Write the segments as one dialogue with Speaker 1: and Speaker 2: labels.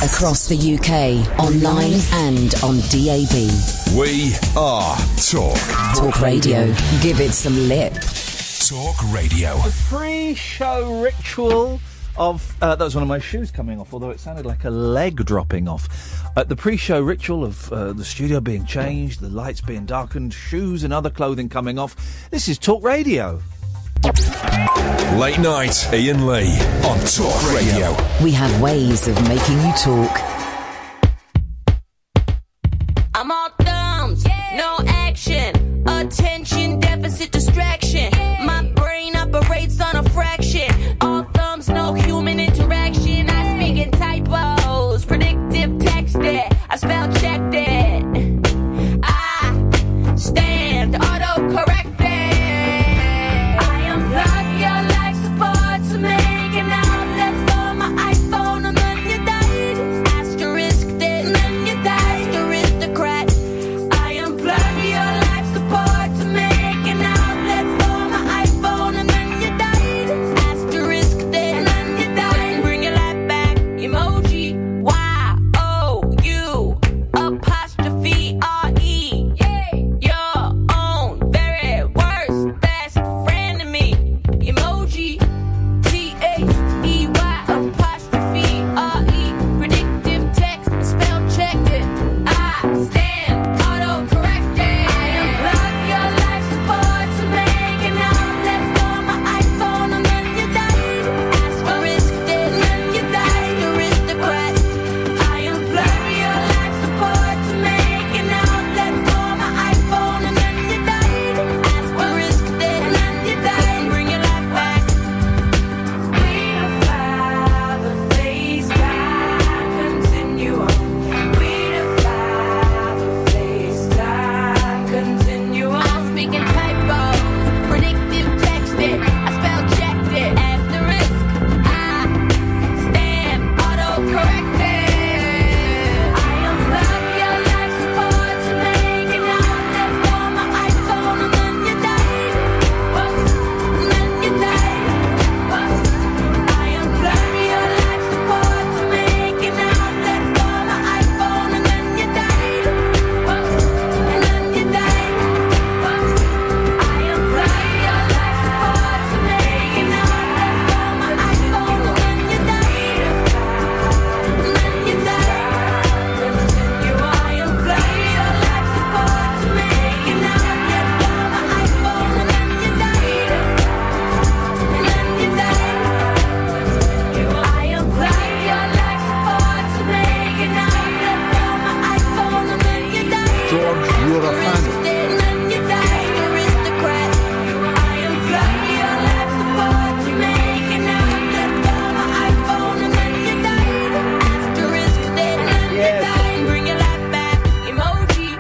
Speaker 1: Across the UK, online and on DAB.
Speaker 2: We are Talk.
Speaker 1: Talk Radio. Give it some lip.
Speaker 2: Talk Radio.
Speaker 3: The pre-show ritual of... that was one of my shoes coming off, although it sounded like a leg dropping off. The pre-show ritual of the studio being changed, the lights being darkened, shoes and other clothing coming off. This is Talk Radio.
Speaker 2: Late night, Iain Lee on Talk Radio.
Speaker 1: We have ways of making you talk.
Speaker 4: I'm all thumbs, no action, attention deficit distraction. My brain operates on a fraction. All thumbs, no human interaction. I speak in typos, predictive text it. I spell checked it. I stand autocorrect.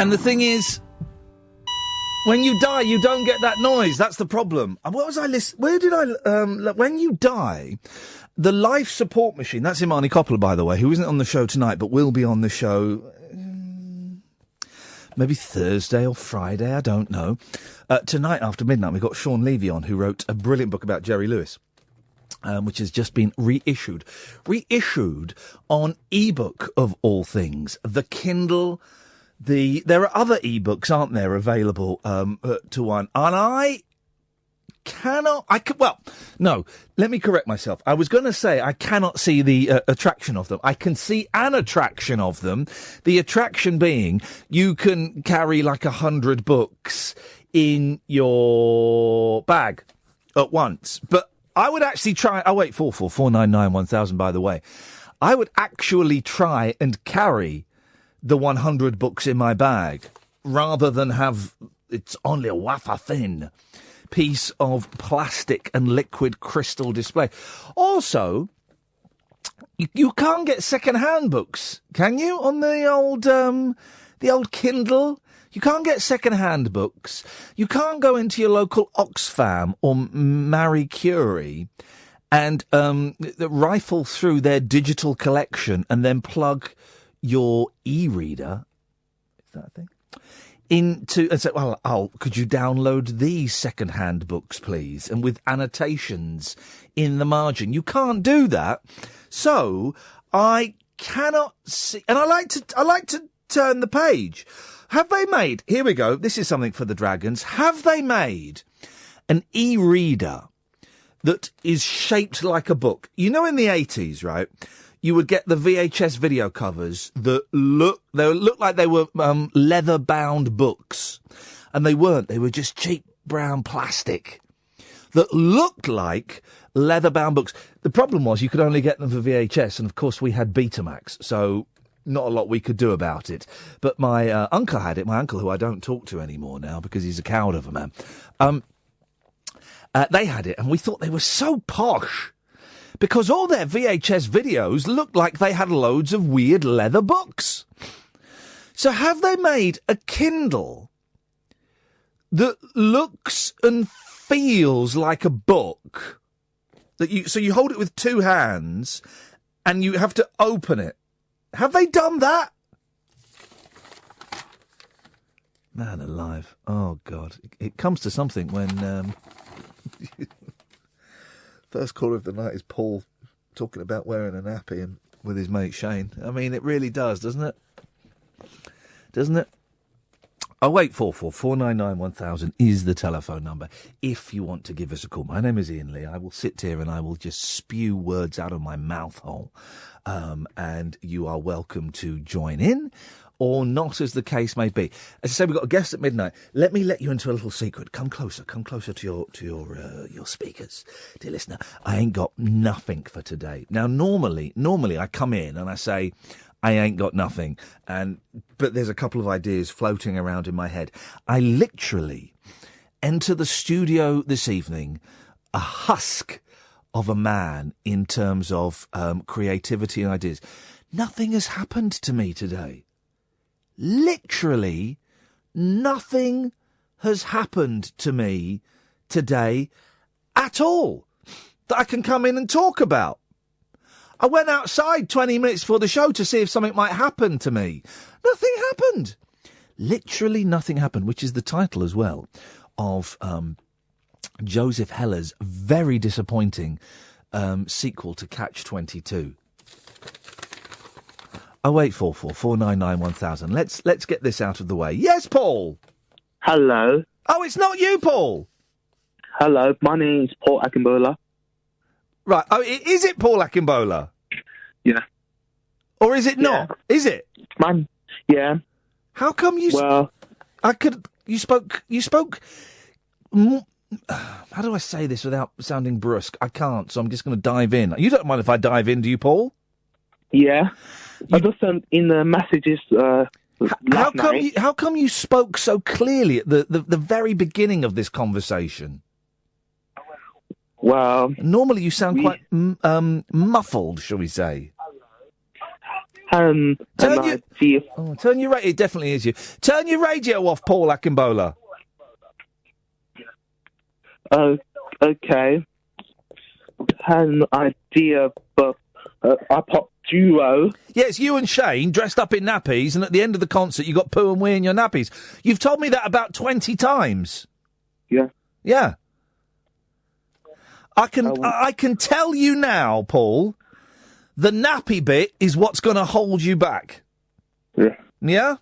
Speaker 3: The thing is, when you die, you don't get that noise. That's the problem. And what was I listening? Where did I? When you die, the life support machine. That's Imran Coppola, by the way, who isn't on the show tonight, but will be on the show maybe Thursday or Friday. I don't know. Tonight after midnight, we've got Shawn Levy on, who wrote a brilliant book about Jerry Lewis. Which has just been reissued on ebook of all things. The Kindle. There are other ebooks, aren't there, available to one, and no, let me correct myself. I was going to say I cannot see the attraction of them. I can see an attraction of them. The attraction being you can carry like 100 books in your bag at once. But I would actually try. Oh wait, 499-1000. By the way, I would actually try and carry the 100 books in my bag, rather than have it's only a wafer thin piece of plastic and liquid crystal display. Also, you can't get second-hand books, can you? On the old Kindle, you can't get second-hand books. You can't go into your local Oxfam or Marie Curie and rifle through their digital collection and then plug your e-reader, is that a thing, into and say, well, could you download these second-hand books, please, and with annotations in the margin? You can't do that. So I cannot see, and I like to turn the page. Have they made, here we go, this is something for the Dragons, have they made an e-reader that is shaped like a book? You know, in the 80s, right, you would get the VHS video covers that looked like they were leather-bound books. And they weren't. They were just cheap brown plastic that looked like leather-bound books. The problem was you could only get them for VHS, and of course we had Betamax, so not a lot we could do about it. But my uncle had it, my uncle, who I don't talk to anymore now because he's a coward of a man. They had it, and we thought they were so posh because all their VHS videos looked like they had loads of weird leather books. So have they made a Kindle that looks and feels like a book? So you hold it with two hands and you have to open it. Have they done that? Man alive. Oh, God. It comes to something when... First caller of the night is Paul talking about wearing a nappy and with his mate Shane. I mean, it really does, doesn't it? Doesn't it? 0844 499 1000 is the telephone number if you want to give us a call. My name is Iain Lee. I will sit here and I will just spew words out of my mouth hole. And you are welcome to join in or not, as the case may be. As I say, we've got a guest at midnight. Let me let you into a little secret. Come closer to your speakers, dear listener. I ain't got nothing for today. Now, normally I come in and I say, I ain't got nothing, but there's a couple of ideas floating around in my head. I literally enter the studio this evening a husk of a man in terms of creativity and ideas. Nothing has happened to me today. Literally, nothing has happened to me today at all that I can come in and talk about. I went outside 20 minutes before the show to see if something might happen to me. Nothing happened. Literally nothing happened, which is the title as well of Joseph Heller's very disappointing sequel to Catch-22. 0844 499 1000. Let's get this out of the way. Yes, Paul.
Speaker 5: Hello.
Speaker 3: Oh, it's not you, Paul.
Speaker 5: Hello, my name's Paul Akinbola.
Speaker 3: Right. Oh, is it Paul Akinbola?
Speaker 5: Yeah.
Speaker 3: Or is it not? Is it?
Speaker 5: Yeah.
Speaker 3: How come you...
Speaker 5: Well...
Speaker 3: You spoke... How do I say this without sounding brusque? I can't, so I'm just going to dive in. You don't mind if I dive in, do you, Paul?
Speaker 5: Yeah. I just sent in the messages last night.
Speaker 3: How come you spoke so clearly at the very beginning of this conversation?
Speaker 5: Well...
Speaker 3: Normally you sound quite muffled, shall we say.
Speaker 5: Turn
Speaker 3: your radio... It definitely is you. Turn your radio off, Paul Akinbola.
Speaker 5: Okay. Had an idea, but I pop duo.
Speaker 3: Yeah, it's you and Shane dressed up in nappies, and at the end of the concert you got poo and wee in your nappies. You've told me that about 20 times.
Speaker 5: Yeah.
Speaker 3: Yeah. I can tell you now, Paul, the nappy bit is what's going to hold you back.
Speaker 5: Yeah.
Speaker 3: Yeah?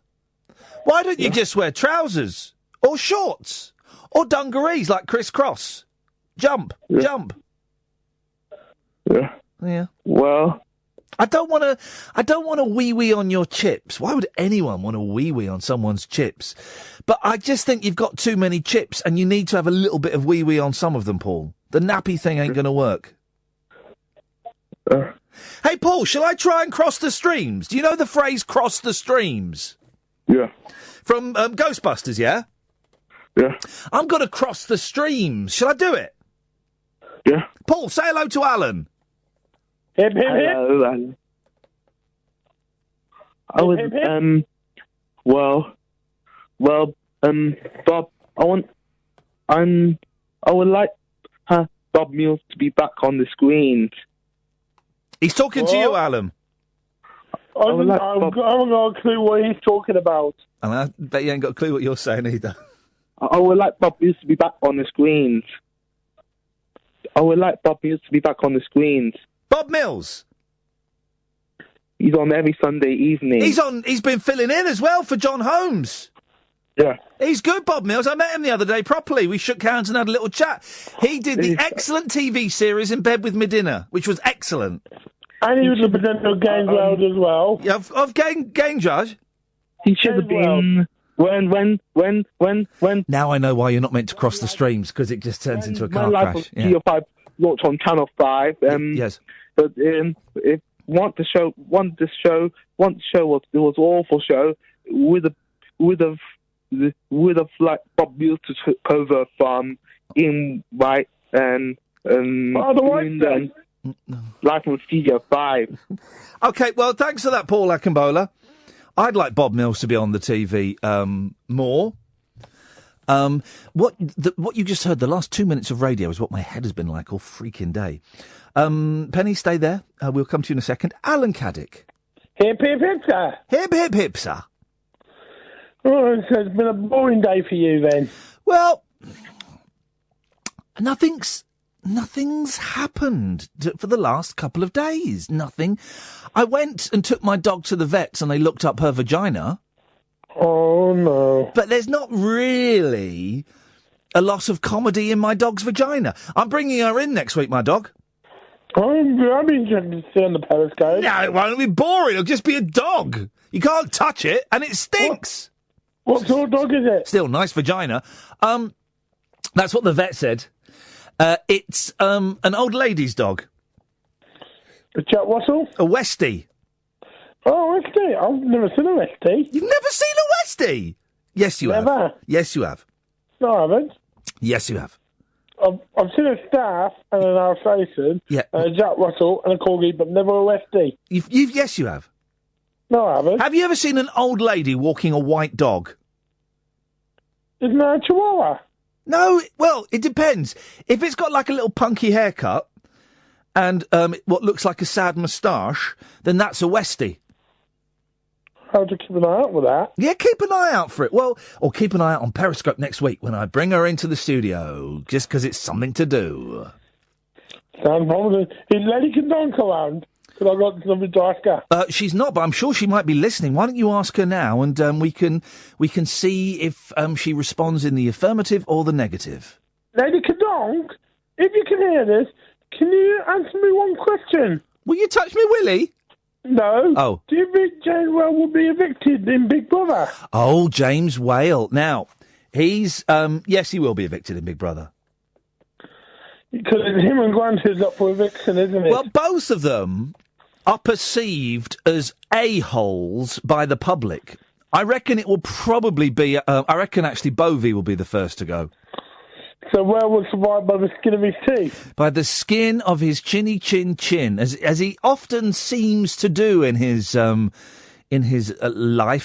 Speaker 3: Why don't you just wear trousers or shorts or dungarees like Criss Cross? Jump.
Speaker 5: Yeah.
Speaker 3: Yeah.
Speaker 5: Well,
Speaker 3: I don't want to wee-wee on your chips. Why would anyone want to wee-wee on someone's chips? But I just think you've got too many chips and you need to have a little bit of wee-wee on some of them, Paul. The nappy thing ain't going to work. Hey, Paul, shall I try and cross the streams? Do you know the phrase cross the streams?
Speaker 5: Yeah.
Speaker 3: From Ghostbusters, yeah?
Speaker 5: Yeah.
Speaker 3: I'm going to cross the streams. Shall I do it?
Speaker 5: Yeah.
Speaker 3: Paul, say hello to Alan.
Speaker 6: Hip, hip,
Speaker 5: hello, Alan. I would, Bob, I would like Bob Mills to be back on the screens.
Speaker 3: He's talking to you, Alan.
Speaker 6: I haven't got a clue what he's talking about.
Speaker 3: And I bet you ain't got a clue what you're saying either.
Speaker 5: I would like Bob Mills to be back on the screens.
Speaker 3: Bob Mills?
Speaker 5: He's on every Sunday evening.
Speaker 3: He's been filling in as well for John Holmes.
Speaker 5: Yeah.
Speaker 3: He's good, Bob Mills. I met him the other day properly. We shook hands and had a little chat. He did the excellent TV series In Bed With Medina, which was excellent.
Speaker 6: And he was the presenter of Gang World as well.
Speaker 3: Yeah, of Gang Judge?
Speaker 5: He should have been... When...
Speaker 3: Now I know why you're not meant to cross the streams, because it just turns into a car crash.
Speaker 5: Yeah. GeoFive launched on Channel 5.
Speaker 3: Yes.
Speaker 5: But it the show was awful show with like Bob Mills took over from Ian White and Life on Studio 5.
Speaker 3: Okay, well, thanks for that, Paul Akinbola. I'd like Bob Mills to be on the TV more. What you just heard, the last 2 minutes of radio, is what my head has been like all freaking day. Penny, stay there. We'll come to you in a second. Alan Caddick.
Speaker 6: Hip, hip, hip, sir.
Speaker 3: Hip, hip, hip, sir.
Speaker 6: Oh, so it's been a boring day for you, then.
Speaker 3: Well, nothing's happened for the last couple of days. Nothing. I went and took my dog to the vets and they looked up her vagina.
Speaker 6: Oh, no.
Speaker 3: But there's not really a lot of comedy in my dog's vagina. I'm bringing her in next week, my dog.
Speaker 6: I'd be interested to see on the periscope.
Speaker 3: No, it won't be boring. It'll just be a dog. You can't touch it and it stinks.
Speaker 6: What sort of dog is it?
Speaker 3: Still, nice vagina. That's what the vet said. It's an old lady's dog.
Speaker 6: A Jack Russell?
Speaker 3: A Westie.
Speaker 6: Oh, Westie. I've never seen a Westie.
Speaker 3: You've never seen a Westie? Yes, you have.
Speaker 6: Never.
Speaker 3: Yes, you have.
Speaker 6: No, I haven't.
Speaker 3: Yes, you have.
Speaker 6: I've seen a Staff and an Alsatian,
Speaker 3: yeah,
Speaker 6: and a Jack Russell and a Corgi, but never a Westie.
Speaker 3: Yes, you have.
Speaker 6: No, I haven't.
Speaker 3: Have you ever seen an old lady walking a white dog?
Speaker 6: Isn't that a Chihuahua?
Speaker 3: No, well, it depends. If it's got like a little punky haircut and what looks like a sad moustache, then that's a Westie.
Speaker 6: How to keep an eye out for that?
Speaker 3: Yeah, keep an eye out for it. Well, or keep an eye out on Periscope next week when I bring her into the studio, just because it's something to do.
Speaker 6: Sounds promising. Is Lady Cadonk around? Because I've got something to ask her.
Speaker 3: She's not, but I'm sure she might be listening. Why don't you ask her now, and we can see if she responds in the affirmative or the negative.
Speaker 6: Lady Cadonk, if you can hear this, can you answer me one question?
Speaker 3: Will you touch me, Willie?
Speaker 6: No.
Speaker 3: Oh.
Speaker 6: Do you think James Whale will be evicted in Big Brother?
Speaker 3: Oh, James Whale. Now, he's, yes, he will be evicted in Big Brother.
Speaker 6: Because it's him and Grant who's up for eviction, isn't it?
Speaker 3: Well, both of them are perceived as a-holes by the public. I reckon it will probably be, I reckon actually Bovey will be the first to go.
Speaker 6: So Whale will survive by the skin of his teeth?
Speaker 3: By the skin of his chinny chin, as he often seems to do in his life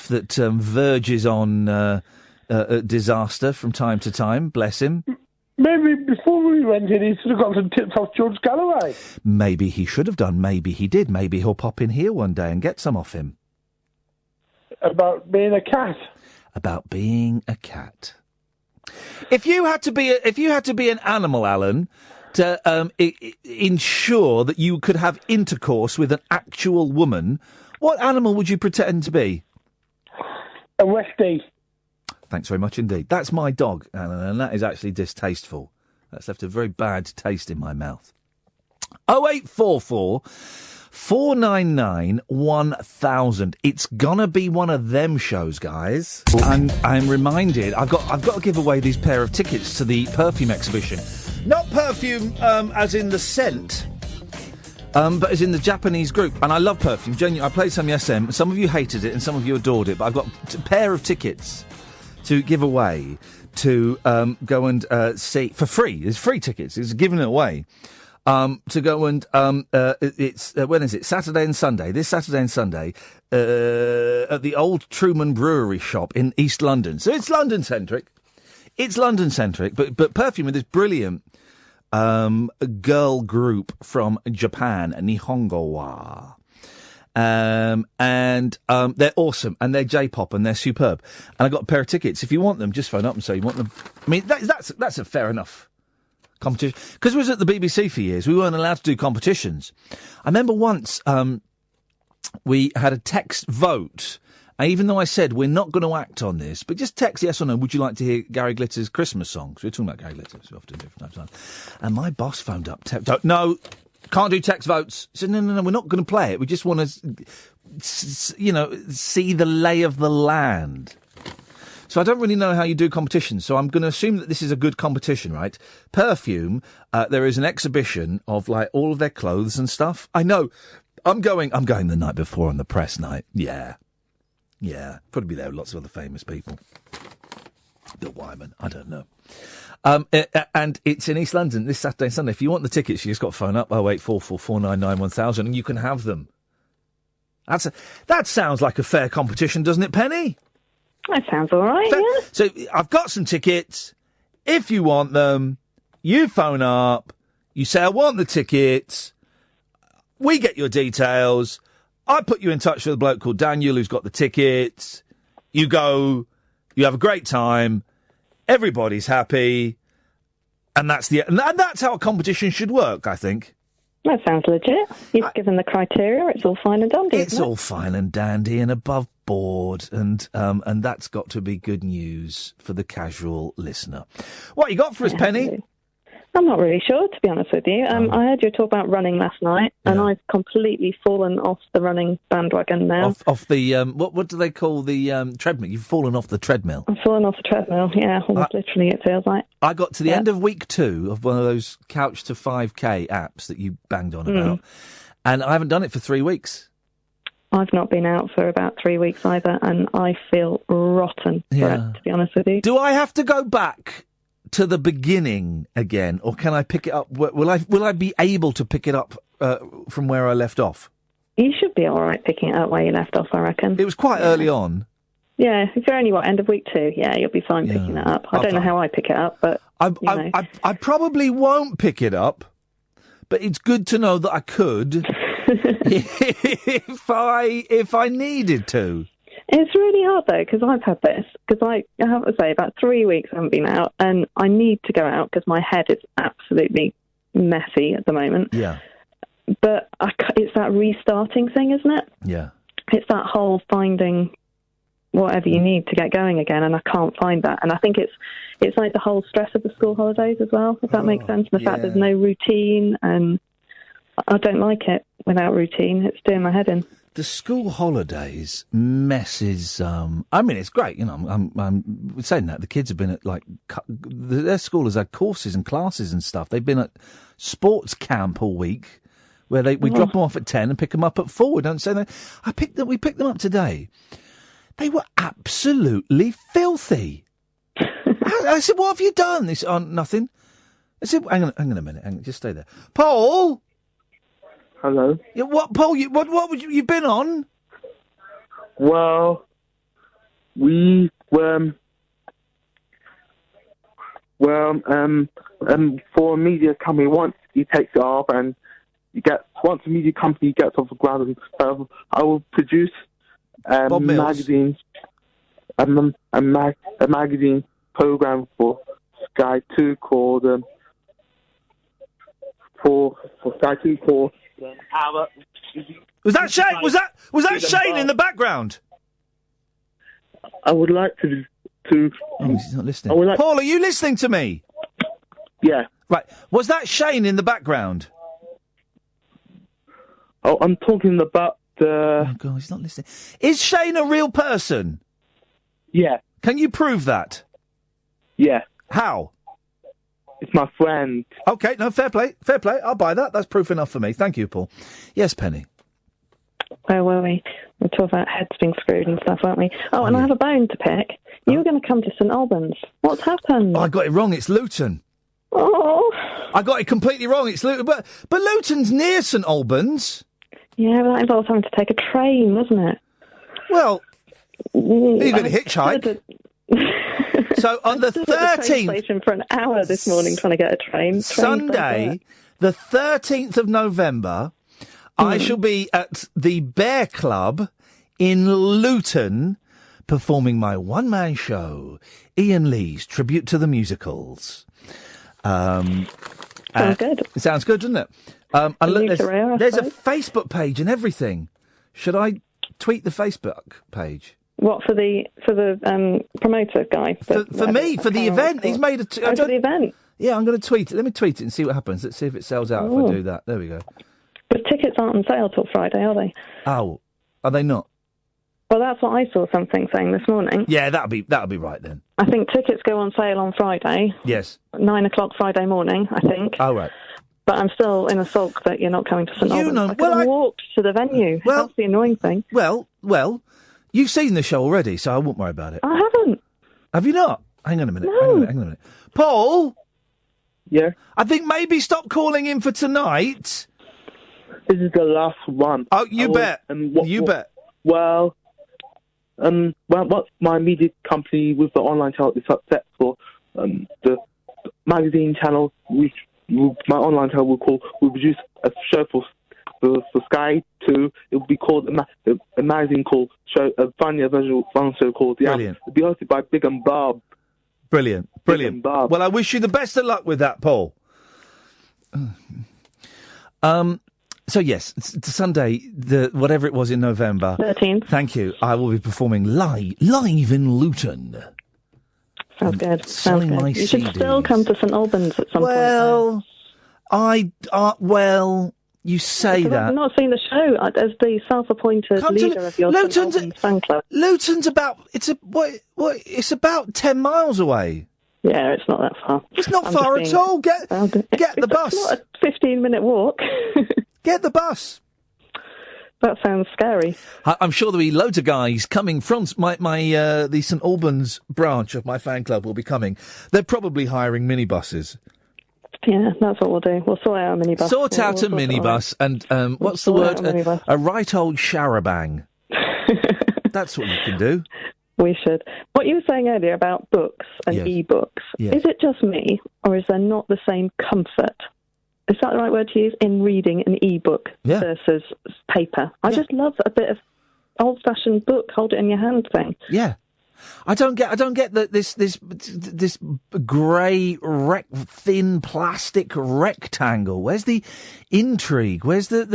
Speaker 3: that verges on disaster from time to time. Bless him.
Speaker 6: Maybe before we went in, he should have got some tips off George Galloway.
Speaker 3: Maybe he should have done. Maybe he did. Maybe he'll pop in here one day and get some off him.
Speaker 6: About being a cat.
Speaker 3: About being a cat. If you had to be an animal, Alan, to ensure that you could have intercourse with an actual woman, what animal would you pretend to be?
Speaker 6: A Westie.
Speaker 3: Thanks very much indeed. That's my dog, Alan, and that is actually distasteful. That's left a very bad taste in my mouth. 0844 499 1000. It's gonna be one of them shows, guys. I'm reminded. I've got to give away these pair of tickets to the perfume exhibition. Not perfume as in the scent, but as in the Japanese group. And I love perfume. Genuinely, I played some SM. Some of you hated it, and some of you adored it. But I've got a pair of tickets to give away to go and see for free. There's free tickets. It's giving it away. To go and, it's, when is it? Saturday and Sunday. This Saturday and Sunday, at the old Truman Brewery shop in East London. So it's London-centric. But perfume with this brilliant, girl group from Japan, Nihongo-wa. And they're awesome, and they're J-pop, and they're superb. And I got a pair of tickets. If you want them, just phone up and say you want them. I mean, that's a fair enough competition. Because we was at the BBC for years, we weren't allowed to do competitions. I remember once, we had a text vote. Even though I said we're not going to act on this, but just text yes or no, would you like to hear Gary Glitter's Christmas song? Because we're talking about Gary Glitter, so we often do from time to time. And my boss phoned up. No, can't do text votes. He said, no, we're not going to play it. We just want to, see the lay of the land. So I don't really know how you do competitions, so I'm going to assume that this is a good competition, right? Perfume, there is an exhibition of, like, all of their clothes and stuff. I know. I'm going the night before on the press night. Yeah, probably be there with lots of other famous people. Bill Wyman, I don't know. And it's in East London this Saturday and Sunday. If you want the tickets, you just got to phone up 0844 499 1000 and you can have them. That sounds like a fair competition, doesn't it, Penny?
Speaker 7: That sounds all right, yeah.
Speaker 3: So I've got some tickets. If you want them, you phone up. You say, I want the tickets. We get your details. I put you in touch with a bloke called Daniel who's got the tickets. You go, you have a great time, everybody's happy, and that's how a competition should work, I think.
Speaker 7: That sounds legit. You've given the criteria, it's all fine and dandy.
Speaker 3: It's all fine and dandy and above board, and that's got to be good news for the casual listener. What you got for us, Penny?
Speaker 7: I'm not really sure, to be honest with you. I heard you talk about running last night, and I've completely fallen off the running bandwagon now.
Speaker 3: Off the, what do they call the treadmill? You've fallen off the treadmill.
Speaker 7: I've fallen off the treadmill, yeah, almost literally, it feels like.
Speaker 3: I got to the end of week 2 of one of those Couch to 5K apps that you banged on about, and I haven't done it for 3 weeks.
Speaker 7: I've not been out for about 3 weeks either, and I feel rotten for it, to be honest with you.
Speaker 3: Do I have to go back to the beginning again, or can I pick it up? Will I be able to pick it up from where I left off?
Speaker 7: You should be all right picking it up where you left off, I reckon.
Speaker 3: It was quite early on.
Speaker 7: Yeah, if you're only, end of week 2, you'll be fine picking it up. I don't know how I pick it up, but,
Speaker 3: I probably won't pick it up, but it's good to know that I could if I needed to.
Speaker 7: It's really hard, though, because I've had this. Because I have to say, about 3 weeks I haven't been out, and I need to go out because my head is absolutely messy at the moment.
Speaker 3: Yeah.
Speaker 7: But it's that restarting thing, isn't it?
Speaker 3: Yeah.
Speaker 7: It's that whole finding whatever you need to get going again, and I can't find that. And I think it's like the whole stress of the school holidays as well, if that makes sense. The fact there's no routine, and I don't like it without routine. It's doing my head in.
Speaker 3: The school holidays messes. I mean, it's great. I'm saying that the kids have been at their school has had courses and classes and stuff. They've been at sports camp all week, where we drop them off at 10 and pick them up at 4. We don't say that. We picked them up today. They were absolutely filthy. I said, "What have you done?" They said, "Oh, nothing." I said, "Hang on a minute. Just stay there, Paul."
Speaker 5: Hello.
Speaker 3: Yeah, what, Paul? What would you been on?
Speaker 5: Well, we were. For a media company, once he takes it off and once a media company gets off the ground, I will produce magazine, a magazine program for Sky 2 called for Sky 2 called.
Speaker 3: Was that Shane? Was that Shane in the background?
Speaker 5: I would like to.
Speaker 3: Oh, he's not listening. Paul, are you listening to me?
Speaker 5: Yeah.
Speaker 3: Right. Was that Shane in the background?
Speaker 5: Oh, I'm talking about the.
Speaker 3: Oh God, he's not listening. Is Shane a real person?
Speaker 5: Yeah.
Speaker 3: Can you prove that?
Speaker 5: Yeah.
Speaker 3: How?
Speaker 5: It's my friend.
Speaker 3: Okay, no, fair play. I'll buy that. That's proof enough for me. Thank you, Paul. Yes, Penny.
Speaker 7: Where were we? We were talking about heads being screwed and stuff, weren't we? Oh, and I have a bone to pick. You were going to come to St Albans. What's happened?
Speaker 3: Oh, I got it wrong. It's Luton.
Speaker 7: Oh.
Speaker 3: I got it completely wrong. It's Luton. But Luton's near St Albans.
Speaker 7: Yeah, but that involves having to take a train, doesn't it?
Speaker 3: Well, you're going to hitchhike. So on the 13th...
Speaker 7: station for an hour this morning trying to get a train.
Speaker 3: Sunday, the 13th of November, I shall be at the Bear Club in Luton performing my one-man show, Iain Lee's Tribute to the Musicals.
Speaker 7: Sounds good.
Speaker 3: It sounds good, doesn't it? And look, there's a Facebook page and everything. Should I tweet the Facebook page?
Speaker 7: What, for the promoter guy?
Speaker 3: For the event. He's made a...
Speaker 7: for the event?
Speaker 3: Yeah, I'm going to tweet it. Let me tweet it and see what happens. Let's see if it sells out if I do that. There we go.
Speaker 7: But tickets aren't on sale till Friday, are they?
Speaker 3: Oh, are they not?
Speaker 7: Well, that's what I saw something saying this morning.
Speaker 3: Yeah, that'll be right then.
Speaker 7: I think tickets go on sale on Friday.
Speaker 3: Yes.
Speaker 7: 9 o'clock Friday morning, I think.
Speaker 3: Oh, right.
Speaker 7: But I'm still in a sulk that you're not coming to St Albans. I could have walked to the venue.
Speaker 3: Well,
Speaker 7: that's the annoying thing.
Speaker 3: Well, you've seen the show already, so I won't worry about it.
Speaker 7: I haven't.
Speaker 3: Have you not? Hang on a minute.
Speaker 7: No.
Speaker 3: Hang on a minute. Paul?
Speaker 5: Yeah?
Speaker 3: I think maybe stop calling in for tonight.
Speaker 5: This is the last one.
Speaker 3: Oh, you bet. You bet.
Speaker 5: Well, what's my media company with the online channel is upset for the magazine channel, which my online channel will produce a show for Sky 2. It will be called a magazine called a funny version fun show called
Speaker 3: Brilliant.
Speaker 5: It'll be hosted by Big and Bob.
Speaker 3: Brilliant. Well, I wish you the best of luck with that, Paul. So yes, it's Sunday, whatever it was in November.
Speaker 7: 13th.
Speaker 3: Thank you. I will be performing live in Luton.
Speaker 7: Sounds good.
Speaker 3: Selling my
Speaker 7: You should
Speaker 3: CDs.
Speaker 7: still come to St Albans at some point.
Speaker 3: Well, you say
Speaker 7: Because
Speaker 3: that.
Speaker 7: I've not seen the show as the self-appointed leader of your St Albans fan club.
Speaker 3: Luton's about it's about 10 miles away.
Speaker 7: Yeah, it's not that far.
Speaker 3: It's not far at all. Get the bus.
Speaker 7: It's not a 15-minute walk.
Speaker 3: Get the bus.
Speaker 7: That sounds scary.
Speaker 3: I'm sure there'll be loads of guys coming from the St Albans branch of my fan club will be coming. They're probably hiring minibuses.
Speaker 7: Yeah, that's what we'll do. We'll sort out a minibus.
Speaker 3: Sort out a minibus and what's the word? A right old charabang. That's what you can do.
Speaker 7: We should. What you were saying earlier about books and e-books, is it just me, or is there not the same comfort? Is that the right word to use? In reading an e-book versus paper. I just love a bit of old-fashioned book, hold it in your hand thing.
Speaker 3: Yeah. I don't get this grey thin plastic rectangle. Where's the intrigue? Where's the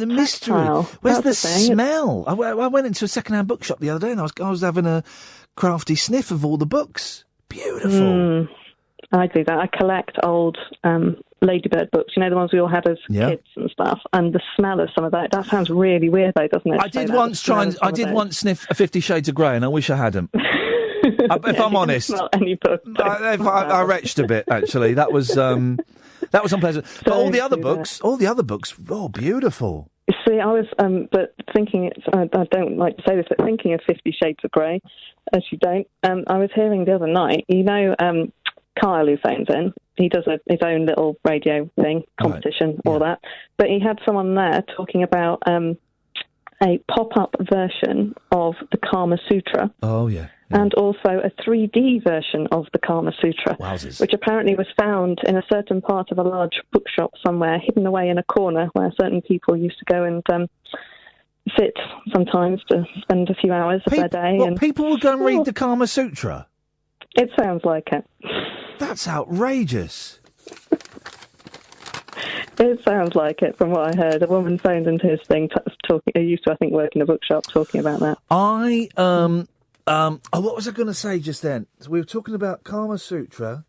Speaker 3: mystery?
Speaker 7: Tactile.
Speaker 3: Where's
Speaker 7: That's
Speaker 3: the
Speaker 7: the thing.
Speaker 3: smell? I went into a second-hand bookshop the other day and I was having a crafty sniff of all the books. Beautiful.
Speaker 7: I do that. I collect old Ladybird books, you know, the ones we all had as kids and stuff, and the smell of some of that sounds really weird though, doesn't it?
Speaker 3: I did once sniff 50 Shades of Grey and I wish I hadn't. If I'm honest.
Speaker 7: Smell any book.
Speaker 3: I retched a bit, actually. That was unpleasant. But all the other books, beautiful.
Speaker 7: You see, I was, but thinking, I don't like to say this, but thinking of 50 Shades of Grey, as you don't, I was hearing the other night, you know, Kyle, who phones in, he does his own little radio thing, competition, all that. But he had someone there talking about a pop-up version of the Kama Sutra.
Speaker 3: Oh, yeah.
Speaker 7: And also a 3D version of the Kama Sutra,
Speaker 3: Wowzers.
Speaker 7: which apparently was found in a certain part of a large bookshop somewhere, hidden away in a corner where certain people used to go and sit sometimes to spend a few hours of their day.
Speaker 3: People would go and read the Kama Sutra?
Speaker 7: It sounds like it.
Speaker 3: That's outrageous.
Speaker 7: It sounds like it, from what I heard. A woman phoned into his thing, talking. He used to, I think, work in a bookshop, talking about that.
Speaker 3: What was I going to say just then? So we were talking about Kama Sutra.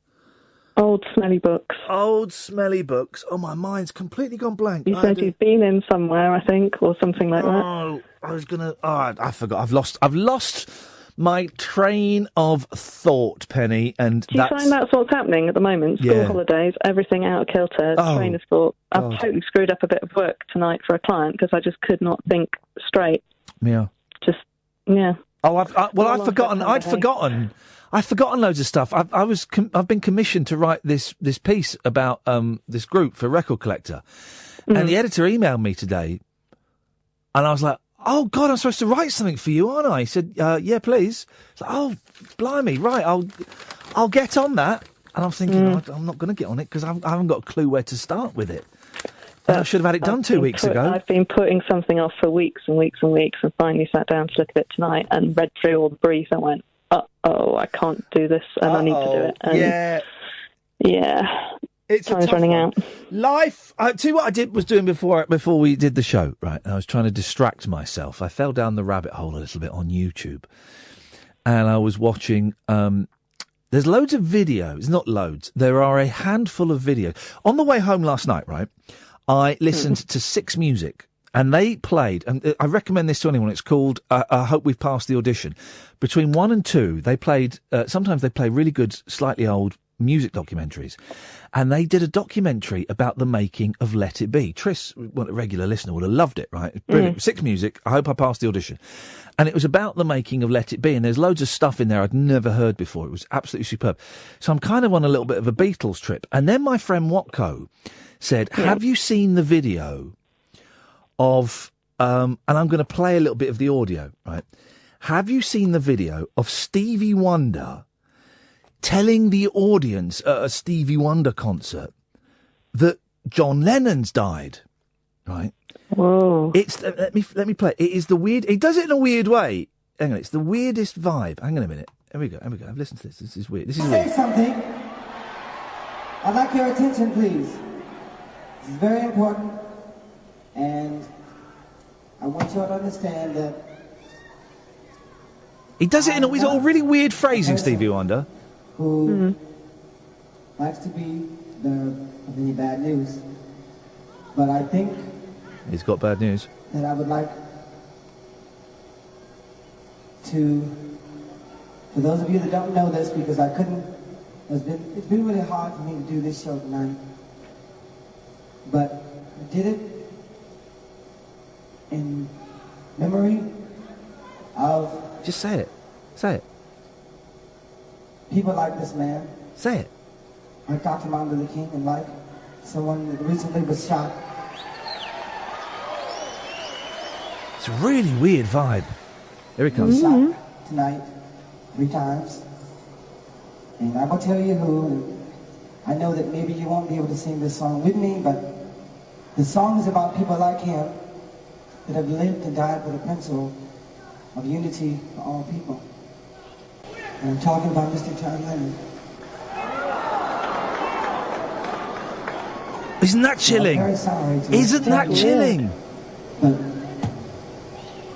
Speaker 7: Old smelly books.
Speaker 3: Old smelly books. Oh, my mind's completely gone blank.
Speaker 7: You said you'd been in somewhere, I think, or something like that.
Speaker 3: Oh, I was going to... Oh, I forgot. I've lost my train of thought, Penny, and
Speaker 7: do you find that's what's happening at the moment? School holidays, everything out of kilter, train of thought. I've totally screwed up a bit of work tonight for a client because I just could not think straight.
Speaker 3: Yeah. Oh, I'd forgotten. I'd forgotten loads of stuff. I've been commissioned to write this piece about this group for Record Collector, and the editor emailed me today, and I was like, "Oh God, I'm supposed to write something for you, aren't I?" He said, "Yeah, please." Like, "Oh, blimey, right, I'll get on that." And I'm thinking, I'm not going to get on it because I haven't got a clue where to start with it. I should have had it done 2 weeks ago.
Speaker 7: I've been putting something off for weeks and weeks and weeks, and finally sat down to look at it tonight and read through all the brief and went, I can't do this, and I need to do it. And yeah.
Speaker 3: It's
Speaker 7: time's running out.
Speaker 3: Life. I tell you what I was doing before we did the show, right? I was trying to distract myself. I fell down the rabbit hole a little bit on YouTube, and I was watching. There's loads of videos. Not loads. There are a handful of videos. On the way home last night, right? I listened to 6 Music. And they played, and I recommend this to anyone, it's called I Hope We've Passed the Audition. Between 1 and 2, they played, sometimes they play really good, slightly old music documentaries. And they did a documentary about the making of Let It Be. Triss, a regular listener, would have loved it, right? Brilliant. 6 Music, I Hope I Passed the Audition. And it was about the making of Let It Be, and there's loads of stuff in there I'd never heard before. It was absolutely superb. So I'm kind of on a little bit of a Beatles trip. And then my friend Watko said, have you seen the video of, and I'm going to play a little bit of the audio, right? Have you seen the video of Stevie Wonder telling the audience at a Stevie Wonder concert that John Lennon's died, right?
Speaker 7: Whoa.
Speaker 3: It's, let me play. It is the weird, he does it in a weird way. Hang on, it's the weirdest vibe. Hang on a minute. Here we go. I've listened to this. This is weird.
Speaker 8: Say something. I'd like your attention, please. This is very important. And I want you all to understand that
Speaker 3: he does it in a really weird phrasing, Stevie Wonder.
Speaker 8: Who likes to be the of any bad news. But I think
Speaker 3: he's got bad news.
Speaker 8: That I would like to, for those of you that don't know this, because I couldn't, it's been really hard for me to do this show tonight. But I did it in memory of...
Speaker 3: Just say it. Say it.
Speaker 8: People like this man.
Speaker 3: Say it.
Speaker 8: Like Dr. Martin Luther King, and like someone that recently was shot.
Speaker 3: It's a really weird vibe. Here it comes.
Speaker 8: Shot tonight 3 times. And I will tell you who. And I know that maybe you won't be able to sing this song with me, but the song is about people like him that have lived and died for the principle of unity for all people. And I'm talking about Mr. John Lennon.
Speaker 3: Isn't that chilling?
Speaker 8: I'm very sorry to
Speaker 3: Isn't that chilling?
Speaker 8: But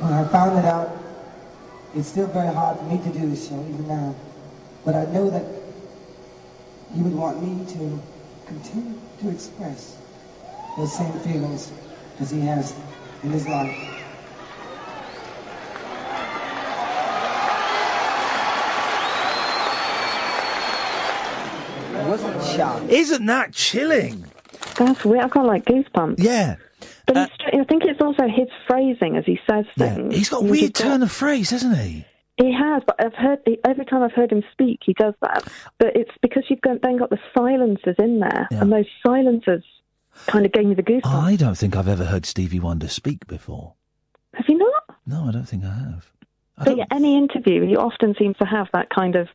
Speaker 8: when I found it out, it's still very hard for me to do this show, even now. But I know that he would want me to continue to express those same feelings as he has in his life.
Speaker 3: Isn't that chilling?
Speaker 7: That's weird. I've got like goosebumps.
Speaker 3: Yeah.
Speaker 7: But I think it's also his phrasing as he says things.
Speaker 3: He's got a weird turn of phrase, hasn't he?
Speaker 7: He has, but every time I've heard him speak, he does that. But it's because you've then got the silences in there, and those silences kind of gave me the goosebumps.
Speaker 3: I don't think I've ever heard Stevie Wonder speak before.
Speaker 7: Have you not?
Speaker 3: No, I don't think I have.
Speaker 7: But yeah, any interview, you often seem to have that kind of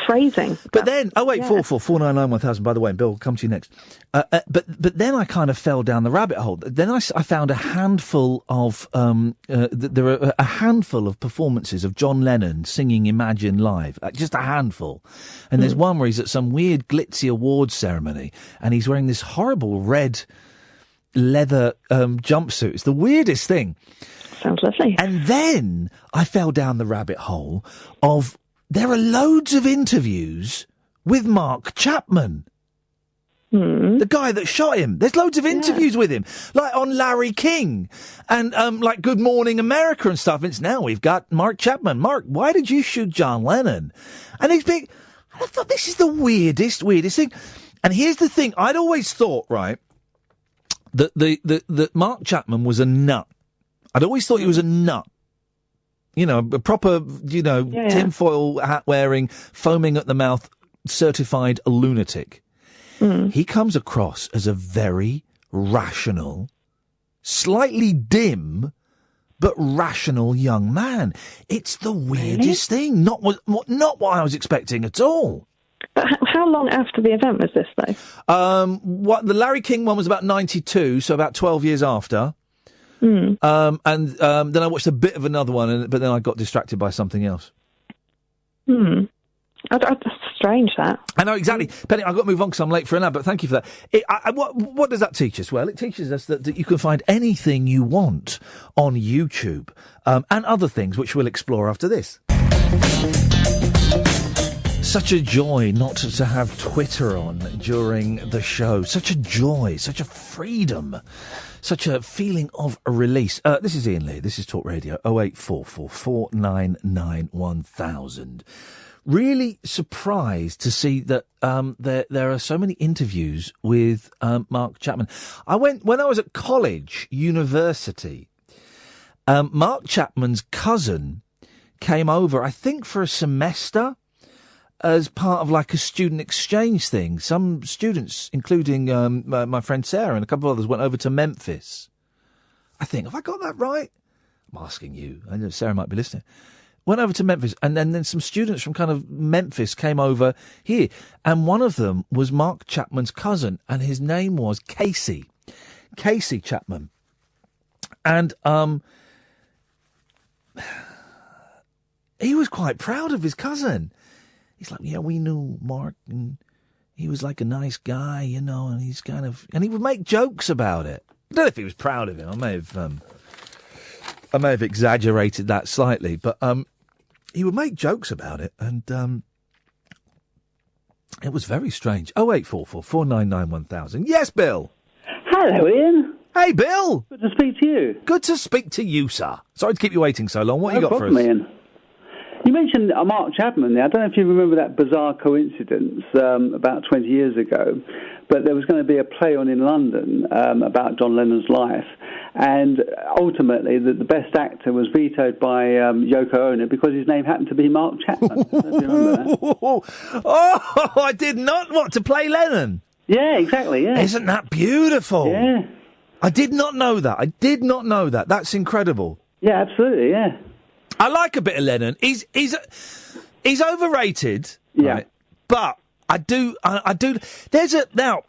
Speaker 7: phrasing.
Speaker 3: But then, 08444991000. By the way, Bill, will come to you next. But then I kind of fell down the rabbit hole. Then I found a handful of there are a handful of performances of John Lennon singing Imagine live, just a handful. And there's one where he's at some weird glitzy awards ceremony, and he's wearing this horrible red leather jumpsuit. It's the weirdest thing.
Speaker 7: Sounds lovely.
Speaker 3: And then I fell down the rabbit hole of. There are loads of interviews with Mark Chapman, the guy that shot him. There's loads of interviews with him, like on Larry King and like Good Morning America and stuff. It's now we've got Mark Chapman. Mark, why did you shoot John Lennon? And he's big. I thought this is the weirdest thing. And here's the thing: I'd always thought, right, that Mark Chapman was a nut. I'd always thought he was a nut. You know, a proper, tinfoil hat wearing, foaming at the mouth, certified lunatic. He comes across as a very rational, slightly dim, but rational young man. It's the weirdest thing. Not what I was expecting at all.
Speaker 7: But how long after the event was this, though?
Speaker 3: The Larry King one was about 92, so about 12 years after. And then I watched a bit of another one, but then I got distracted by something else.
Speaker 7: Strange, that.
Speaker 3: I know, exactly. Penny, I've got to move on because I'm late for an hour, but thank you for that. What does that teach us? Well, it teaches us that you can find anything you want on YouTube and other things, which we'll explore after this. Such a joy not to have Twitter on during the show. Such a joy, such a freedom, such a feeling of a release. This is Iain Lee. This is Talk Radio 08444 499 1000. Really surprised to see that there are so many interviews with Mark Chapman. When I was at college, university. Mark Chapman's cousin came over, I think, for a semester as part of like a student exchange thing. Some students, including my friend Sarah and a couple of others, went over to Memphis. I think, have I got that right? I'm asking you. I know Sarah might be listening. Went over to Memphis, and then some students from kind of Memphis came over here. And one of them was Mark Chapman's cousin, and his name was Casey Chapman. And he was quite proud of his cousin. He's like, yeah, we knew Mark, and he was like a nice guy, you know, and he's kind of... And he would make jokes about it. I don't know if he was proud of him. I may have exaggerated that slightly, but he would make jokes about it, and it was very strange. 0844 499 1000. Yes, Bill.
Speaker 9: Hello, Ian.
Speaker 3: Hey, Bill.
Speaker 9: Good to speak to you.
Speaker 3: Good to speak to you, sir. Sorry to keep you waiting so long. What you got
Speaker 9: problem,
Speaker 3: for us?
Speaker 9: Ian. You mentioned Mark Chapman there. I don't know if you remember that bizarre coincidence about 20 years ago, but there was going to be a play on in London about John Lennon's life, and ultimately the best actor was vetoed by Yoko Ono because his name happened to be Mark Chapman. I don't know if you remember that.
Speaker 3: Oh, I did not want to play Lennon.
Speaker 9: Yeah, exactly, yeah.
Speaker 3: Isn't that beautiful?
Speaker 9: Yeah.
Speaker 3: I did not know that. That's incredible.
Speaker 9: Yeah, absolutely, yeah.
Speaker 3: I like a bit of Lennon. He's overrated.
Speaker 9: Yeah.
Speaker 3: Right? But I do. Now,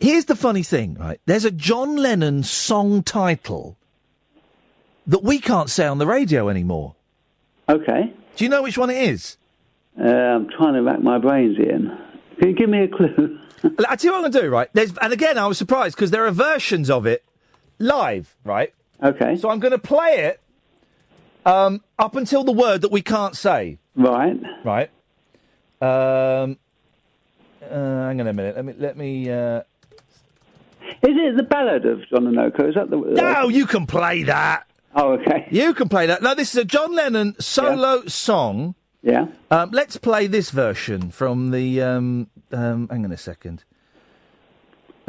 Speaker 3: here's the funny thing, right? There's a John Lennon song title that we can't say on the radio anymore.
Speaker 9: Okay.
Speaker 3: Do you know which one it is?
Speaker 9: I'm trying to rack my brains, Ian. Can you give me a clue?
Speaker 3: I tell you what I'm going to do, right? And again, I was surprised because there are versions of it live, right?
Speaker 9: Okay.
Speaker 3: So I'm going to play it up until the word that we can't say.
Speaker 9: Right.
Speaker 3: Right. Hang on a minute. Let me. Is
Speaker 9: it the Ballad of John and Yoko? Is that the?
Speaker 3: No, you can play that.
Speaker 9: Oh, okay.
Speaker 3: You can play that. No, this is a John Lennon solo song.
Speaker 9: Yeah.
Speaker 3: Let's play this version from the. Hang on a second.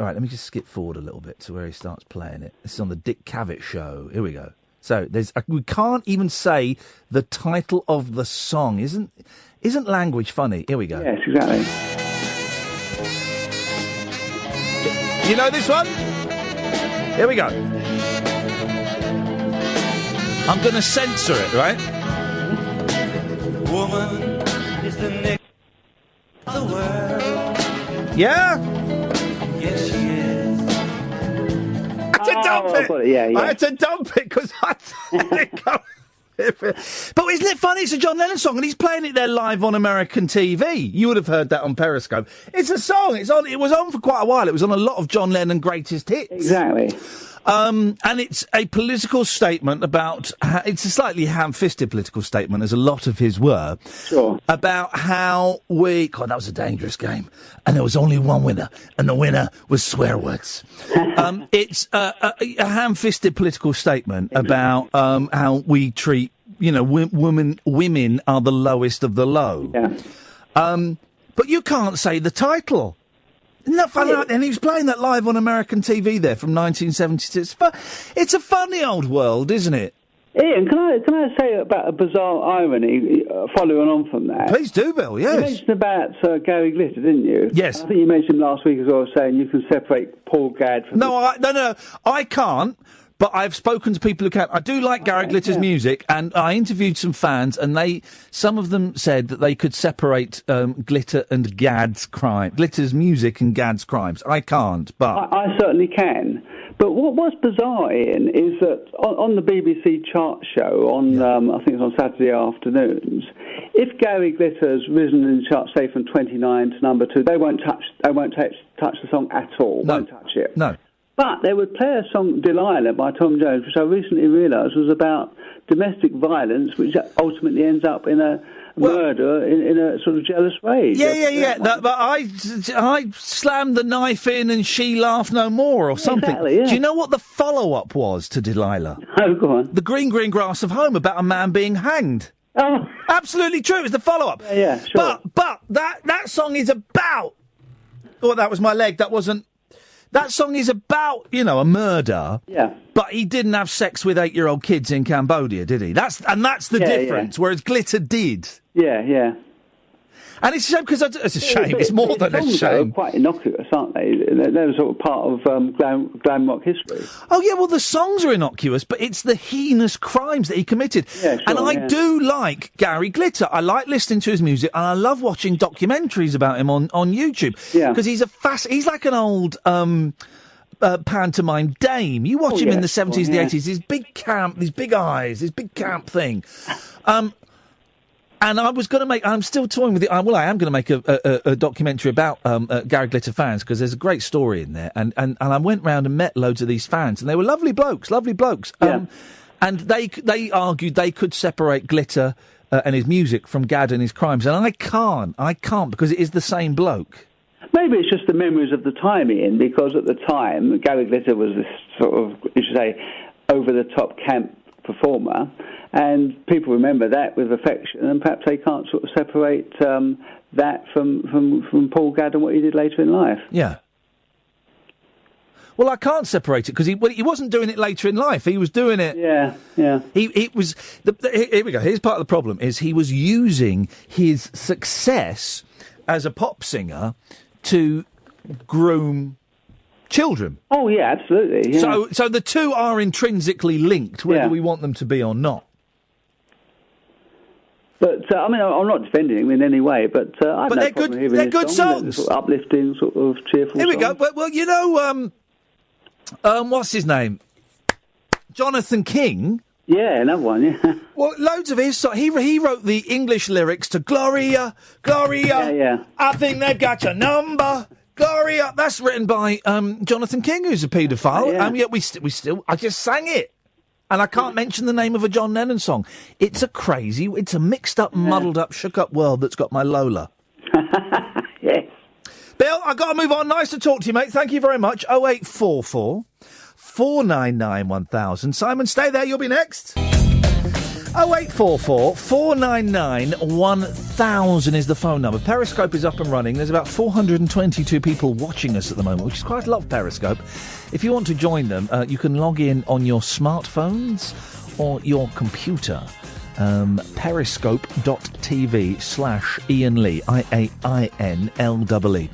Speaker 3: All right, let me just skip forward a little bit to where he starts playing it. This is on the Dick Cavett show. Here we go. So we can't even say the title of the song. Isn't language funny? Here we go.
Speaker 9: Yes, exactly.
Speaker 3: You know this one? Here we go. I'm going to censor it, right?
Speaker 10: Woman is the next of the world.
Speaker 3: Yeah?
Speaker 10: Yes, she is.
Speaker 3: I had to dump it.
Speaker 9: Yeah.
Speaker 3: I had to dump it because I let it go. But isn't it funny? It's a John Lennon song, and he's playing it there live on American TV. You would have heard that on Periscope. It's a song. It was on for quite a while. It was on a lot of John Lennon greatest hits.
Speaker 9: Exactly.
Speaker 3: And it's a political statement about... it's a slightly ham-fisted political statement, as a lot of his were.
Speaker 9: Sure.
Speaker 3: About how we... God, that was a dangerous game. And there was only one winner, and the winner was swear words. It's a ham-fisted political statement about how we treat... women are the lowest of the low.
Speaker 9: Yeah.
Speaker 3: But you can't say the title. Isn't that funny? And he was playing that live on American TV there from 1976. It's a funny old world, isn't it?
Speaker 9: Ian, can I say about a bizarre irony following on from that?
Speaker 3: Please do, Bill, yes.
Speaker 9: You mentioned about Gary Glitter, didn't you?
Speaker 3: Yes.
Speaker 9: I think you mentioned last week as well, saying you can separate Paul Gadd from...
Speaker 3: No, I can't. But I've spoken to people who can. I do like Gary Glitter's music, and I interviewed some fans, and some of them said that they could separate Glitter and Gadd's crime, Glitter's music and Gadd's crimes. I can't, but
Speaker 9: I certainly can. But what's bizarre, Ian, is that on the BBC chart show on I think it's on Saturday afternoons, if Gary Glitter's risen in the chart, say from 29 to number 2, they won't touch the song at all.
Speaker 3: No.
Speaker 9: Won't touch it.
Speaker 3: No.
Speaker 9: But they would play a song, Delilah, by Tom Jones, which I recently realised was about domestic violence, which ultimately ends up in a murder in a sort of jealous rage.
Speaker 3: Yeah. But I slammed the knife in and she laughed no more or something.
Speaker 9: Exactly, yeah.
Speaker 3: Do you know what the follow-up was to Delilah?
Speaker 9: Oh, go on.
Speaker 3: The Green Green Grass of Home, about a man being hanged.
Speaker 9: Oh.
Speaker 3: Absolutely true. It was the follow-up.
Speaker 9: Yeah, sure.
Speaker 3: But that song is about... Oh, that was my leg. That wasn't... That song is about, a murder.
Speaker 9: Yeah.
Speaker 3: But he didn't have sex with 8-year-old kids in Cambodia, did he? That's the difference, whereas Glitter did.
Speaker 9: Yeah.
Speaker 3: And it's a shame, because it's a shame. It's more than a shame.
Speaker 9: They're quite innocuous, aren't they? They're sort of part of glam rock history.
Speaker 3: Oh, yeah, well, the songs are innocuous, but it's the heinous crimes that he committed.
Speaker 9: Yeah, sure,
Speaker 3: and I do like Gary Glitter. I like listening to his music, and I love watching documentaries about him on YouTube.
Speaker 9: Yeah.
Speaker 3: Because he's like an old... pantomime dame. You watch him in the 70s, the 80s, his big camp, these big eyes, his big camp thing. And I was going to make... I'm still toying with it. I am going to make a documentary about Gary Glitter fans, because there's a great story in there. And I went round and met loads of these fans, and they were lovely blokes.
Speaker 9: Yeah.
Speaker 3: And they argued they could separate Glitter and his music from Gadd and his crimes. And I can't, because it is the same bloke.
Speaker 9: Maybe it's just the memories of the time, Ian, because at the time, Gary Glitter was this sort of, you should say, over-the-top camp performer, and people remember that with affection, and perhaps they can't sort of separate that from Paul Gadd and what he did later in life.
Speaker 3: Yeah. Well, I can't separate it, because he wasn't doing it later in life. He was doing it...
Speaker 9: Yeah.
Speaker 3: Here we go. Here's part of the problem, is he was using his success as a pop singer to groom children.
Speaker 9: Oh, yeah, absolutely. Yeah.
Speaker 3: So the two are intrinsically linked, whether we want them to be or not.
Speaker 9: But, I'm not defending him in any way, but I have no problem hearing
Speaker 3: they're good songs.
Speaker 9: Sort of uplifting, sort of cheerful
Speaker 3: Here we
Speaker 9: songs.
Speaker 3: go. Well, what's his name? Jonathan King.
Speaker 9: Yeah, another one, yeah.
Speaker 3: Well, loads of his songs. He wrote the English lyrics to Gloria, Gloria.
Speaker 9: Yeah.
Speaker 3: I think they've got your number, Gloria. That's written by Jonathan King, who's a paedophile.
Speaker 9: Yeah.
Speaker 3: Yet we still. I just sang it, and I can't mention the name of a John Lennon song. It's a mixed up, muddled up, shook up world that's got my Lola.
Speaker 9: Yes.
Speaker 3: Bill, I've got to move on. Nice to talk to you, mate. Thank you very much. 0844 499 1000. Simon, stay there. You'll be next. 0844 499 1000 is the phone number. Periscope is up and running. There's about 422 people watching us at the moment, which is quite a lot of Periscope. If you want to join them, you can log in on your smartphones or your computer. Periscope.tv/Iain Lee, IAINLEE.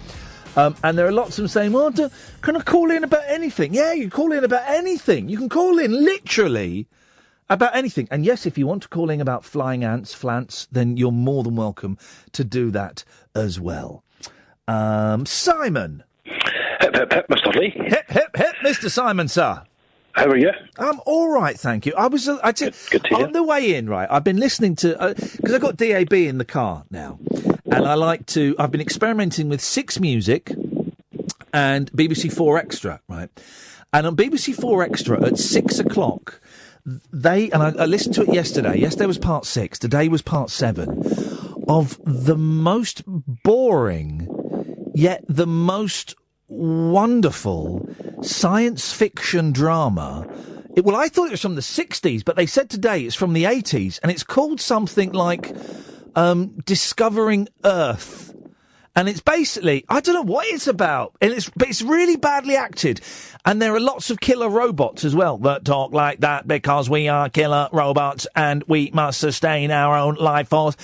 Speaker 3: And there are lots of them saying, well, can I call in about anything? Yeah, you call in about anything. You can call in literally about anything. And yes, if you want to call in about flying ants, flants, then you're more than welcome to do that as well. Simon.
Speaker 11: Hip, hip, hip, Mr. Lee.
Speaker 3: Hip, hip, hip, Mr. Simon, sir.
Speaker 11: How are you?
Speaker 3: I'm all right, thank you. Good to hear. On the way in, right, I've been listening to... Because I've got DAB in the car now. And I've been experimenting with 6 Music and BBC 4 Extra, right? And on BBC 4 Extra at 6 o'clock, I listened to it yesterday. Yesterday was part 6. Today was part 7 of the most boring, yet the most wonderful science fiction drama. I thought it was from the 60s, but they said today it's from the 80s, and it's called something like Discovering Earth. And it's basically, I don't know what it's about, but it's really badly acted. And there are lots of killer robots as well that talk like that because we are killer robots and we must sustain our own life force.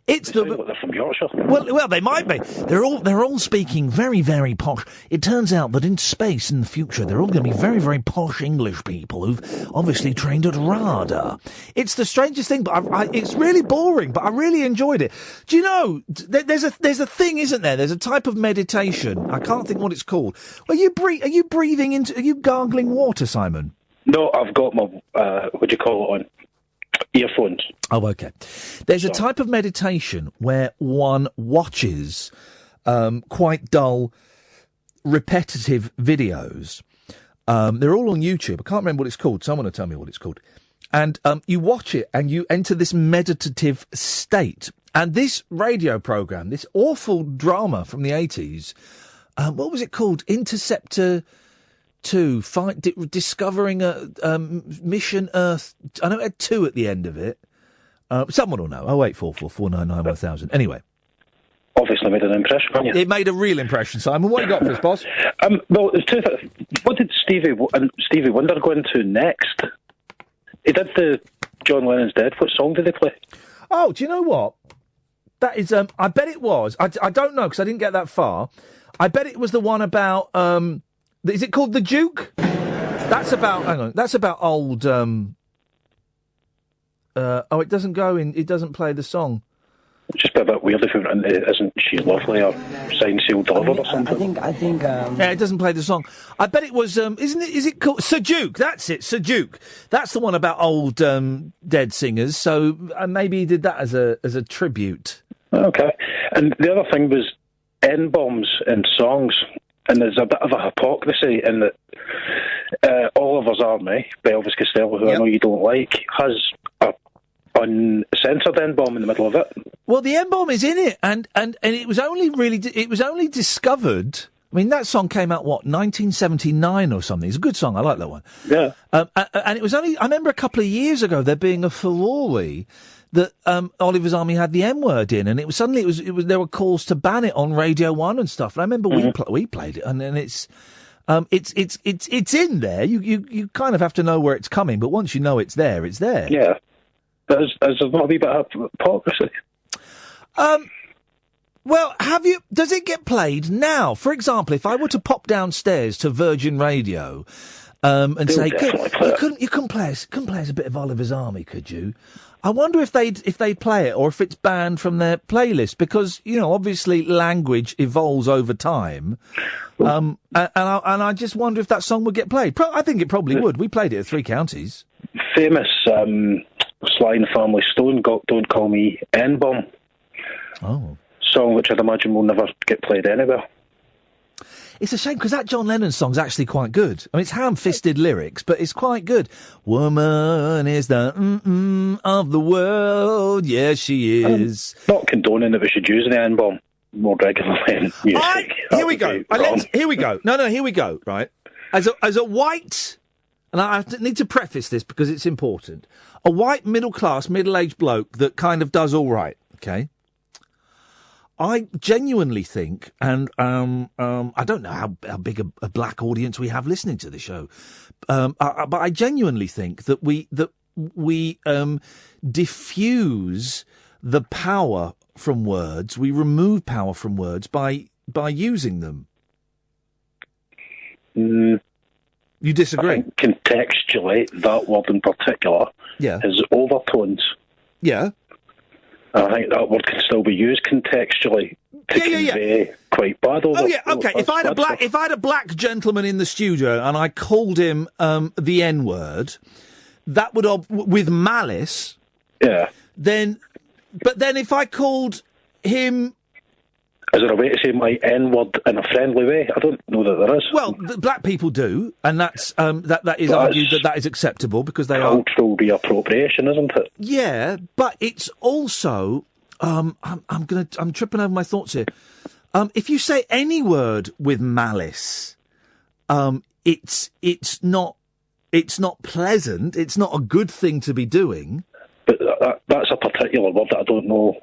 Speaker 11: They're from Yorkshire.
Speaker 3: Well, they might be. They're all speaking very, very posh. It turns out that in space in the future, they're all going to be very, very posh English people who've obviously trained at RADA. It's the strangest thing, but it's really boring. But I really enjoyed it. Do you know? There's a thing, isn't there? There's a type of meditation. I can't think what it's called. Are you breathing into? Are you gargling water, Simon?
Speaker 11: No, I've got my what do you call it on? earphones.
Speaker 3: Oh, okay. There's a type of meditation where one watches quite dull, repetitive videos. They're all on YouTube. I can't remember what it's called. Someone will tell me what it's called. And you watch it and you enter this meditative state. And this radio programme, this awful drama from the 80s, what was it called? Interceptor 2, discovering a Mission Earth. I know it had 2 at the end of it. Someone will know. 0844 499 1000. Anyway.
Speaker 11: Obviously made an impression on you.
Speaker 3: It made a real impression, Simon. What you got for us, boss?
Speaker 11: Well, there's two things. What did Stevie Wonder go into next? He did the John Lennon's Dead. What song did they play?
Speaker 3: Oh, do you know what? That is, I bet it was. I don't know because I didn't get that far. I bet it was the one about, is it called The Duke? That's about, hang on, that's about old, it doesn't go in, it doesn't play the song.
Speaker 11: It's just a bit weird if it isn't She's Lovely or Signed, Sealed, Delivered or something.
Speaker 8: I think.
Speaker 3: Yeah, it doesn't play the song. I bet it was, is it called Sir Duke? That's it, Sir Duke. That's the one about old, dead singers. So maybe he did that as a tribute.
Speaker 11: Okay. And the other thing was N-bombs in songs. And there's a bit of a hypocrisy in that Oliver's Army by Elvis Costello, who I know you don't like, has a uncensored N-bomb in the middle of it.
Speaker 3: Well, the N-bomb is in it, and it was only discovered. I mean, that song came out 1979 or something. It's a good song. I like that one.
Speaker 11: Yeah.
Speaker 3: And it was only. I remember a couple of years ago there being a furore that Oliver's Army had the N-word in, and it was there were calls to ban it on Radio 1 and stuff. And I remember we played it, and it's in there. You kind of have to know where it's coming, but once you know it's there, it's there.
Speaker 11: Yeah. But is there not a wee bit of hypocrisy?
Speaker 3: Well, does it get played now? For example, if I were to pop downstairs to Virgin Radio and say, you can play us a bit of Oliver's Army, could you? I wonder if they'd play it or if it's banned from their playlist because, obviously language evolves over time. And I just wonder if that song would get played. I think it probably would. We played it at 3 Counties.
Speaker 11: Famous Sly and Family Stone, Don't Call Me N-Bomb.
Speaker 3: Oh.
Speaker 11: Song which I'd imagine will never get played anywhere.
Speaker 3: It's a shame because that John Lennon song's actually quite good. I mean, it's ham-fisted lyrics, but it's quite good. Woman is the of the world. Yes, she is.
Speaker 11: Not condoning that we should use the N-bomb more regularly in music.
Speaker 3: Here we go. Here we go. No, here we go. Right. As a white, and I need to preface this because it's important. A white, middle-class, middle-aged bloke that kind of does all right. Okay. I genuinely think, and I don't know how big a black audience we have listening to the show, but I genuinely think that we diffuse the power from words, we remove power from words by using them. You disagree?
Speaker 11: I think contextually, that word in particular has overtones.
Speaker 3: Yeah.
Speaker 11: I think that word can still be used contextually to convey quite bad over.
Speaker 3: Oh yeah, okay. If I had a black gentleman in the studio and I called him the N-word, that would with malice.
Speaker 11: Yeah.
Speaker 3: But then if I called him,
Speaker 11: is there a way to say my N-word in a friendly way? I don't know that there is.
Speaker 3: Well, black people do, and that's that is argued that is acceptable because they are
Speaker 11: cultural reappropriation, isn't it?
Speaker 3: Yeah, but it's also I'm tripping over my thoughts here. If you say any word with malice, it's not pleasant. It's not a good thing to be doing.
Speaker 11: But that's a particular word that I don't know.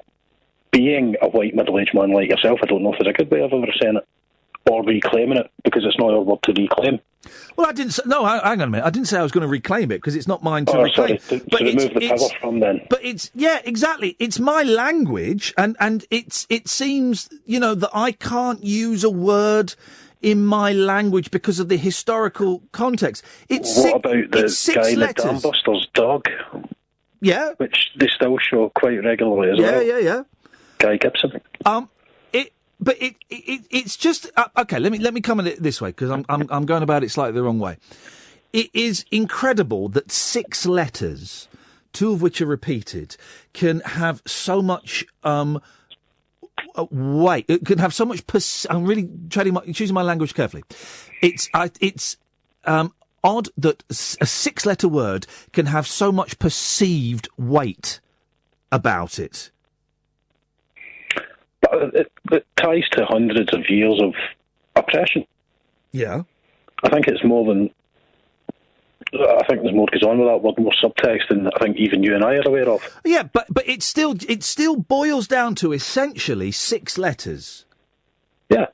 Speaker 11: Being a white middle-aged man like yourself, I don't know if there's a good way of ever saying it or reclaiming it because it's not your word to reclaim.
Speaker 3: Well, I didn't. No, hang on a minute. I didn't say I was going to reclaim it because it's not mine to reclaim.
Speaker 11: Sorry, to remove the power from then.
Speaker 3: But exactly. It's my language, and it seems that I can't use a word in my language because of the historical context.
Speaker 11: What about the guy in the Dambusters Dog?
Speaker 3: Yeah,
Speaker 11: which they still show quite regularly as well.
Speaker 3: Yeah. Guy
Speaker 11: Gibson.
Speaker 3: It's just okay. Let me come at it this way because I'm going about it slightly the wrong way. It is incredible that 6 letters two of which are repeated, can have so much weight. It can have so much. I'm really choosing my language carefully. It's odd that a six-letter word can have so much perceived weight about it.
Speaker 11: But it ties to hundreds of years of oppression.
Speaker 3: Yeah.
Speaker 11: I think it's more than... I think there's more goes on with that word, more subtext than I think even you and I are aware of.
Speaker 3: Yeah, but it still boils down to essentially six letters.
Speaker 11: Yeah.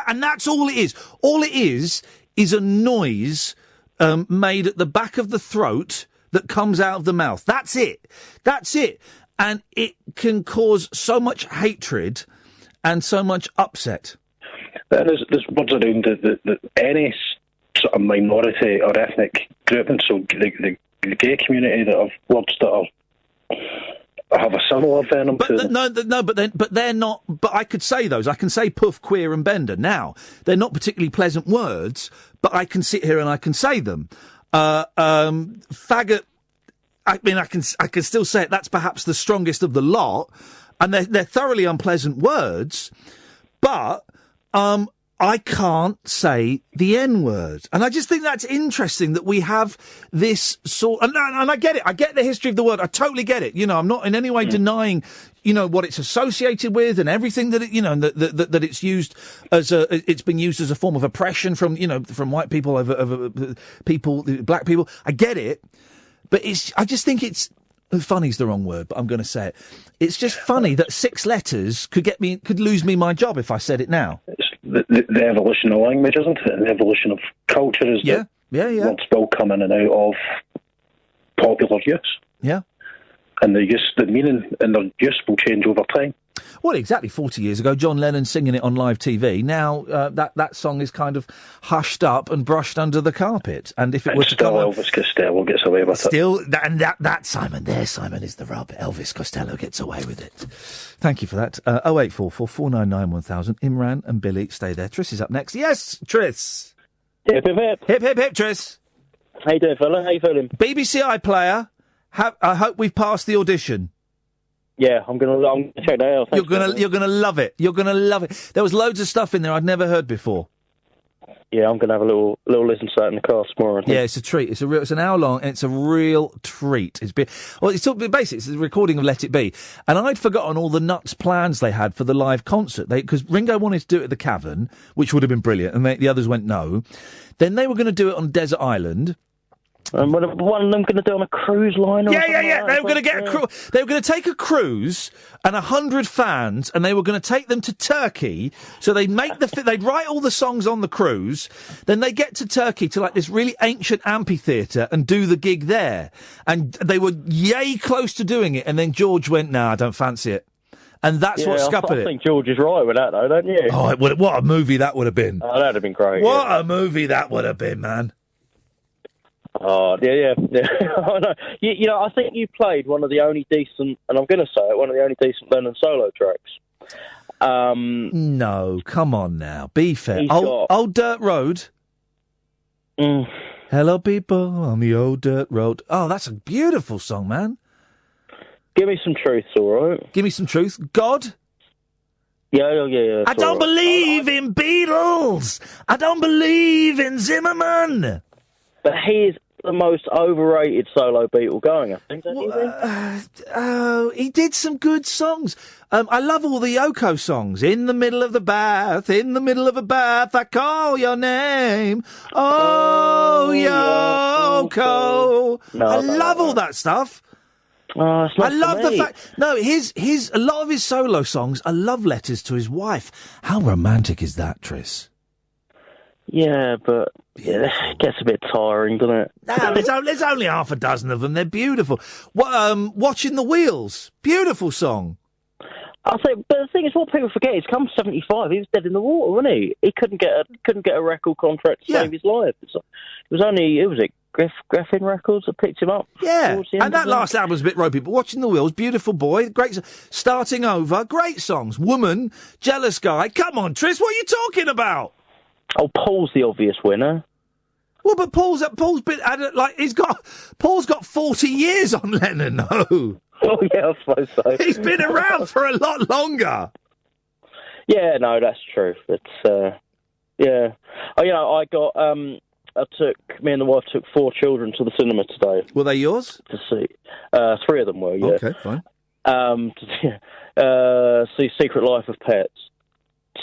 Speaker 3: And that's all it is. All it is a noise made at the back of the throat that comes out of the mouth. That's it. That's it. And it can cause so much hatred and so much upset.
Speaker 11: And there's words around that any sort of minority or ethnic group, and so the gay community that have words that have a similar venom to them.
Speaker 3: But they're not. But I could say those. I can say puff, queer, and bender. Now they're not particularly pleasant words, but I can sit here and I can say them. Faggot. I mean, I can still say it. That's perhaps the strongest of the lot, and they're thoroughly unpleasant words. But I can't say the N-word. And I just think that's interesting that we have this sort... And I get it. I get the history of the word. I totally get it. You know, I'm not in any way denying, you know, what it's associated with and everything that it, you know, that it's used as it's been used as a form of oppression from, you know, from white people over people, black people. I get it. But I just think it's... Funny's the wrong word, but I'm going to say it. It's just funny that six letters could lose me my job if I said it now.
Speaker 11: It's the evolution of language, isn't it? And the evolution of culture is that words will come in and out of popular use.
Speaker 3: Yeah.
Speaker 11: And the meaning and their use will change over time.
Speaker 3: Well, exactly 40 years ago, John Lennon singing it on live TV. Now, that song is kind of hushed up and brushed under the carpet. And if it was to come on...
Speaker 11: Elvis Costello gets away with it.
Speaker 3: That Simon is the rub. Elvis Costello gets away with it. Thank you for that. 0844 499 1000. Imran and Billy, stay there. Triss is up next. Yes, Triss.
Speaker 12: Hip, hip, hip.
Speaker 3: Hip, hip, hip, Triss.
Speaker 12: How you doing, fella? How you feeling?
Speaker 3: BBC iPlayer. I hope we've passed the audition.
Speaker 12: Yeah, I'm gonna check that out.
Speaker 3: You're gonna love it. You're gonna love it. There was loads of stuff in there I'd never heard before.
Speaker 12: Yeah, I'm gonna have a little listen to that in the car tomorrow.
Speaker 3: Yeah, it's a treat. It's an hour long, and it's a real treat. It's basically it's a recording of Let It Be, and I'd forgotten all the nuts plans they had for the live concert. Because Ringo wanted to do it at the Cavern, which would have been brilliant, and the others went no. Then they were going to do it on Desert Island.
Speaker 12: And one of them going to do on a cruise line?
Speaker 3: Yeah. They were going to get a cruise. They were going to take a cruise and 100 fans, and they were going to take them to Turkey. So they'd they'd write all the songs on the cruise. Then they get to Turkey to like this really ancient amphitheatre and do the gig there. And they were yay close to doing it. And then George went, "Nah, I don't fancy it." And that's what scuppered it.
Speaker 12: I think George is right with that, though, don't you?
Speaker 3: Oh, what a movie that would have been!
Speaker 12: Oh, that'd have been great.
Speaker 3: What a movie that would have been, man.
Speaker 12: Oh, yeah. You know, I think you played one of the only decent, and I'm going to say it, one of the only decent Lennon solo tracks.
Speaker 3: No, come on now. Be fair. Old Dirt Road. Hello, people, on the old dirt road. Oh, that's a beautiful song, man.
Speaker 12: Give me some truth, all right?
Speaker 3: Give me some truth. God?
Speaker 12: Yeah.
Speaker 3: I don't believe in Beatles. I don't believe in Zimmerman.
Speaker 12: But he is the most overrated solo Beatle going, I think.
Speaker 3: He did some good songs. I love all the Yoko songs. In the middle of the bath, in the middle of a bath, I call your name. Oh, Yoko. I love all that stuff. I love the fact. No, a lot of his solo songs are love letters to his wife. How romantic is that, Triss?
Speaker 12: Yeah, but it gets a bit tiring, doesn't it?
Speaker 3: No, there's only half a dozen of them. They're beautiful. Watching the Wheels, beautiful song.
Speaker 12: I think, but the thing is, what people forget is, come 75, he was dead in the water, wasn't he? He couldn't get a record contract to save his life. It was Griffin Records that picked him up.
Speaker 3: Yeah, and that last album was a bit ropey, but Watching the Wheels, beautiful boy, great. Starting Over, great songs. Woman, Jealous Guy. Come on, Triss, what are you talking about?
Speaker 12: Oh, Paul's the obvious winner.
Speaker 3: Well, but Paul's been Paul's got 40 years on Lennon. No.
Speaker 12: Oh yeah, I suppose so.
Speaker 3: He's been around for a lot longer.
Speaker 12: Yeah, no, that's true. It's yeah. Oh, you know, me and the wife took 4 children to the cinema today.
Speaker 3: Were they yours?
Speaker 12: To see. 3 of them were, yeah.
Speaker 3: Okay, fine.
Speaker 12: To see Secret Life of Pets.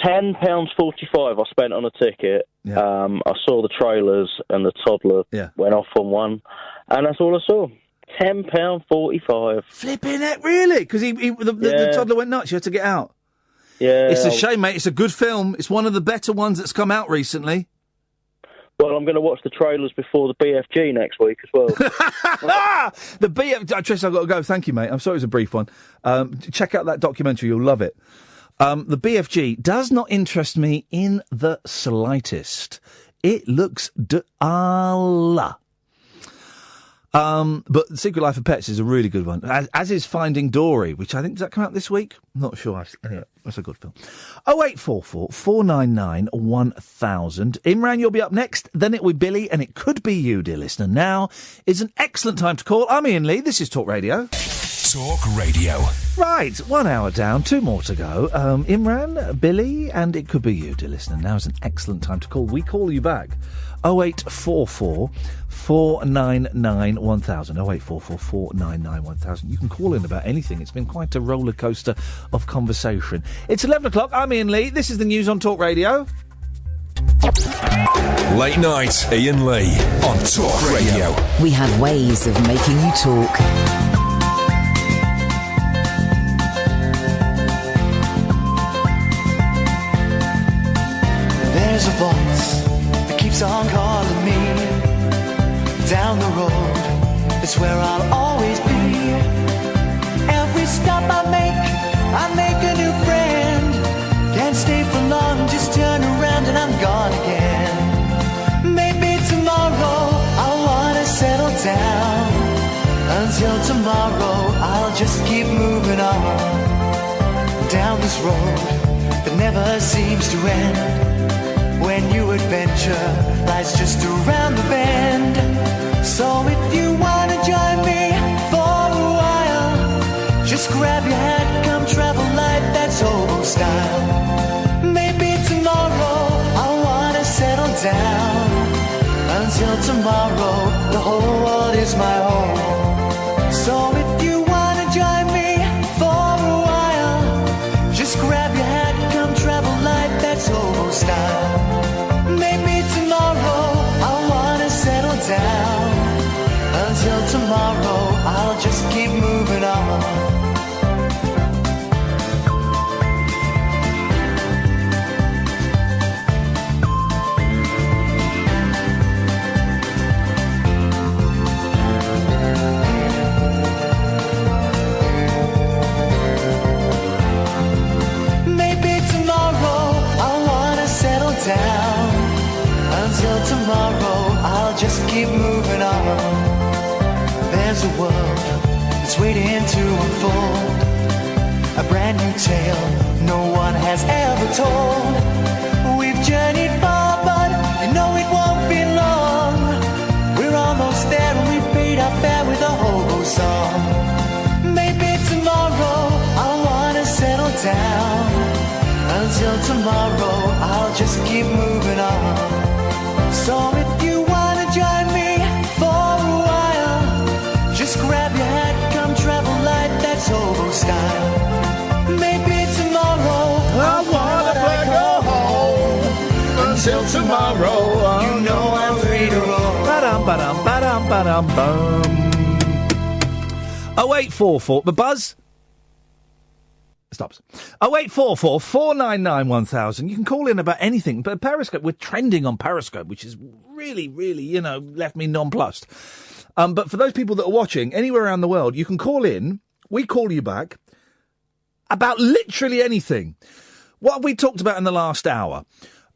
Speaker 12: £10.45 I spent on a ticket.
Speaker 3: Yeah.
Speaker 12: I saw the trailers and the toddler went off on one, and that's all I saw. £10.45.
Speaker 3: Flipping it, really? Because the toddler went nuts. You had to get out.
Speaker 12: Yeah.
Speaker 3: It's a shame, mate. It's a good film. It's one of the better ones that's come out recently.
Speaker 12: Well, I'm going to watch the trailers before the BFG next week as well.
Speaker 3: The BFG... Trish, I've got to go. Thank you, mate. I'm sorry it was a brief one. Check out that documentary. You'll love it. The BFG does not interest me in the slightest. It looks Allah. But Secret Life of Pets is a really good one, as is Finding Dory, which I think, does that come out this week? I'm not sure. Anyway, that's a good film. 0844 499 1000. Imran, you'll be up next. Then it will be Billy, and it could be you, dear listener. Now is an excellent time to call. I'm Iain Lee. This is Talk Radio.
Speaker 2: Talk Radio.
Speaker 3: Right, 1 hour down, 2 more to go. Imran, Billy, and it could be you, dear listener. Now is an excellent time to call. We call you back. 0844 499 1000. 0844 499 1000. You can call in about anything. It's been quite a roller coaster of conversation. It's 11 o'clock. I'm Iain Lee. This is the news on Talk Radio.
Speaker 2: Late night, Iain Lee on Talk Radio.
Speaker 1: We have ways of making you talk.
Speaker 10: There's a voice that keeps on calling me. Down the road, it's where I'll always be. Every stop I make a new friend. Can't stay for long, just turn around and I'm gone again. Maybe tomorrow I'll wanna settle down. Until tomorrow I'll just keep moving on. Down this road that never seems to end. When new adventure lies just around the bend. So if you wanna join me for a while, just grab your hat, come travel light, that's old style. Maybe tomorrow I wanna settle down. Until tomorrow, the whole world is my home. So if you wanna join me for a while, just grab your hat, come travel light, that's old style. Maybe tomorrow I wanna settle down. Until tomorrow I'll just keep moving on. Maybe tomorrow I wanna settle down. Until tomorrow I'll just keep moving on. There's a world that's waiting to unfold. A brand new tale no one has ever told. We've journeyed far but you know it won't be long. We're almost there and we paid our fare with a hobo song. Maybe tomorrow I'll wanna settle down. Until tomorrow I'll just keep moving on. So if you wanna join me for a while, just grab your hat, come travel light, that's hobo style. Maybe tomorrow I wanna go home. Until tomorrow, you know I'm free to roll.
Speaker 3: Ba-dum, ba-dum, ba-dum, ba-dum, bum. 0844, the buzz stops. 0844 499 1000. You can call in about anything, but Periscope, we're trending on Periscope, which is really, really, left me nonplussed. But for those people that are watching anywhere around the world, you can call in. We call you back about literally anything. What have we talked about in the last hour?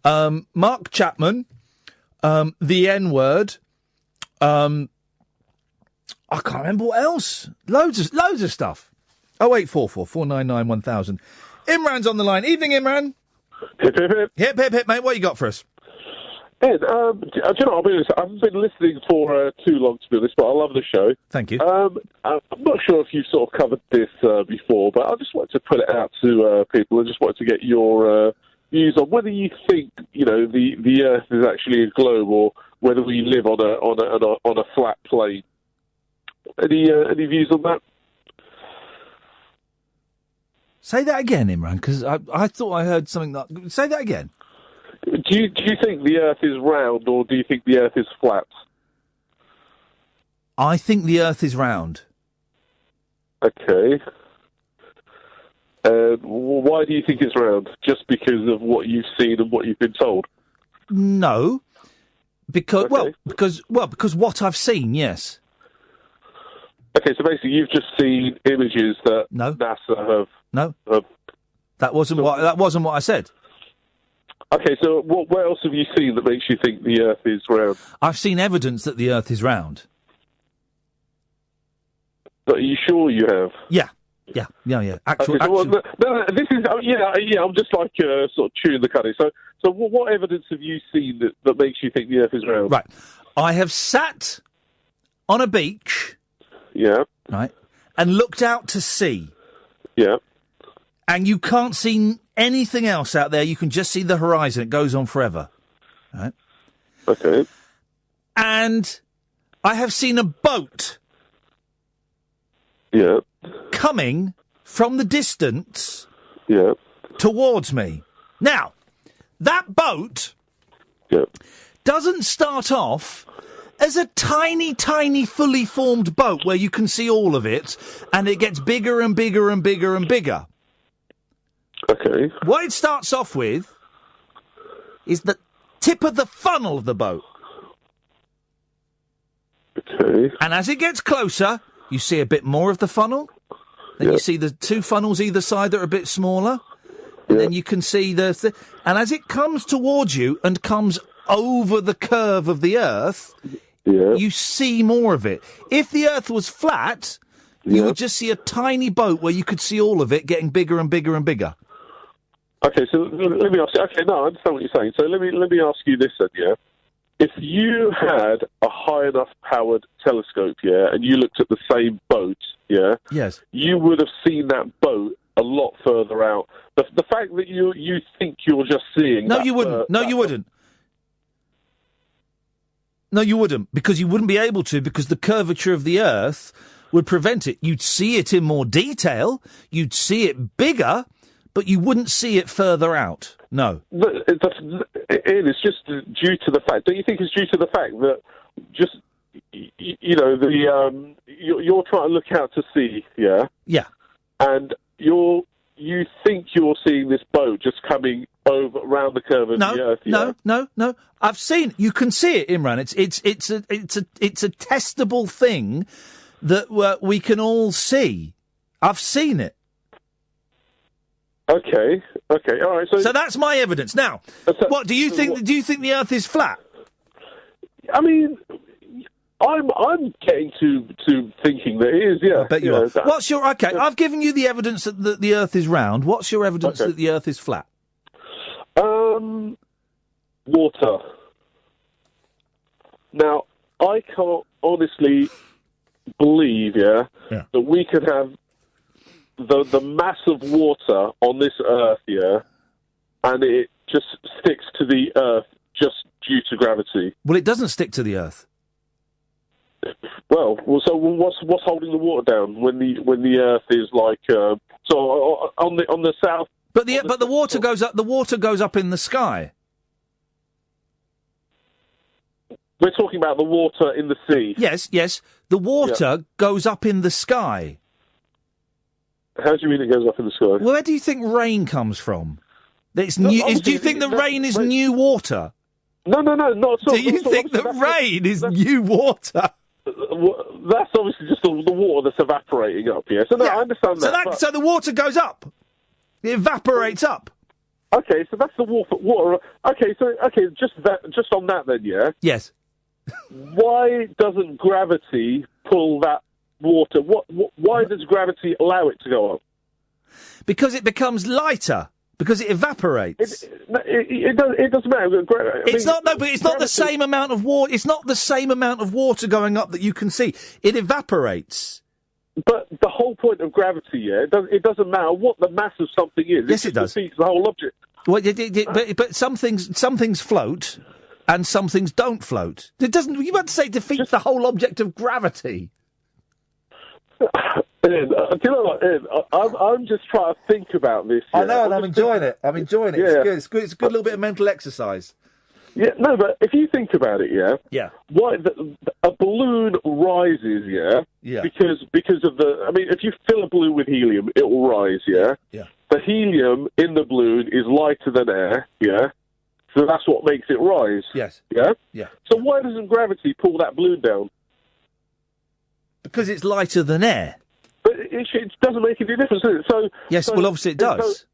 Speaker 3: Mark Chapman, the N-word. I can't remember what else. Loads of stuff. 0844 499 1000. Imran's on the line. Evening, Imran.
Speaker 13: Hip, hip, hip.
Speaker 3: Hip, hip, hip, mate. What you got for us?
Speaker 13: Ed, do you know, I'll be honest, I haven't been listening for too long, to be honest, but I love the show.
Speaker 3: Thank you.
Speaker 13: I'm not sure if you've sort of covered this before, but I just wanted to put it out to people. I just wanted to get your views on whether you think, you know, the Earth is actually a globe or whether we live on a flat plane. Any views on that?
Speaker 3: Say that again, Imran, because I thought I heard something that... Say that again.
Speaker 13: Do you think the Earth is round, or do you think the Earth is flat?
Speaker 3: I think the Earth is round.
Speaker 13: Okay. Why do you think it's round? Just because of what you've seen and what you've been told?
Speaker 3: No, because because what I've seen, yes.
Speaker 13: Okay, so basically you've just seen images that NASA have.
Speaker 3: No, that wasn't what I said.
Speaker 13: Okay, so what else have you seen that makes you think the Earth is round?
Speaker 3: I've seen evidence that the Earth is round.
Speaker 13: But are you sure you have?
Speaker 3: Yeah. Actual.
Speaker 13: No, this is I'm just like sort of chewing the cuddy. So what evidence have you seen that makes you think the Earth is round?
Speaker 3: Right, I have sat on a beach.
Speaker 13: Yeah.
Speaker 3: Right, and looked out to sea.
Speaker 13: Yeah.
Speaker 3: And you can't see anything else out there. You can just see the horizon. It goes on forever. Right.
Speaker 13: Okay.
Speaker 3: And I have seen a boat.
Speaker 13: Yeah.
Speaker 3: Coming from the distance.
Speaker 13: Yeah.
Speaker 3: Towards me. Now, that boat.
Speaker 13: Yeah.
Speaker 3: Doesn't start off as a tiny, tiny, fully formed boat where you can see all of it, and it gets bigger and bigger and bigger and bigger.
Speaker 13: Okay.
Speaker 3: What it starts off with is the tip of the funnel of the boat.
Speaker 13: Okay.
Speaker 3: And as it gets closer, you see a bit more of the funnel. Then you see the two funnels either side that are a bit smaller. And then you can see and as it comes towards you and comes over the curve of the Earth, you see more of it. If the Earth was flat, you would just see a tiny boat where you could see all of it getting bigger and bigger and bigger.
Speaker 13: Okay, so let me ask you. Okay, no, I understand what you're saying. So let me ask you this then, yeah. If you had a high enough powered telescope, and you looked at the same boat,
Speaker 3: yes,
Speaker 13: you would have seen that boat a lot further out. The fact that you think you're just seeing...
Speaker 3: No, you wouldn't. No, you wouldn't. No, you wouldn't, because you wouldn't be able to, because the curvature of the Earth would prevent it. You'd see it in more detail, you'd see it bigger, but you wouldn't see it further out. No.
Speaker 13: It's just due to the fact... Don't you think it's due to the fact that just, you're trying to look out to sea, yeah?
Speaker 3: Yeah.
Speaker 13: And you think you're seeing this boat just coming over around the curve of the Earth.
Speaker 3: No. I've seen. You can see it, Imran. It's a testable thing that we can all see. I've seen it.
Speaker 13: Okay. All right.
Speaker 3: So that's my evidence. Now, what do you think? Do you think the Earth is flat?
Speaker 13: I mean, I'm getting to thinking that it is. Yeah.
Speaker 3: I bet you are. What's your okay? I've given you the evidence that the Earth is round. What's your evidence that the Earth is flat?
Speaker 13: Water. Now, I can't honestly believe, that we could have the mass of water on this Earth, and it just sticks to the Earth just due to gravity.
Speaker 3: Well, it doesn't stick to the Earth.
Speaker 13: Well, so what's holding the water down when the Earth is like on the south?
Speaker 3: But the water goes up. The water goes up in the sky.
Speaker 13: We're talking about the water in the sea.
Speaker 3: Yes. The water goes up in the sky.
Speaker 13: How do you mean it goes up in the sky?
Speaker 3: Well, where do you think rain comes from? It's new. Do you think the rain is new water?
Speaker 13: No, not at all.
Speaker 3: Do you think the rain is new water?
Speaker 13: That's obviously just the water that's evaporating up, yeah? So, I understand that.
Speaker 3: So the water goes up. It evaporates up.
Speaker 13: Okay, so that's the water. Okay, just on that then, yeah?
Speaker 3: Yes.
Speaker 13: Why doesn't gravity pull that water? Why does gravity allow it to go up?
Speaker 3: Because it becomes lighter. Because it evaporates.
Speaker 13: It doesn't matter.
Speaker 3: It's not the same amount of water. It's not the same amount of water going up that you can see. It evaporates.
Speaker 13: But the whole point of gravity, it doesn't matter what the mass of something is.
Speaker 3: Yes, it does.
Speaker 13: Defeats the whole object.
Speaker 3: Well, but some things float, and some things don't float. It doesn't. You about to say it defeats the whole object of gravity?
Speaker 13: Ian, do you know what, Ian? I'm just trying to think about this.
Speaker 3: I know, and I'm enjoying it. I'm enjoying it.
Speaker 13: Yeah.
Speaker 3: It's good. It's good. It's a good little bit of mental exercise.
Speaker 13: Yeah, no, but if you think about it,
Speaker 3: yeah.
Speaker 13: Why a balloon rises,
Speaker 3: yeah,
Speaker 13: because of the. I mean, if you fill a balloon with helium, it will rise, yeah. The helium in the balloon is lighter than air, yeah. So that's what makes it rise.
Speaker 3: Yes.
Speaker 13: Yeah.
Speaker 3: Yeah.
Speaker 13: So why doesn't gravity pull that balloon down?
Speaker 3: Because it's lighter than air.
Speaker 13: But it doesn't make any difference, does it? So
Speaker 3: yes, well, obviously it does.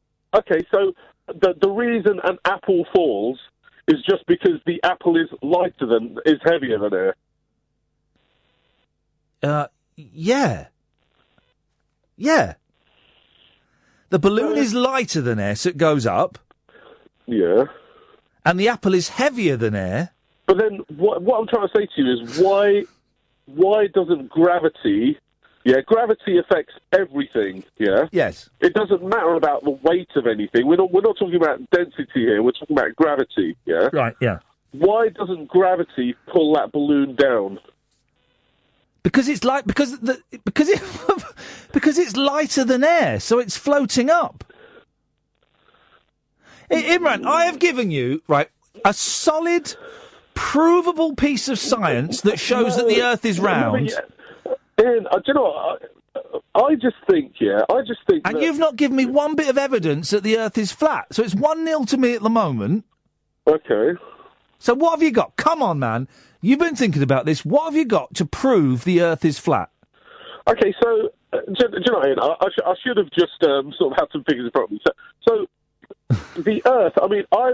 Speaker 13: So the reason an apple falls is just because the apple is heavier than air.
Speaker 3: Yeah. The balloon is lighter than air, so it goes up.
Speaker 13: Yeah.
Speaker 3: And the apple is heavier than air.
Speaker 13: But then what I'm trying to say to you is why doesn't gravity... Yeah, gravity affects everything, yeah?
Speaker 3: Yes.
Speaker 13: It doesn't matter about the weight of anything. We're not talking about density here, we're talking about gravity, yeah?
Speaker 3: Right, yeah.
Speaker 13: Why doesn't gravity pull that balloon down?
Speaker 3: Because it's because it's lighter than air, so it's floating up. Imran, I have given you, right, a solid, provable piece of science that shows that the Earth is round.
Speaker 13: Ian, do you know what? I just think.
Speaker 3: And you've not given me one bit of evidence that the Earth is flat. So it's 1-0 to me at the moment.
Speaker 13: Okay.
Speaker 3: So what have you got? Come on, man. You've been thinking about this. What have you got to prove the Earth is flat?
Speaker 13: Okay, so, do you know, Ian, I should have just sort of had some figures in front of me. So the Earth, I mean, I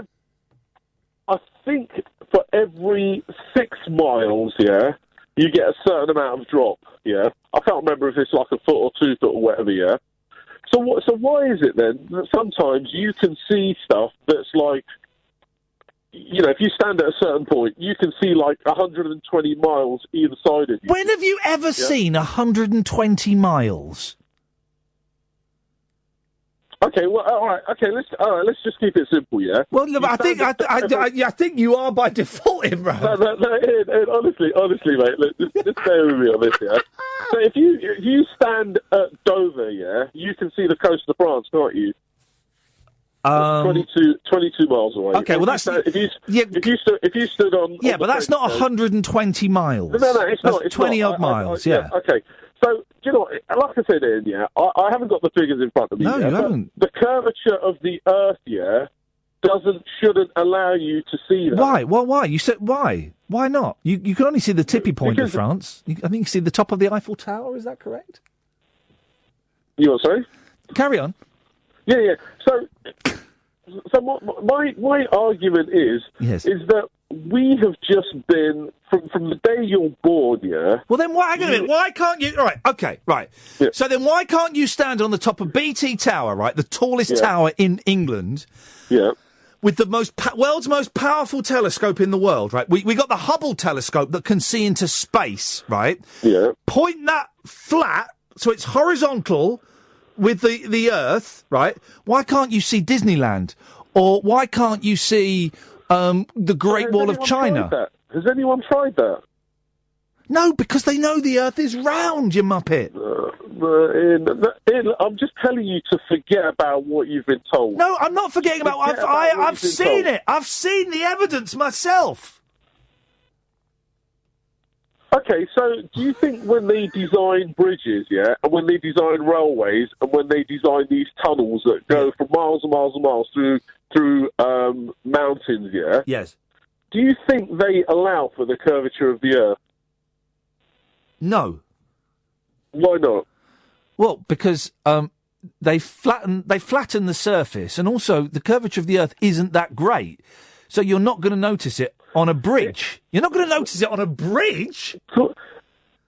Speaker 13: think for every 6 miles, you get a certain amount of drop, I can't remember if it's like a foot or 2 foot or whatever, So why is it then that sometimes you can see stuff that's like, if you stand at a certain point, you can see like 120 miles either side of you.
Speaker 3: When have you ever seen 120 miles?
Speaker 13: Okay, well, all right. Okay, let's just keep it simple, yeah.
Speaker 3: Well, look, I think you are by default, Imran.
Speaker 13: No, honestly, mate. Just stay with me on this, yeah. So if you stand at Dover, you can see the coast of France, can't you? 22 miles away.
Speaker 3: Okay, well that's
Speaker 13: if you stood on.
Speaker 3: Yeah, but that's not 120 miles.
Speaker 13: No, it's not. It's
Speaker 3: 20 odd miles. Yeah.
Speaker 13: Okay. So, do you know, like I said, Ian, I haven't got the figures in front of me.
Speaker 3: No, you haven't.
Speaker 13: The curvature of the Earth, shouldn't allow you to see that.
Speaker 3: Why? Well, why? You said why? Why not? You can only see the tippy point of France. I think you see the top of the Eiffel Tower. Is that correct?
Speaker 13: You sorry?
Speaker 3: Carry on.
Speaker 13: Yeah. So my argument is that we have just been from the day you're born,
Speaker 3: Well, then why? Hang on a minute. Why can't you? Right. Okay. Right. Yeah. So then, why can't you stand on the top of BT Tower, right, the tallest tower in England?
Speaker 13: Yeah.
Speaker 3: With the world's most powerful telescope in the world, right? We got the Hubble telescope that can see into space, right?
Speaker 13: Yeah.
Speaker 3: Point that flat so it's horizontal with the Earth, right? Why can't you see Disneyland? Or why can't you see the Great Wall of China?
Speaker 13: Has anyone tried that?
Speaker 3: No, because they know the Earth is round, you muppet.
Speaker 13: Ian, I'm just telling you to forget about what you've been told.
Speaker 3: No, I'm not forgetting about. I've seen it. I've seen the evidence myself.
Speaker 13: Okay, so do you think when they design bridges, and when they design railways, and when they design these tunnels that go for miles and miles and miles through mountains,
Speaker 3: Yes.
Speaker 13: Do you think they allow for the curvature of the Earth?
Speaker 3: No.
Speaker 13: Why not?
Speaker 3: Well, because they flatten the surface, and also the curvature of the Earth isn't that great, so you're not going to notice it on a bridge. You're not going to notice it on a bridge.
Speaker 13: I'll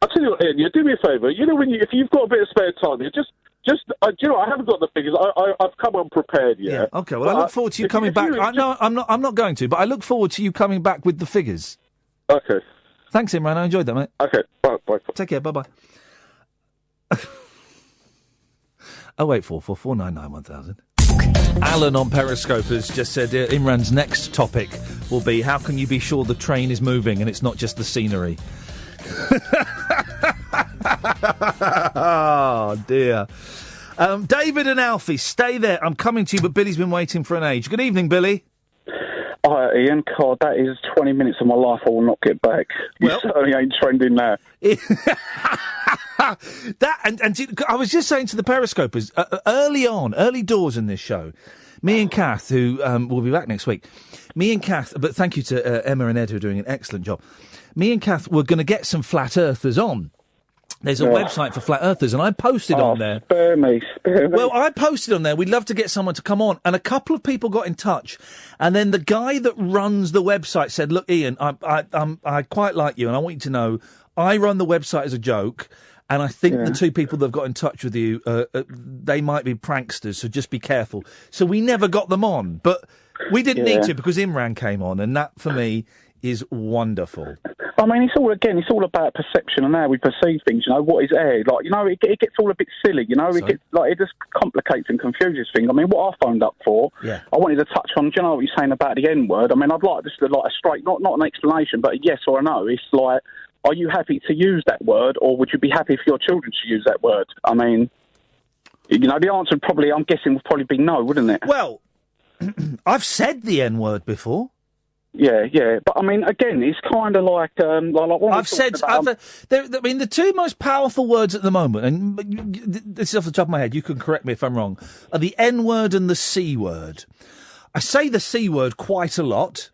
Speaker 13: tell you what, Ian, do me a favour. You know, if you've got a bit of spare time, Just, do you know, I haven't got the figures. I've come unprepared yet.
Speaker 3: Yeah. Okay. Well, I look forward to you coming back. No, I'm not going to. But I look forward to you coming back with the figures.
Speaker 13: Okay.
Speaker 3: Thanks, Imran. I enjoyed that, mate.
Speaker 13: Okay. Bye.
Speaker 3: Take care. Bye. 08444 499 1000. Alan on Periscope has just said Imran's next topic will be how can you be sure the train is moving and it's not just the scenery. Oh, dear. David and Alfie, stay there. I'm coming to you, but Billy's been waiting for an age. Good evening, Billy.
Speaker 14: Hi, Ian. God, that is 20 minutes of my life I will not get back.
Speaker 3: Well,
Speaker 14: you certainly ain't trending now.
Speaker 3: I was just saying to the Periscopers, early doors in this show, me and Kath, who will be back next week, but thank you to Emma and Ed, who are doing an excellent job. Me and Kath were going to get some flat earthers on. There's a website for flat earthers, and I posted on there.
Speaker 14: Spare me.
Speaker 3: Well, I posted on there, we'd love to get someone to come on, and a couple of people got in touch, and then the guy that runs the website said, look, Ian, I quite like you, and I want you to know, I run the website as a joke, and I think the two people that have got in touch with you, they might be pranksters, so just be careful. So we never got them on, but we didn't need to, because Imran came on, and that, for me, is wonderful.
Speaker 14: I mean, it's all about perception and how we perceive things, you know, what is air. Like, you know, it gets all a bit silly, you know, it just complicates and confuses things. I mean, what I phoned up for, I wanted to touch on, do you know what you're saying about the N-word? I mean, I'd like just a straight, not an explanation, but a yes or a no. It's like, are you happy to use that word, or would you be happy for your children to use that word? I mean, you know, the answer probably, I'm guessing, would probably be no, wouldn't it?
Speaker 3: Well, I've said the N-word before.
Speaker 14: Yeah, but I mean, again, it's kind of like
Speaker 3: I've said. I mean, the two most powerful words at the moment, and this is off the top of my head. You can correct me if I'm wrong. Are the N-word and the C-word? I say the C-word quite a lot,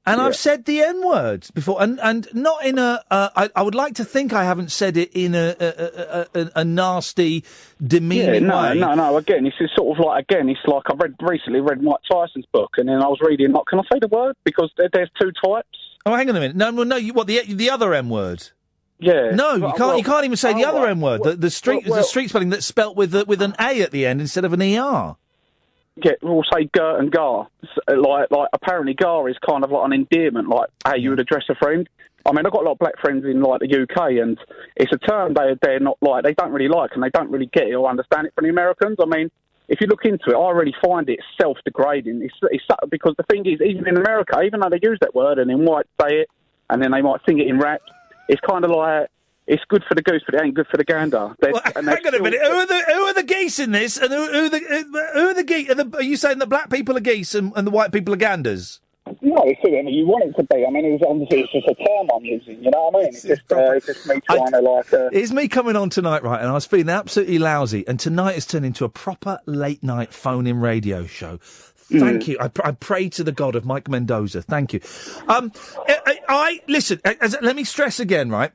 Speaker 3: and I've said the N-word before, and not in a. I would like to think I haven't said it in a nasty, demeaning way.
Speaker 14: No. Again, it's sort of like it's like I recently read Mike Tyson's book, and then I was reading. Like, can I say the word? Because there's two types.
Speaker 3: Oh, hang on a minute. No. What the other M word?
Speaker 14: Yeah.
Speaker 3: No, you can't. You can't even say the other M word. The street spelling that's spelt with an A at the end instead of an ER.
Speaker 14: Yeah, we'll say Gert and Gar. Like apparently Gar is kind of like an endearment, like how you would address a friend. I mean, I've got a lot of black friends in like the UK, and it's a term they're not like, they don't really like, and they don't really get it or understand it from the Americans. I mean, if you look into it, I really find it self-degrading. It's because the thing is, even in America, even though they use that word and then might say it, and then they might sing it in rap, it's kind of like, it's good for the goose, but it ain't good for the gander.
Speaker 3: Well, hang on a minute. Who are the geese in this? And who are the geese? Are you saying that black people are geese and the white people are ganders?
Speaker 14: No, it's you want it to be. I mean, it's just a term I'm using. You know what I mean? It's just me trying to like.
Speaker 3: It's me coming on tonight, right? And I was feeling absolutely lousy. And tonight has turned into a proper late night phone-in radio show. Thank you. I pray to the God of Mike Mendoza. Thank you. Listen. Let me stress again, right?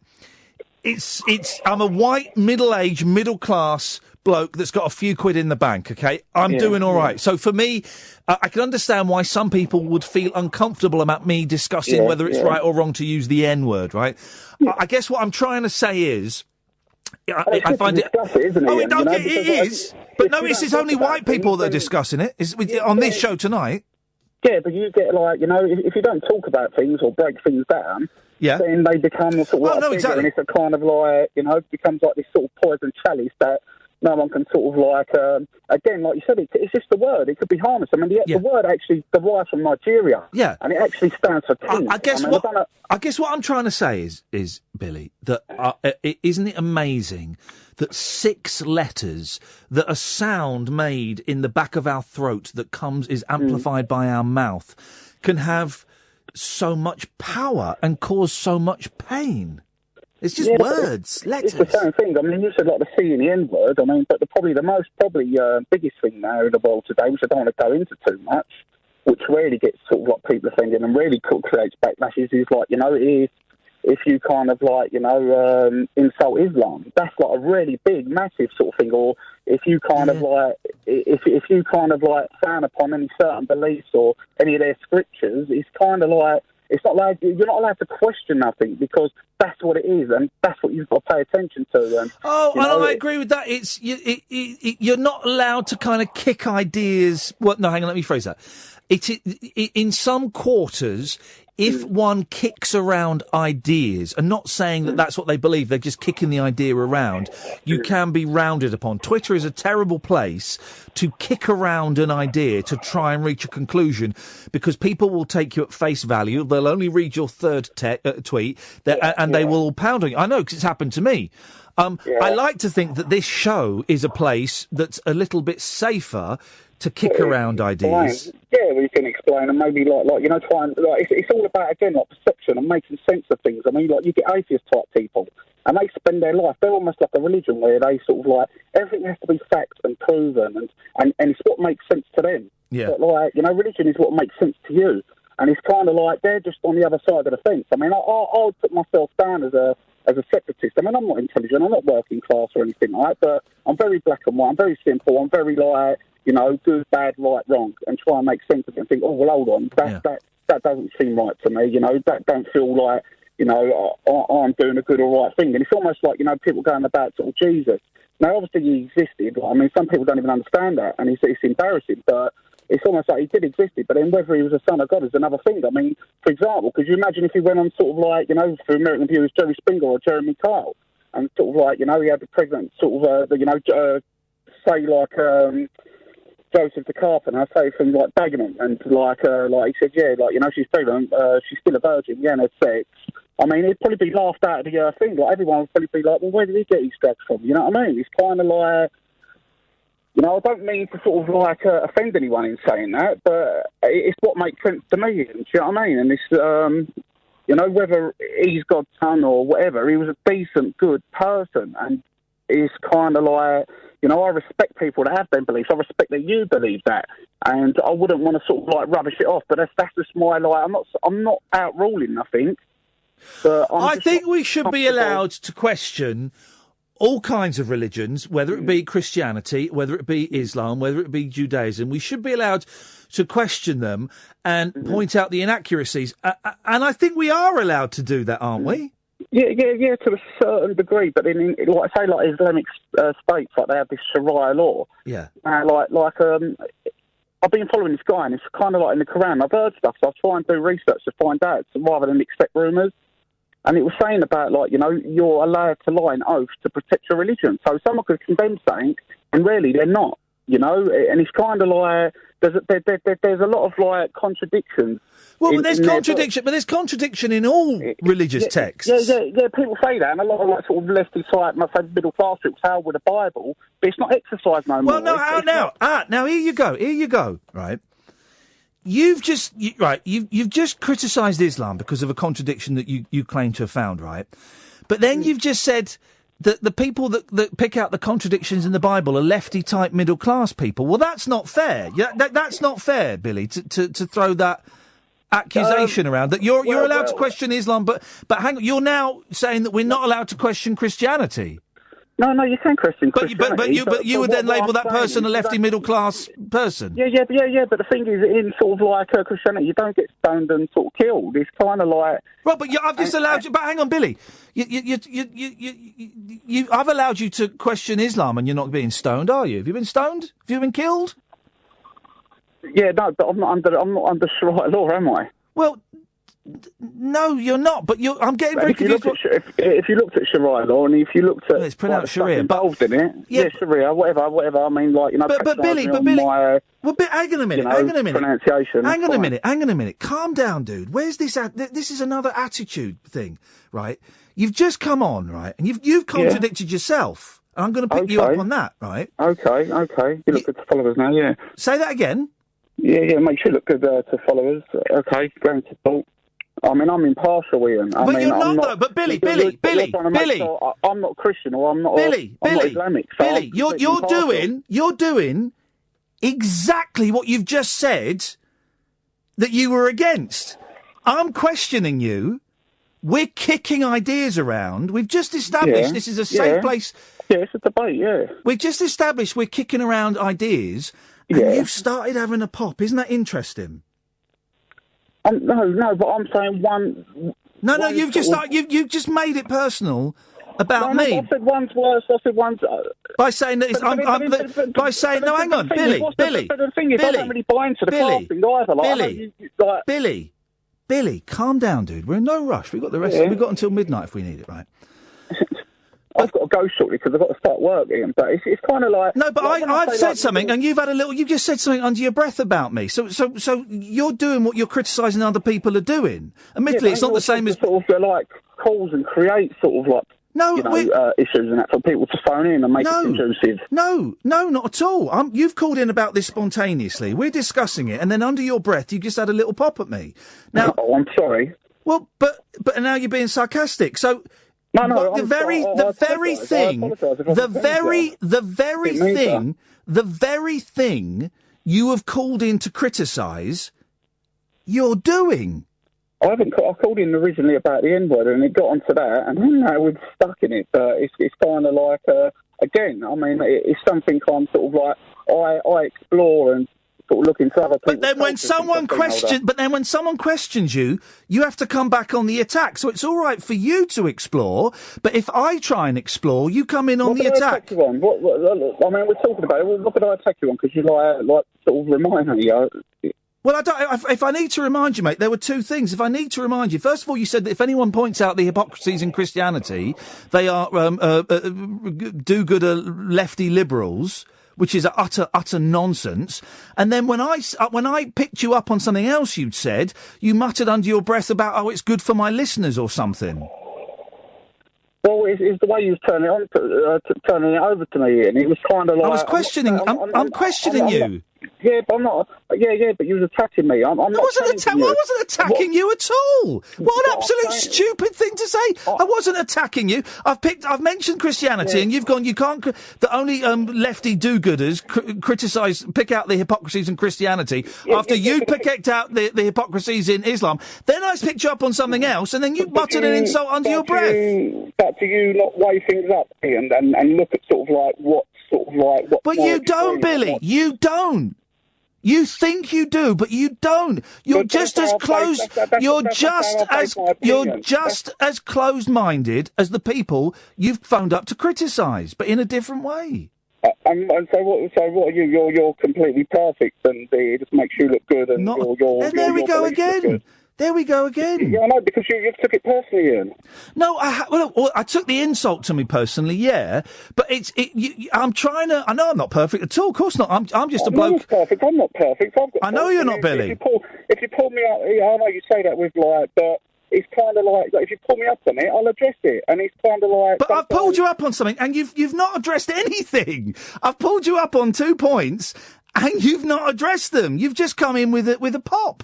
Speaker 3: I'm a white, middle-aged, middle-class bloke that's got a few quid in the bank, okay? I'm doing all right. So for me, I can understand why some people would feel uncomfortable about me discussing whether it's right or wrong to use the N-word, right? I guess what I'm trying to say is, I find it...
Speaker 14: isn't it?
Speaker 3: It is. But notice it's only white people that are discussing it. On this show tonight.
Speaker 14: Yeah, but you get like, you know, if you don't talk about things or break things down...
Speaker 3: Yeah.
Speaker 14: Then they become sort of bigger,
Speaker 3: exactly.
Speaker 14: And it's a kind of like, you know, it becomes like this sort of poison chalice that no one can sort of like, again, like you said, it's just the word. It could be harmless. I mean, the word actually derives from Nigeria.
Speaker 3: Yeah.
Speaker 14: And it actually stands for king.
Speaker 3: I guess what I'm trying to say is Billy, that isn't it amazing that 6 letters that a sound made in the back of our throat that is amplified by our mouth can have so much power and cause so much pain? It's just words, letters.
Speaker 14: It's the same thing. I mean, you said like the C and the N word. I mean, but the biggest thing now in the world today, which I don't want to go into too much, which really gets sort of like people offended and really creates backlashes, is like, you know, if you kind of like, you know, insult Islam, that's like a really big, massive sort of thing. Or if you kind of like, if you kind of like frown upon any certain beliefs or any of their scriptures, it's kind of like, It's not allowed. You're not allowed to question nothing because that's what it is, and that's what you've got to pay attention to. And
Speaker 3: I agree with that. It's you're not allowed to kind of kick ideas. Well, no, hang on. Let me phrase that. In some quarters, if one kicks around ideas, and not saying that that's what they believe, they're just kicking the idea around, you can be rounded upon. Twitter is a terrible place to kick around an idea to try and reach a conclusion, because people will take you at face value. They'll only read your third tweet, and they will all pound on you. I know, because it's happened to me. I like to think that this show is a place that's a little bit safer to kick around ideas.
Speaker 14: Yeah, we can explain, and maybe try and it's all about, again, perception and making sense of things. I mean, you get atheist type people, and they spend their life, they're almost like a religion where they sort of everything has to be fact and proven, and it's what makes sense to them.
Speaker 3: Yeah.
Speaker 14: But religion is what makes sense to you, and it's kind of like they're just on the other side of the fence. I mean, I would put myself down as a separatist. I mean, I'm not intelligent, I'm not working class or anything like that, but I'm very black and white, I'm very simple, I'm very good, bad, right, wrong, and try and make sense of it and think, oh, well, hold on, that doesn't seem right to me, that don't feel like, I'm doing a good or right thing. And it's almost like, people going about sort of Jesus. Now, obviously, he existed. I mean, some people don't even understand that, and it's embarrassing, but it's almost like he did exist, but then whether he was a son of God is another thing. I mean, for example, could you imagine if he went on sort of for American viewers, Jerry Springer or Jeremy Kyle, and sort of he had the president sort of, Joseph the Carpenter, I say things like Dagenham, and he said, she's pregnant, she's still a virgin, and had sex. I mean, it'd probably be laughed out of the thing. Everyone would probably be like, well, where did he get his drugs from? You know what I mean? It's kind of I don't mean to sort of offend anyone in saying that, but it's what makes sense to me. Do you know what I mean? And it's, whether he's God's son or whatever, he was a decent, good person, and it's kind of I respect people that have them beliefs. I respect that you believe that, and I wouldn't want to sort of rubbish it off. But that's just my I'm not outruling nothing. But
Speaker 3: I think we should be allowed to question all kinds of religions, whether it be Christianity, whether it be Islam, whether it be Judaism. We should be allowed to question them and point out the inaccuracies. And I think we are allowed to do that, aren't we?
Speaker 14: Yeah, to a certain degree. But in Islamic states, they have this Sharia law.
Speaker 3: Yeah.
Speaker 14: I've been following this guy, and it's kind of like in the Quran. I've heard stuff, so I try and do research to find out, rather than accept rumours. And it was saying about, you're allowed to lie an oath to protect your religion. So someone could condemn something, and really they're not, And it's kind of there's a lot of, contradictions.
Speaker 3: Well, but there's contradiction in all religious texts.
Speaker 14: Yeah, people say that, and a lot of, sort of lefty side, middle class groups, how with the Bible, but it's not exercised no more.
Speaker 3: Well, now here you go, right? You've just criticised Islam because of a contradiction that you claim to have found, right? But then you've just said that the people that pick out the contradictions in the Bible are lefty-type middle-class people. Well, that's not fair. That's not fair, Billy, to throw that accusation around, that you're allowed to question Islam, but hang on, you're now saying that we're not allowed to question Christianity.
Speaker 14: No, you can question Christianity.
Speaker 3: But you would then label that person a lefty middle class person.
Speaker 14: Yeah. But the thing is, in sort of Christianity, you don't get stoned and sort of killed. It's kind of like.
Speaker 3: Well, but I've just allowed you. But hang on, Billy. I've allowed you to question Islam, and you're not being stoned, are you? Have you been stoned? Have you been killed?
Speaker 14: Yeah, no, but I'm not under Sharia law, am I?
Speaker 3: Well. No, you're not. But I'm getting very confused.
Speaker 14: If you looked at Sharia law, and if you looked at
Speaker 3: it's pronounced Sharia,
Speaker 14: involved in it, Sharia, whatever. I mean,
Speaker 3: But Billy. Hang on a minute.
Speaker 14: Pronunciation.
Speaker 3: Hang on a minute. Calm down, dude. Where's this? This is another attitude thing, right? You've just come on, right, and you've contradicted yourself. And I'm going to pick you up on that, right?
Speaker 14: Okay. You look good to followers now, yeah.
Speaker 3: Say that again.
Speaker 14: Yeah. Makes you look good to followers. Okay, going to talk. I mean, I'm impartial, Ian.
Speaker 3: But you're not, though. But Billy.
Speaker 14: I'm not Christian, or I'm not. I'm not Islamic. So
Speaker 3: Billy, you're doing exactly what you've just said that you were against. I'm questioning you. We're kicking ideas around. We've just established this is a safe place.
Speaker 14: Yeah, it's a debate. Yeah.
Speaker 3: We've just established we're kicking around ideas, and you've started having a pop. Isn't that interesting?
Speaker 14: No, but I'm saying one.
Speaker 3: No, you've just made it personal about me.
Speaker 14: I said one's worse. I said one's.
Speaker 3: By saying that by saying no, hang on, Billy.
Speaker 14: The thing is, I don't really buy into the class thing either.
Speaker 3: Billy, calm down, dude. We're in no rush. We've got the rest. We've got until midnight if we need it, right?
Speaker 14: I've got to go shortly because I've got to start work, Ian. But it's kind of like
Speaker 3: no. But I've said something, and you've had a little. You just said something under your breath about me. So you're doing what you're criticising other people are doing. Admittedly, it's not the same as
Speaker 14: sort of like cause and create sort of like issues and that for people to phone in and make it intrusive.
Speaker 3: No, not at all. You've called in about this spontaneously. We're discussing it, and then under your breath, you just had a little pop at me. Now,
Speaker 14: I'm sorry.
Speaker 3: Well, but now you're being sarcastic. So.
Speaker 14: No,
Speaker 3: the very thing you have called in to criticise, you're doing.
Speaker 14: I called in originally about the N-word and it got onto that, and then we're stuck in it. But it's kind of like again. I mean, it's something I'm sort of like I explore and sort of look into other people.
Speaker 3: But then when someone questions you, you have to come back on the attack. So it's all right for you to explore, but if I try and explore, you come in on the attack.
Speaker 14: I mean, we're talking about it. What could I attack you on? Because you like sort of remind me.
Speaker 3: Well, if I need to remind you, mate, there were two things. If I need to remind you, first of all, you said that if anyone points out the hypocrisies in Christianity, they are do-gooder lefty liberals, which is utter nonsense. And then when I picked you up on something else you'd said, you muttered under your breath about, it's good for my listeners or something.
Speaker 14: Well, it's the way you was turning it over to me, and it was kind of like...
Speaker 3: I was questioning... I'm questioning you.
Speaker 14: Yeah, but I'm not... Yeah, but you was attacking me. I
Speaker 3: wasn't attacking you at all. What an absolute stupid thing to say. I wasn't attacking you. I've mentioned Christianity, and you've gone, you can't... The only lefty do-gooders pick out the hypocrisies in Christianity after you picked out the hypocrisies in Islam. Then I picked you up on something else, and then you muttered an insult under your breath.
Speaker 14: But do you not weigh things up and look at sort of like what sort of like...
Speaker 3: But you don't, Billy. You don't. You think you do, but you don't. You're just as close. You're just as closed-minded as the people you've phoned up to criticise, but in a different way.
Speaker 14: And so what are you? You're completely perfect, and it just makes you look good. And
Speaker 3: there we go again. There we go again.
Speaker 14: Yeah, I know, because you took it personally, Ian.
Speaker 3: No, I took the insult to me personally, yeah. But I'm trying to... I know I'm not perfect at all. Of course not. I'm just a bloke...
Speaker 14: Perfect. I'm not perfect.
Speaker 3: I know you're not, Billy.
Speaker 14: If you pull me up... I know you say that with, like... But it's kind of like if you pull me up on it, I'll address it. And it's kind of like...
Speaker 3: But I've pulled you up on something, and you've not addressed anything. I've pulled you up on 2 points, and you've not addressed them. You've just come in with a pop.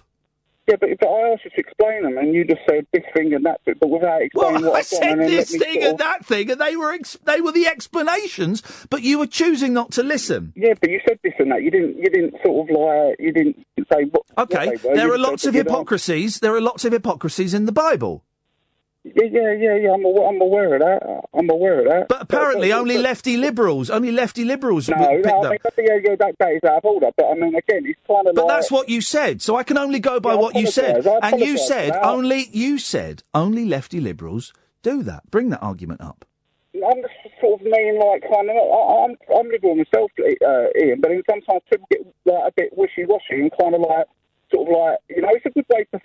Speaker 14: Yeah, but I asked you to explain them, and you just said this thing and that bit, but without explaining what I've done.
Speaker 3: I said this thing and that thing, and they were the explanations, but you were choosing not to listen.
Speaker 14: Yeah, but you said this and that. You didn't sort of like, you didn't say what.
Speaker 3: Okay, there are lots of hypocrisies. There are lots of hypocrisies in the Bible.
Speaker 14: Yeah. I'm aware of that.
Speaker 3: But apparently, only lefty liberals.
Speaker 14: No,
Speaker 3: picked up.
Speaker 14: That is out of order. But I mean, again, it's kind of.
Speaker 3: But that's what you said, so I can only go by what you said. And you said only lefty liberals do that. Bring that argument up.
Speaker 14: I'm just sort of mean like kind of. I'm liberal myself, Ian. But then sometimes people get like a bit wishy-washy and kind of like. Sort of like, it's a good way to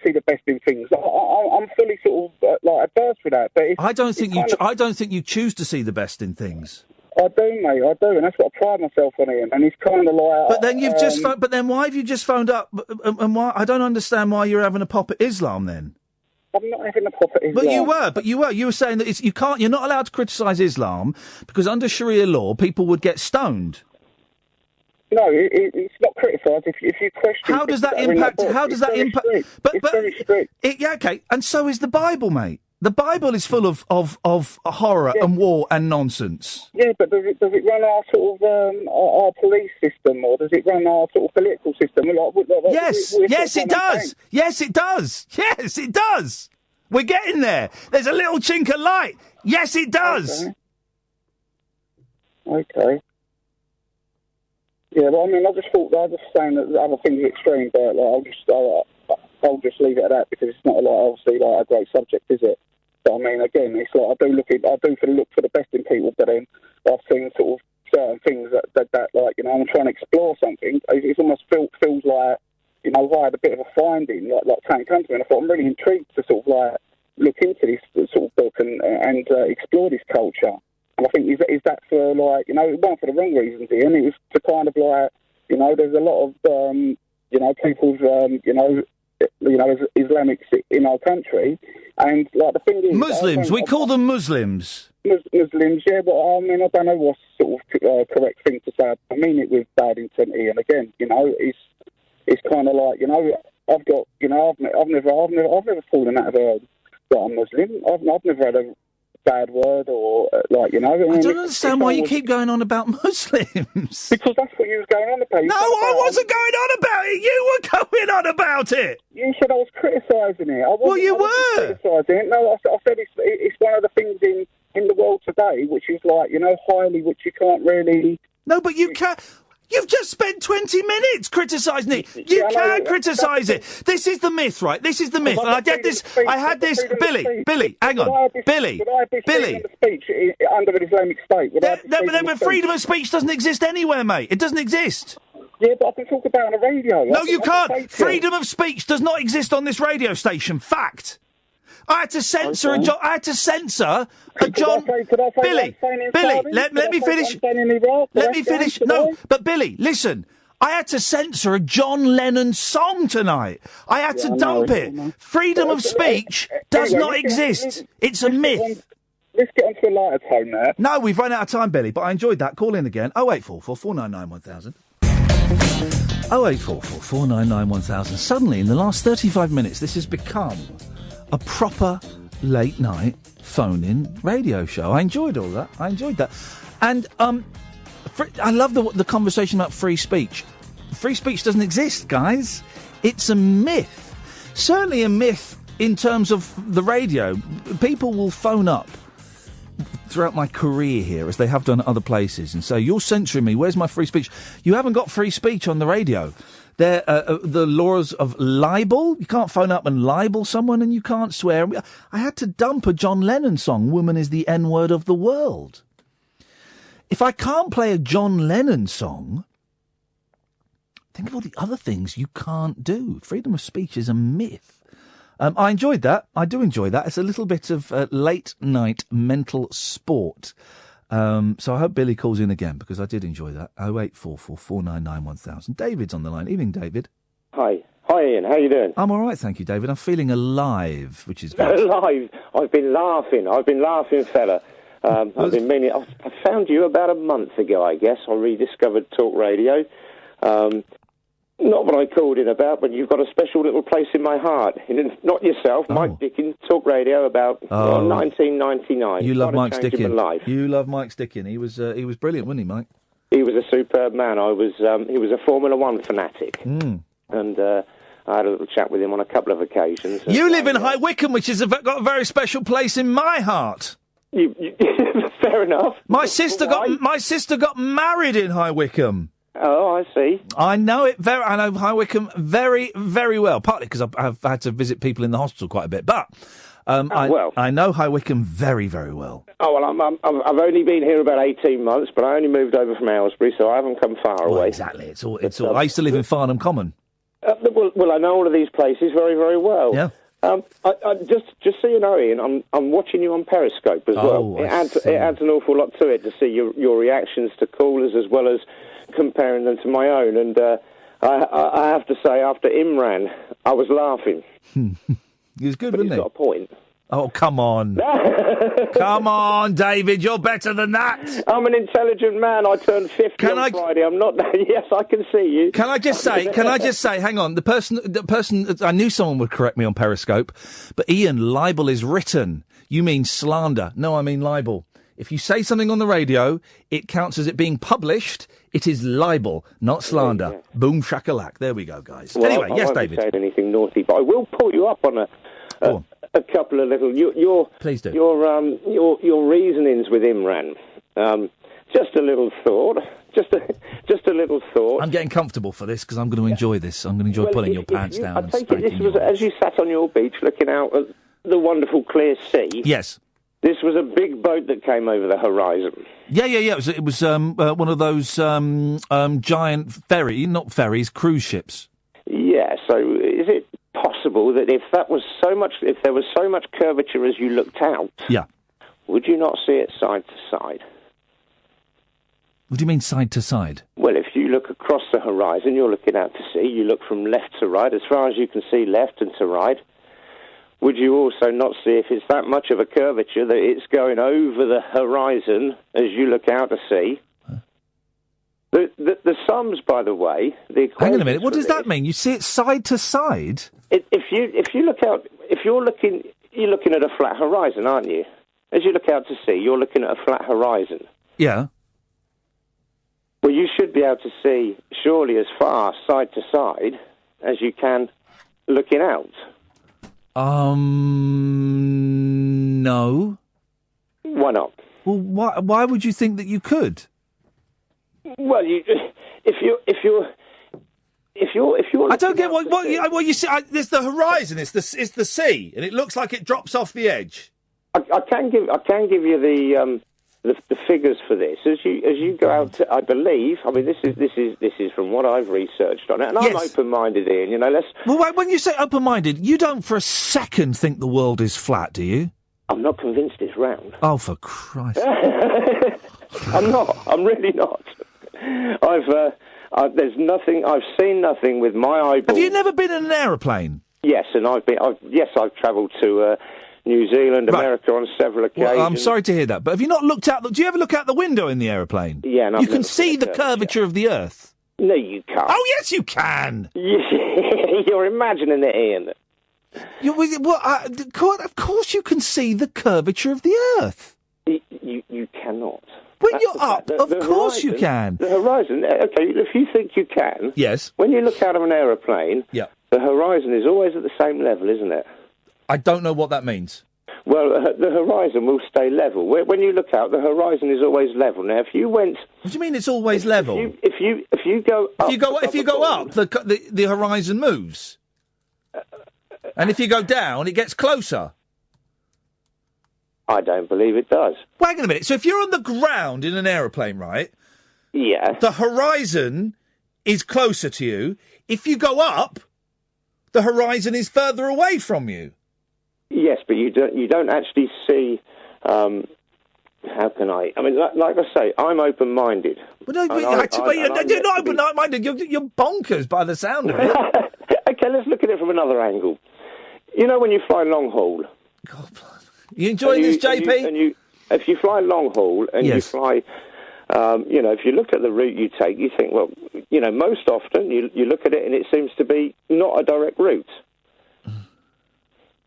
Speaker 14: see the best in things. I'm fully sort of like adverse with that. But
Speaker 3: I don't think you choose to see the best in things.
Speaker 14: I do, mate. I do, and that's what I pride myself on, Ian. And it's kind of like.
Speaker 3: But then But then why have you just phoned up? And why? I don't understand why you're having a pop at Islam then.
Speaker 14: I'm not having a pop at Islam.
Speaker 3: But you were. You were saying that you can't. You're not allowed to criticise Islam because under Sharia law, people would get stoned.
Speaker 14: No, it's not criticised if you question.
Speaker 3: How does that impact?
Speaker 14: It's very strict.
Speaker 3: Okay, and so is the Bible, mate. The Bible is full of horror and war and nonsense.
Speaker 14: Yeah, but does it run our sort of our police system, or does it run our sort of political system?
Speaker 3: Yes, it does. Yes, it does. Yes, it does. We're getting there. There's a little chink of light. Yes, it does.
Speaker 14: Okay. Yeah, well, I mean, I just saying that the other things are extreme, but I'll just leave it at that because it's not obviously a great subject, is it? But I mean, again, it's like I do look for the best in people, but then I've seen sort of certain things that I'm trying to explore something. It almost feels like, I had a bit of a finding, like something come to me, and I thought I'm really intrigued to sort of look into this sort of book and explore this culture. And I think is that for it wasn't for the wrong reasons, Ian. It was to kind of there's a lot of people's Islamics in our country, and the thing is,
Speaker 3: Muslims. We call them Muslims.
Speaker 14: Muslims, yeah, but I mean, I don't know what's sort of correct thing to say. I mean it with bad intent, Ian. Again, it's kind of I've got, I've never fallen out of a Muslim. I've never had a bad word or
Speaker 3: I don't understand why you keep going on about Muslims.
Speaker 14: Because that's what you was going on about.
Speaker 3: No, I wasn't going on about it. You were going on about it.
Speaker 14: You said I was criticising it.
Speaker 3: You were
Speaker 14: criticising it. No, I said it's one of the things in the world today, which is highly, which you can't really.
Speaker 3: No, but you can't. You've just spent 20 minutes criticising it. You can criticise it. This is the myth, right? This is the myth. And I had this. Billy, hang on. Billy.
Speaker 14: Speech under an Islamic state.
Speaker 3: But freedom of speech doesn't exist anywhere, mate. It doesn't exist.
Speaker 14: Yeah, but I can talk about it on the radio.
Speaker 3: No, you can't. Freedom of speech does not exist on this radio station. Fact. I had to censor a John. Billy, let me finish. Let me finish. No, but Billy, listen. I had to censor a John Lennon song tonight. I had to dump it. Freedom of speech does not exist. It's a myth.
Speaker 14: Let's get onto a lighter tone there.
Speaker 3: No, we've run out of time, Billy, but I enjoyed that. Call in again. 0844 499 1000. 0844 499 1000. Suddenly, in the last 35 minutes, this has become a proper late-night phone-in radio show. I enjoyed all that. And I love the conversation about free speech. Free speech doesn't exist, guys. It's a myth. Certainly a myth in terms of the radio. People will phone up throughout my career here, as they have done at other places, and say, you're censoring me, where's my free speech? You haven't got free speech on the radio. There, the laws of libel. You can't phone up and libel someone, and you can't swear. I had to dump a John Lennon song, Woman is the N-word of the world. If I can't play a John Lennon song, think of all the other things you can't do. Freedom of speech is a myth. I enjoyed that. I do enjoy that. It's a little bit of late-night mental sport. So I hope Billy calls in again, because I did enjoy that. 0844 499 1000. David's on the line. Evening, David.
Speaker 15: Hi, Ian. How you doing?
Speaker 3: I'm all right, thank you, David. I'm feeling alive, which is good.
Speaker 15: Alive? I've been laughing, fella. I've been meaning. I found you about a month ago, I guess. I rediscovered Talk Radio. Not what I called in about, but you've got a special little place in my heart. Not yourself, Mike Dickin, Talk Radio about 1999.
Speaker 3: You love Mike Dickin. You love Mike Dickin. He was brilliant, wasn't he, Mike?
Speaker 15: He was a superb man. He was a Formula One fanatic, and I had a little chat with him on a couple of occasions.
Speaker 3: You live in High Wycombe, which has got a very special place in my heart.
Speaker 15: Fair enough.
Speaker 3: My sister got married in High Wycombe.
Speaker 15: Oh, I see.
Speaker 3: I know it I know High Wycombe very, very well. Partly because I've had to visit people in the hospital quite a bit, but I know High Wycombe very, very well.
Speaker 15: Oh well, I've only been here about 18 months, but I only moved over from Aylesbury, so I haven't come far away.
Speaker 3: Exactly. It's all. I used to live in Farnham Common.
Speaker 15: Well, I know all of these places very, very well.
Speaker 3: Yeah.
Speaker 15: I just so you know, Ian, I'm watching you on Periscope as well. It adds an awful lot to it to see your reactions to callers as well as comparing them to my own. And I have to say, after Imran, I was laughing.
Speaker 3: He was good, wasn't he?
Speaker 15: He's got a point.
Speaker 3: Oh, come on. Come on, David, you're better than that.
Speaker 15: I'm an intelligent man. I turned 50 on Friday. I'm not... Yes, I can see you.
Speaker 3: Can I just say, hang on, the person, I knew someone would correct me on Periscope, but Ian, libel is written. You mean slander. No, I mean libel. If you say something on the radio, it counts as it being published. It is libel, not slander. Yeah. Boom shakalak. There we go, guys.
Speaker 15: Well,
Speaker 3: anyway, yes,
Speaker 15: David.
Speaker 3: David.
Speaker 15: I won't be saying anything naughty, but I will pull you up on a couple of little...
Speaker 3: Please do.
Speaker 15: Your reasonings with Imran. Just a little thought. Just a little thought.
Speaker 3: I'm getting comfortable for this because I'm going to enjoy this. I'm going to enjoy pulling your pants down.
Speaker 15: I take it this was as you sat on your beach looking out at the wonderful clear sea.
Speaker 3: Yes.
Speaker 15: This was a big boat that came over the horizon.
Speaker 3: Yeah. It was one of those giant cruise ships.
Speaker 15: Yeah. So is it possible that if there was so much curvature as you looked out, would you not see it side to side?
Speaker 3: What do you mean side to side?
Speaker 15: Well, if you look across the horizon, you're looking out to sea. You look from left to right, as far as you can see, left and to right. Would you also not see if it's that much of a curvature that it's going over the horizon as you look out to sea? The sums, by the way,
Speaker 3: hang on a minute. What does that mean? You see it side to side?
Speaker 15: If you look out, you're looking at a flat horizon, aren't you? As you look out to sea, you're looking at a flat horizon.
Speaker 3: Yeah.
Speaker 15: Well, you should be able to see surely as far side to side as you can looking out.
Speaker 3: No.
Speaker 15: Why not?
Speaker 3: Well, why would you think that you could?
Speaker 15: Well, if you're
Speaker 3: I don't get what you see. There's the horizon. It's the sea, and it looks like it drops off the edge.
Speaker 15: I can give you the figures for this as you go out. I believe. I mean, this is from what I've researched on it, and I'm open-minded, Ian. You know,
Speaker 3: Well, when you say open-minded, you don't for a second think the world is flat, do you?
Speaker 15: I'm not convinced it's round.
Speaker 3: Oh, for Christ!
Speaker 15: I'm not. I'm really not. There's nothing. I've seen nothing with my eyeballs.
Speaker 3: Have you never been in an aeroplane?
Speaker 15: Yes, and I've travelled to New Zealand, America on several occasions.
Speaker 3: Well, I'm sorry to hear that, but have you not looked out? Do you ever look out the window in the aeroplane?
Speaker 15: Yeah,
Speaker 3: you can see the curvature of the Earth.
Speaker 15: No, you can't.
Speaker 3: Oh, yes, you can.
Speaker 15: You're imagining it, Ian.
Speaker 3: Of course, you can see the curvature of the Earth.
Speaker 15: You cannot.
Speaker 3: When you're up, of course you can.
Speaker 15: The horizon, okay, if you think you can...
Speaker 3: Yes.
Speaker 15: When you look out of an aeroplane,
Speaker 3: the
Speaker 15: horizon is always at the same level, isn't it?
Speaker 3: I don't know what that means.
Speaker 15: Well, the horizon will stay level. When you look out, the horizon is always level. Now, if you went...
Speaker 3: What do you mean it's always level?
Speaker 15: If you go up...
Speaker 3: If you go up, the horizon moves. And if you go down, it gets closer.
Speaker 15: I don't believe it does.
Speaker 3: Wait a minute. So if you're on the ground in an aeroplane, right?
Speaker 15: Yeah.
Speaker 3: The horizon is closer to you. If you go up, the horizon is further away from you.
Speaker 15: Yes, but you don't actually see. How can I? I mean, like I say, I'm open-minded.
Speaker 3: But you're not open-minded. You're bonkers by the sound of it.
Speaker 15: Okay, let's look at it from another angle. You know when you fly long haul.
Speaker 3: God, you enjoying this, JP?
Speaker 15: If you fly long haul and you fly, if you look at the route you take, you think, well, most often you look at it and it seems to be not a direct route.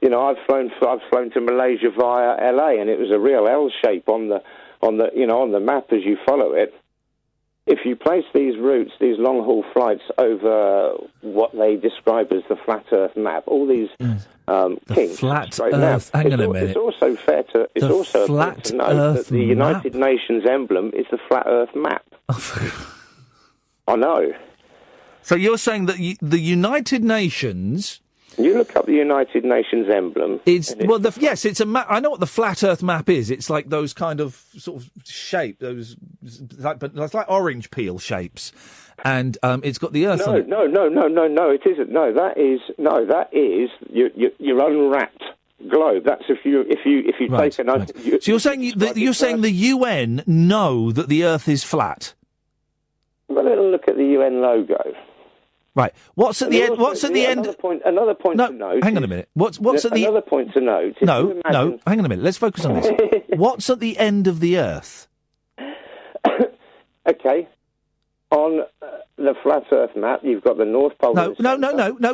Speaker 15: I've flown to Malaysia via LA, and it was a real L shape on the map as you follow it. If you place these routes, these long haul flights over what they describe as the flat Earth map, all these kinks,
Speaker 3: flat Earth. Hang on a minute.
Speaker 15: It's also fair to note that the United Nations emblem is the flat Earth map. I know.
Speaker 3: So you're saying that the United Nations.
Speaker 15: You look up the United Nations emblem.
Speaker 3: It's a map. I know what the flat Earth map is. It's like those kind of sort of shape, those but it's like orange peel shapes, and it's got the Earth on it.
Speaker 15: No, it isn't. No, that is your unwrapped globe. That's if you take an.
Speaker 3: Right. So you're saying the UN know that the Earth is flat.
Speaker 15: Well, look at the UN logo.
Speaker 3: Right. What's at the end? What's at the end?
Speaker 15: Another point to note.
Speaker 3: Hang on a minute. What's at the?
Speaker 15: Another point to note.
Speaker 3: No. Hang on a minute. Let's focus on this. What's at the end of the Earth?
Speaker 15: Okay. On the flat Earth map, you've got the North Pole.
Speaker 3: No.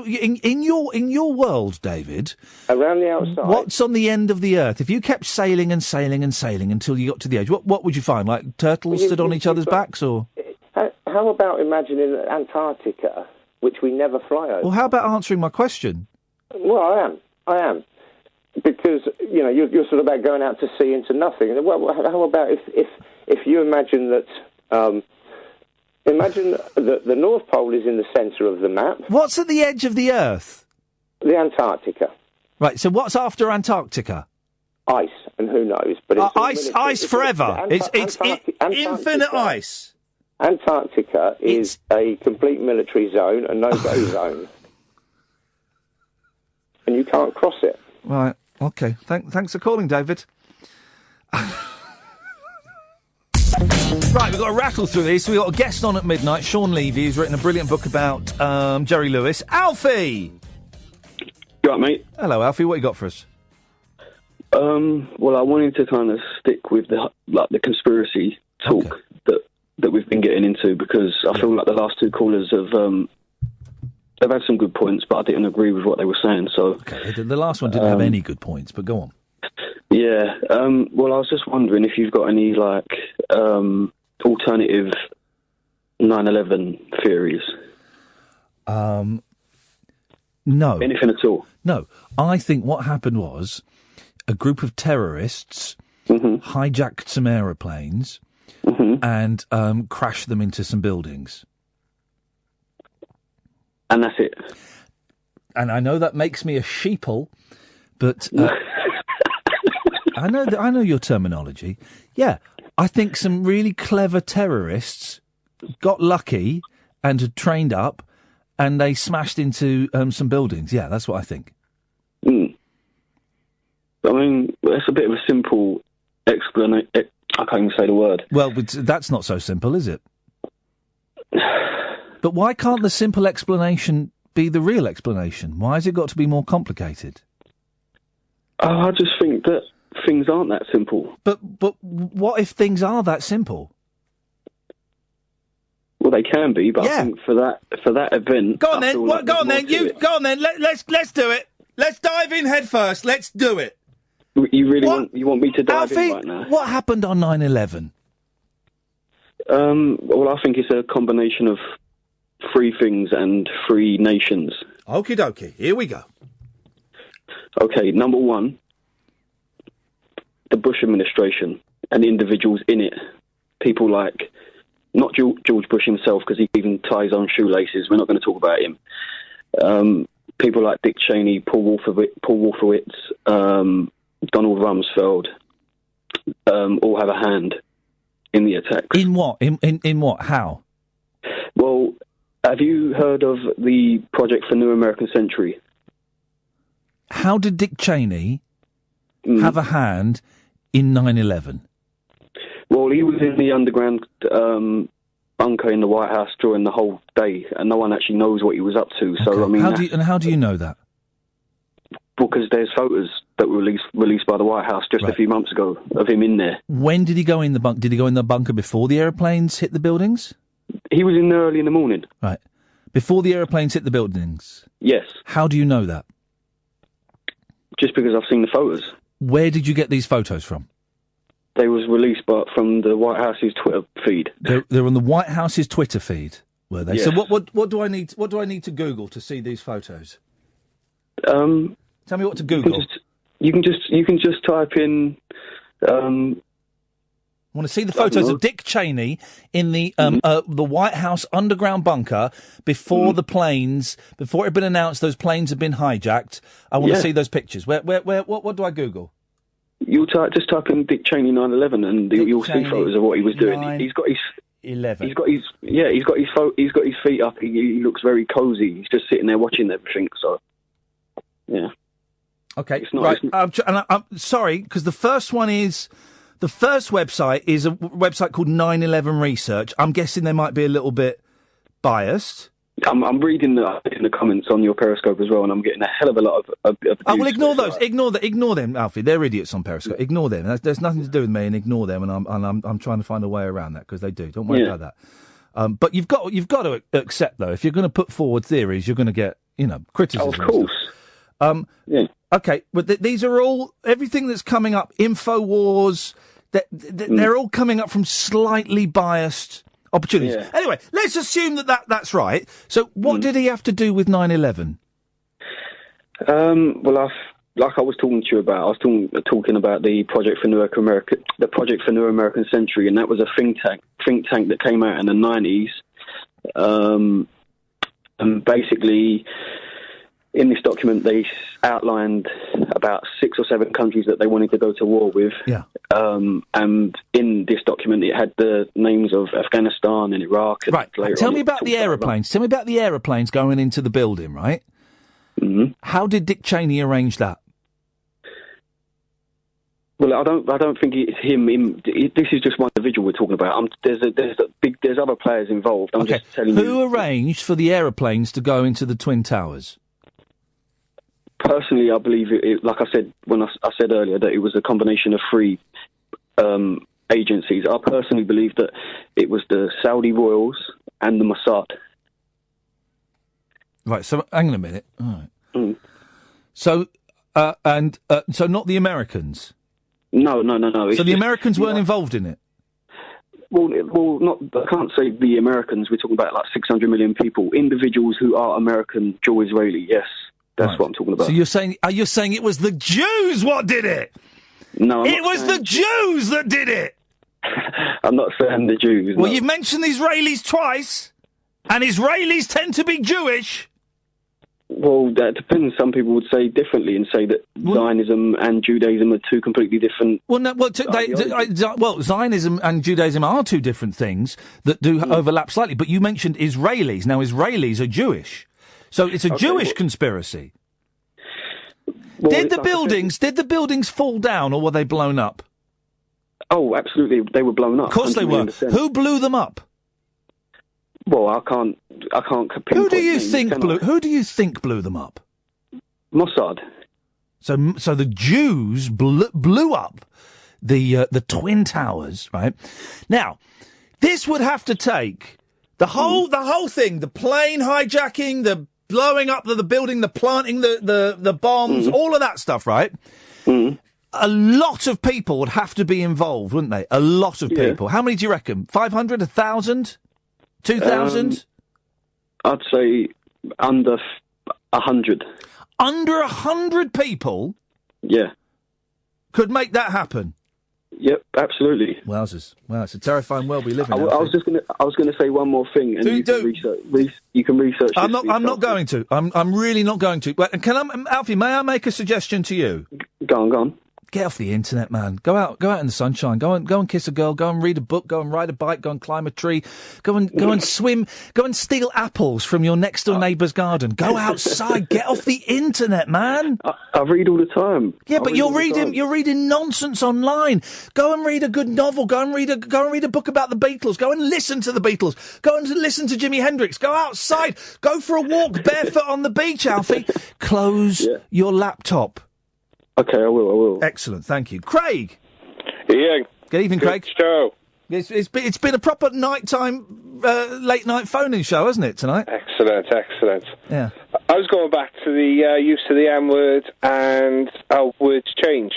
Speaker 3: In your world, David.
Speaker 15: Around the outside.
Speaker 3: What's on the end of the Earth? If you kept sailing and sailing and sailing until you got to the edge, what would you find? Like turtles stood on each other's backs, or?
Speaker 15: How about imagining Antarctica, which we never fly over?
Speaker 3: Well, how about answering my question?
Speaker 15: Well, I am. Because, you're sort of about going out to sea into nothing. Well, how about if you imagine that, Imagine that the North Pole is in the centre of the map.
Speaker 3: What's at the edge of the Earth?
Speaker 15: The Antarctica.
Speaker 3: Right, so what's after Antarctica?
Speaker 15: Ice, and who knows? But it's
Speaker 3: ice forever. It's infinite ice.
Speaker 15: Antarctica is a complete military zone, a no-go zone. And you can't cross it.
Speaker 3: Right, OK. Thanks for calling, David. Right, we've got to rattle through these. We've got a guest on at midnight, Shawn Levy, who's written a brilliant book about Jerry Lewis. Alfie!
Speaker 16: You right, mate?
Speaker 3: Hello, Alfie. What you got for us?
Speaker 16: Well, I wanted to kind of stick with the conspiracy talk that we've been getting into, because I feel like the last two callers have they've had some good points, but I didn't agree with what they were saying. So
Speaker 3: the last one didn't have any good points, but go on.
Speaker 16: Yeah. Well, I was just wondering if you've got any alternative 9/11 theories.
Speaker 3: No.
Speaker 16: Anything at all?
Speaker 3: No. I think what happened was a group of terrorists hijacked some aeroplanes and crashed them into some buildings.
Speaker 16: And that's it?
Speaker 3: And I know that makes me a sheeple, but I know your terminology. Yeah, I think some really clever terrorists got lucky and had trained up, and they smashed into some buildings. Yeah, that's what I think.
Speaker 16: I mean, it's a bit of a simple explanation. I can't even say the word.
Speaker 3: Well, that's not so simple, is it? But why can't the simple explanation be the real explanation? Why has it got to be more complicated?
Speaker 16: I just think that things aren't that simple.
Speaker 3: But what if things are that simple?
Speaker 16: Well, they can be, but I think for that event.
Speaker 3: Go on then. Go on then. Go on then. Let's do it. Let's dive in head first. Let's do it.
Speaker 16: You really want me to dive
Speaker 3: Alfie,
Speaker 16: in right now?
Speaker 3: What happened on 9/11?
Speaker 16: Well, I think it's a combination of three things and three nations.
Speaker 3: Okie dokie. Here we go.
Speaker 16: Okay, number one, the Bush administration and the individuals in it. People like, not George Bush himself, because he even ties his own shoelaces. We're not going to talk about him. People like Dick Cheney, Paul Wolfowitz, Donald Rumsfeld, all have a hand in the attacks.
Speaker 3: In what? In what? How?
Speaker 16: Well, have you heard of the Project for New American Century?
Speaker 3: How did Dick Cheney have a hand in 9/11?
Speaker 16: Well, he was in the underground bunker in the White House during the whole day, and no one actually knows what he was up to. So, I mean,
Speaker 3: how do you know that?
Speaker 16: Because there's photos that were released by the White House just a few months ago of him in there.
Speaker 3: When did he go in the bunker? Did he go in the bunker before the aeroplanes hit the buildings?
Speaker 16: He was in there early in the morning.
Speaker 3: Right. Before the aeroplanes hit the buildings?
Speaker 16: Yes.
Speaker 3: How do you know that?
Speaker 16: Just because I've seen the photos.
Speaker 3: Where did you get these photos from?
Speaker 16: They was released from the White House's Twitter feed.
Speaker 3: They're on the White House's Twitter feed, were they?
Speaker 16: Yes.
Speaker 3: So what do I need? What do I need to Google to see these photos? Tell me what to Google.
Speaker 16: You can just type in.
Speaker 3: I want to see the photos of Dick Cheney in the White House underground bunker before the planes, before it had been announced those planes had been hijacked. I want to see those pictures. What do I Google?
Speaker 16: You'll just type in Dick Cheney 9/11 and you'll see photos of what he was doing. He's got his
Speaker 3: 11.
Speaker 16: He's got his feet up. He looks very cozy. He's just sitting there watching everything. So, yeah.
Speaker 3: Okay, right. I'm sorry, because the first website is a website called 9/11 Research. I'm guessing they might be a little bit biased.
Speaker 16: I'm reading the comments on your Periscope as well, and I'm getting a hell of a lot of
Speaker 3: well, ignore those. Ignore them, Alfie. They're idiots on Periscope. Ignore them. There's nothing to do with me, and ignore them. And I'm trying to find a way around that because they do. Don't worry about that. But you've got to accept though, if you're going to put forward theories, you're going to get criticism.
Speaker 16: Oh, of course.
Speaker 3: Yeah. Okay, but these are all everything that's coming up. InfoWars. They're all coming up from slightly biased opportunities. Yeah. Anyway, let's assume that's right. So what did he have to do with 9/11?
Speaker 16: Well, like I was talking to you about, I was talking about the Project for New American Century, and that was a think tank that came out in the 90s And basically, in this document, they outlined about 6 or 7 countries that they wanted to go to war with.
Speaker 3: Yeah.
Speaker 16: And in this document, it had the names of Afghanistan and Iraq. And
Speaker 3: Right. Tell me about the aeroplanes. Tell me about the aeroplanes going into the building, right?
Speaker 16: Mm-hmm.
Speaker 3: How did Dick Cheney arrange that?
Speaker 16: Well, I don't think it's him. This is just one individual we're talking about. There's other players involved. I'm just telling you.
Speaker 3: Who arranged for the aeroplanes to go into the Twin Towers?
Speaker 16: Personally, I believe like I said when I said earlier, that it was a combination of 3 agencies. I personally believe that it was the Saudi royals and the Mossad.
Speaker 3: Right. So hang on a minute. All right.
Speaker 16: Mm.
Speaker 3: So so not the Americans.
Speaker 16: No.
Speaker 3: So the Americans weren't involved in it?
Speaker 16: Well, not. I can't say the Americans. We're talking about like 600 million people, individuals who are American, Jew-Israeli. Yes, that's what I'm talking about.
Speaker 3: So you're saying it was the Jews what did it?
Speaker 16: No,
Speaker 3: it was the Jews that did it.
Speaker 16: I'm not saying the Jews.
Speaker 3: Well,
Speaker 16: no.
Speaker 3: you've mentioned the Israelis twice, and Israelis tend to be Jewish.
Speaker 16: Well, that depends. Some people would say differently and say that Zionism and Judaism are 2 completely different.
Speaker 3: Well, no. Well, Zionism and Judaism are 2 different things that do overlap slightly. But you mentioned Israelis. Now, Israelis are Jewish, so it's a Jewish conspiracy.
Speaker 16: Well,
Speaker 3: did the buildings fall down or were they blown up?
Speaker 16: Oh, absolutely, they were blown up.
Speaker 3: Of course they were.
Speaker 16: 100%.
Speaker 3: Who blew them up?
Speaker 16: Well, I can't.
Speaker 3: Who do you think blew them up?
Speaker 16: Mossad.
Speaker 3: So the Jews blew up the Twin Towers, right? Now, this would have to take the whole thing, the plane hijacking, the blowing up the building, the planting the bombs, all of that stuff, right?
Speaker 16: Mm.
Speaker 3: A lot of people would have to be involved, wouldn't they? A lot of people. How many do you reckon? 500, 1,000? 2,000?
Speaker 16: I'd say under 100.
Speaker 3: Under 100 people?
Speaker 16: Yeah.
Speaker 3: Could make that happen?
Speaker 16: Yep, absolutely.
Speaker 3: Wowzers. Wow, it's a terrifying world we live in.
Speaker 16: I was going to say one more thing, and you can research.
Speaker 3: I'm not going to. I'm really not going to. But Alfie? May I make a suggestion to you?
Speaker 16: Go on.
Speaker 3: Get off the internet, man. Go out in the sunshine. Go and kiss a girl. Go and read a book. Go and ride a bike. Go and climb a tree. Go and swim. Go and steal apples from your next door neighbour's garden. Go outside. Get off the internet, man.
Speaker 16: I read all the time.
Speaker 3: Yeah, but you're reading nonsense online. Go and read a good novel. Go and read a book about the Beatles. Go and listen to the Beatles. Go and listen to Jimi Hendrix. Go outside. Go for a walk barefoot on the beach, Alfie. Close your laptop.
Speaker 16: Okay, I will.
Speaker 3: Excellent, thank you. Craig!
Speaker 17: Ian.
Speaker 3: Good evening, Craig.
Speaker 17: Show.
Speaker 3: It's been a proper nighttime, late-night phoning show, hasn't it, tonight?
Speaker 17: Excellent.
Speaker 3: Yeah.
Speaker 17: I was going back to the use of the M-word and how words change.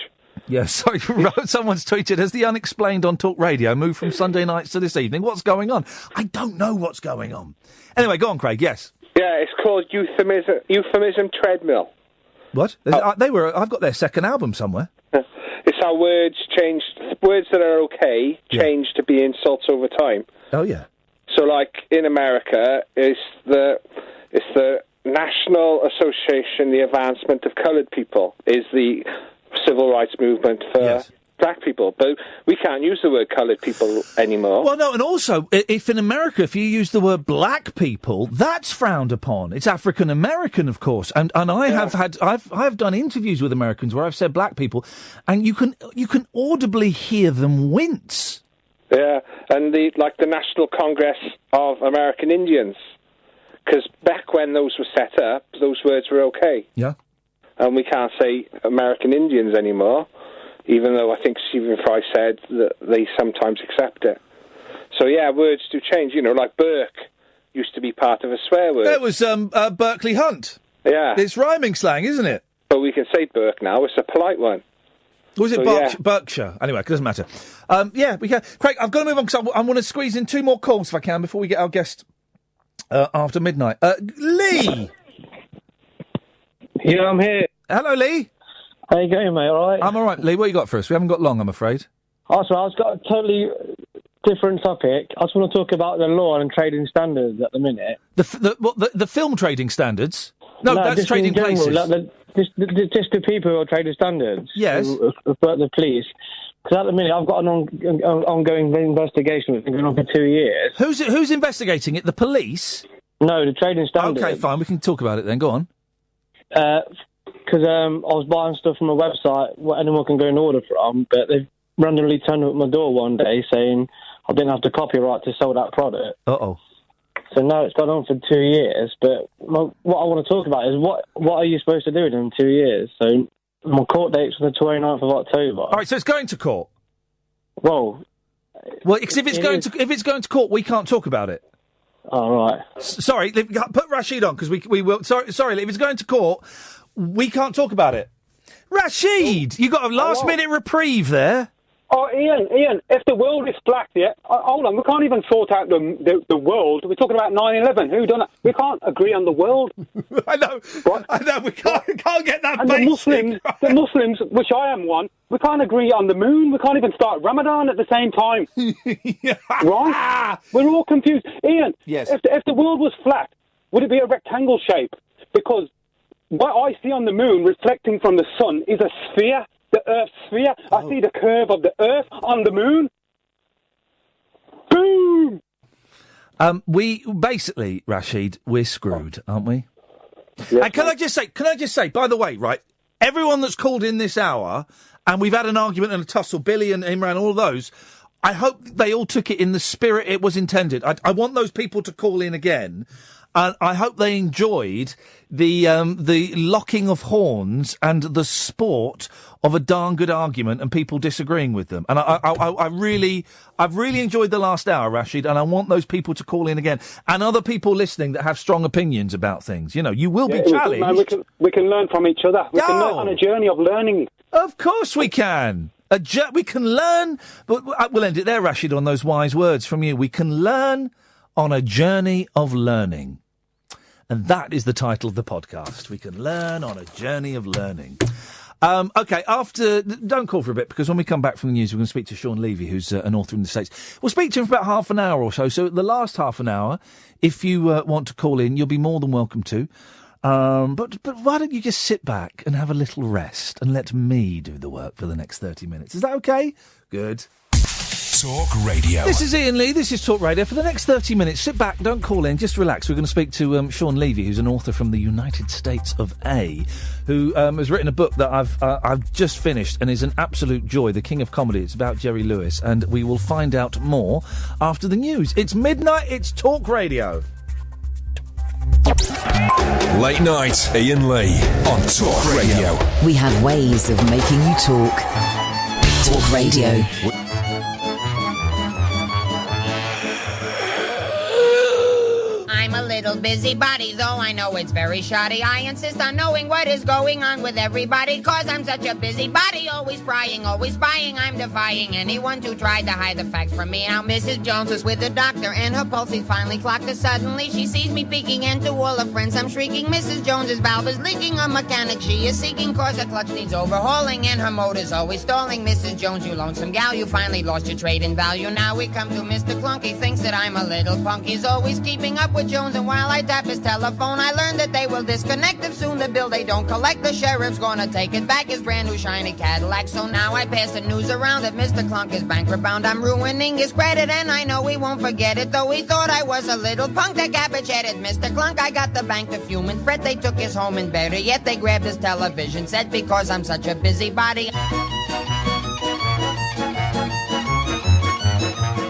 Speaker 3: Yeah, sorry, someone's tweeted, has the unexplained on Talk Radio moved from Sunday nights to this evening? What's going on? I don't know what's going on. Anyway, go on, Craig, yes.
Speaker 17: Yeah, it's called euphemism treadmill.
Speaker 3: What? I've got their second album somewhere.
Speaker 17: It's how words change. Words that are okay change to be insults over time.
Speaker 3: Oh yeah.
Speaker 17: So, like in America, it's the National Association, the Advancement of Coloured People, is the civil rights movement for black people, but we can't use the word coloured people anymore.
Speaker 3: Well, no, and also, if in America, if you use the word black people, that's frowned upon. It's African American, of course, and I've done interviews with Americans where I've said black people, and you can audibly hear them wince.
Speaker 17: Yeah, and the National Congress of American Indians, because back when those were set up, those words were okay.
Speaker 3: Yeah,
Speaker 17: and we can't say American Indians anymore. Even though I think Stephen Fry said that they sometimes accept it. So, yeah, words do change. You know, like Burke used to be part of a swear word.
Speaker 3: It was Berkeley Hunt.
Speaker 17: Yeah.
Speaker 3: It's rhyming slang, isn't it?
Speaker 17: But we can say Burke now. It's a polite one.
Speaker 3: Was it Berkshire? Anyway, it doesn't matter. Yeah, we can. Craig, I've got to move on because I want to squeeze in 2 more calls if I can before we get our guest after midnight. Lee!
Speaker 18: Yeah, I'm here.
Speaker 3: Hello, Lee.
Speaker 18: How you going, mate? All right?
Speaker 3: I'm all right, Lee. What you got for us? We haven't got long, I'm afraid.
Speaker 18: Also, I was totally different topic. I just want to talk about the law and trading standards at the minute.
Speaker 3: The film trading standards? No, that's
Speaker 18: just
Speaker 3: trading
Speaker 18: in general,
Speaker 3: places.
Speaker 18: Like just the people who are trading standards.
Speaker 3: Yes.
Speaker 18: But the police. Because at the minute, I've got an ongoing investigation that's been going on for 2 years.
Speaker 3: Who's investigating it? The police?
Speaker 18: No, the trading standards.
Speaker 3: Okay, fine. We can talk about it then. Go on.
Speaker 18: Because I was buying stuff from a website what anyone can go and order from, but they've randomly turned up at my door one day saying I didn't have the copyright to sell that product.
Speaker 3: Uh-oh.
Speaker 18: So now it's gone on for 2 years, but what I want to talk about is what are you supposed to do in 2 years? So my court date's on the 29th of October.
Speaker 3: All right, so it's going to court?
Speaker 18: Well,
Speaker 3: because if it's going to court, we can't talk about it.
Speaker 18: All right.
Speaker 3: Sorry, put Rashid on, because we will... Sorry, if it's going to court, we can't talk about it. Rashid, you got a last-minute reprieve there.
Speaker 19: Oh, Ian, if the world is flat, hold on, we can't even sort out the world. We're talking about 9/11. Who done that? We can't agree on the world.
Speaker 3: I know, we can't get that.
Speaker 19: And the Muslims, which I am one, we can't agree on the moon. We can't even start Ramadan at the same time. Right? We're all confused. Ian,
Speaker 3: yes.
Speaker 19: If the world was flat, would it be a rectangle shape? Because what I see on the moon reflecting from the sun is a sphere. The Earth's sphere. I see the curve of the Earth on the moon. Boom!
Speaker 3: We basically, Rashid, we're screwed, aren't we? Yes, and can I just say, by the way, right, everyone that's called in this hour, and we've had an argument and a tussle, Billy and Imran, all those, I hope they all took it in the spirit it was intended. I want those people to call in again. And I hope they enjoyed the locking of horns and the sport of a darn good argument and people disagreeing with them. And I've really enjoyed the last hour, Rashid, and I want those people to call in again. And other people listening that have strong opinions about things. You know, you will be challenged.
Speaker 19: We can learn from each other. We can learn on a journey of learning.
Speaker 3: Of course we can. We can learn, but we'll end it there, Rashid, on those wise words from you. We can learn on a journey of learning. And that is the title of the podcast. We can learn on a journey of learning. OK, don't call for a bit, because when we come back from the news, we're going to speak to Shawn Levy, who's an author in the States. We'll speak to him for about half an hour or so. So the last half an hour, if you want to call in, you'll be more than welcome to. But why don't you just sit back and have a little rest and let me do the work for the next 30 minutes? Is that OK? Good.
Speaker 2: Talk Radio.
Speaker 3: This is Iain Lee, this is Talk Radio. For the next 30 minutes, sit back, don't call in, just relax. We're going to speak to Shawn Levy, who's an author from the United States of A, who has written a book that I've just finished and is an absolute joy, The King of Comedy. It's about Jerry Lewis, and we will find out more after the news. It's midnight, it's Talk Radio.
Speaker 2: Late night, Iain Lee on Talk Radio.
Speaker 1: We have ways of making you talk. Talk Radio.
Speaker 20: I'm a little busybody, though I know it's very shoddy. I insist on knowing what is going on with everybody, cause I'm such a busybody, always prying, always spying. I'm defying anyone to try to hide the facts from me. Now Mrs. Jones was with the doctor, and her pulse is finally clocked. As suddenly she sees me peeking, and to all her friends I'm shrieking, Mrs. Jones's valve is leaking. A mechanic she is seeking, cause her clutch needs overhauling, and her motor's always stalling. Mrs. Jones, you lonesome gal, you finally lost your trade in value. Now we come to Mr. Clunk. He thinks that I'm a little punk. He's always keeping up with Jones, and while I tap his telephone, I learn that they will disconnect if soon the bill they don't collect. The sheriff's gonna take it back, his brand new shiny Cadillac. So now I pass the news around that Mr. Clunk is bankrupt bound. I'm ruining his credit, and I know he won't forget it, though he thought I was a little punk that cabbage-headed. Mr. Clunk, I got the bank to fume and fret. They took his home, and better yet, they grabbed his television set because I'm such a busybody.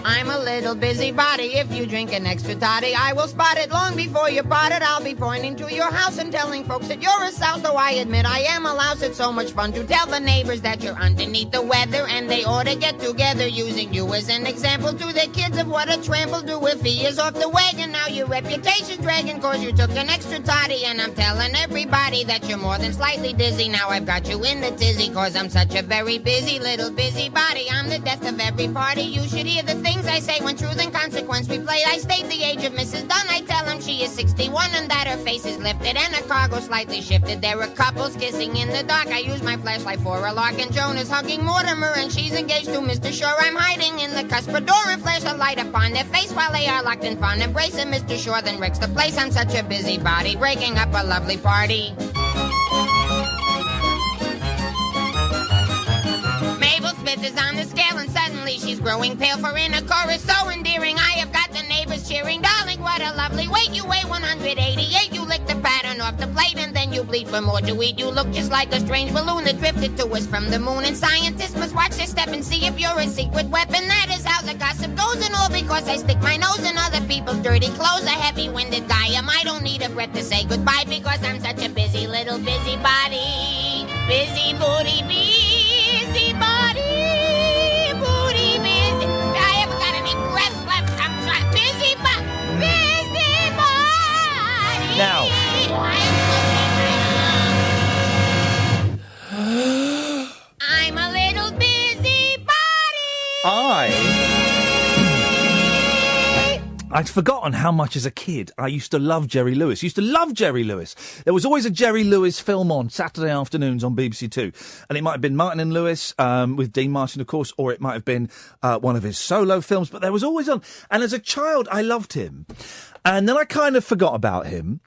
Speaker 20: I'm a little busybody. If you drink an extra toddy, I will spot it long before you pot it. I'll be pointing to your house and telling folks that you're a souse. Though I admit I am a louse, it's so much fun to tell the neighbors that you're underneath the weather, and they ought to get together, using you as an example to their kids of what a tramp will do if he is off the wagon. Now your reputation's dragging cause you took an extra toddy, and I'm telling everybody that you're more than slightly dizzy. Now I've got you in the tizzy cause I'm such a very busy little busybody. I'm the death of every party. You should hear the things I say say when truth and consequence we played. I state the age of Mrs. Dunn. I tell him she is 61 and that her face is lifted and her cargo slightly shifted. There were couples kissing in the dark. I use my flashlight for a lark, and Joan is hugging Mortimer and she's engaged to Mr. Shore. I'm hiding in the cuspidor and flash a light upon their face while they are locked in fond embrace. And Mr. Shore then wrecks the place. I'm such a busybody, breaking up a lovely party. Mabel Smith is on the scale and suddenly she's growing pale, for in a chorus so endearing I have got the neighbors cheering. Darling, what a lovely weight. You weigh 188. You lick the pattern off the plate and then you bleed for more to eat. You look just like a strange balloon that drifted to us from the moon. And scientists must watch their step and see if you're a secret weapon. That is how the gossip goes, and all because I stick my nose in other people's dirty clothes. A heavy-winded guy I don't need a breath to say goodbye because I'm such a busy little busybody. Busy booty, busy body, booty busy. I haven't got any breath left. I'm trying. Busy body.
Speaker 3: Now.
Speaker 20: I'm a little busybody.
Speaker 3: I'd forgotten how much as a kid I used to love Jerry Lewis. There was always a Jerry Lewis film on Saturday afternoons on BBC Two. And it might have been Martin and Lewis, with Dean Martin, of course, or it might have been one of his solo films. But there was always on. And as a child, I loved him. And then I kind of forgot about him.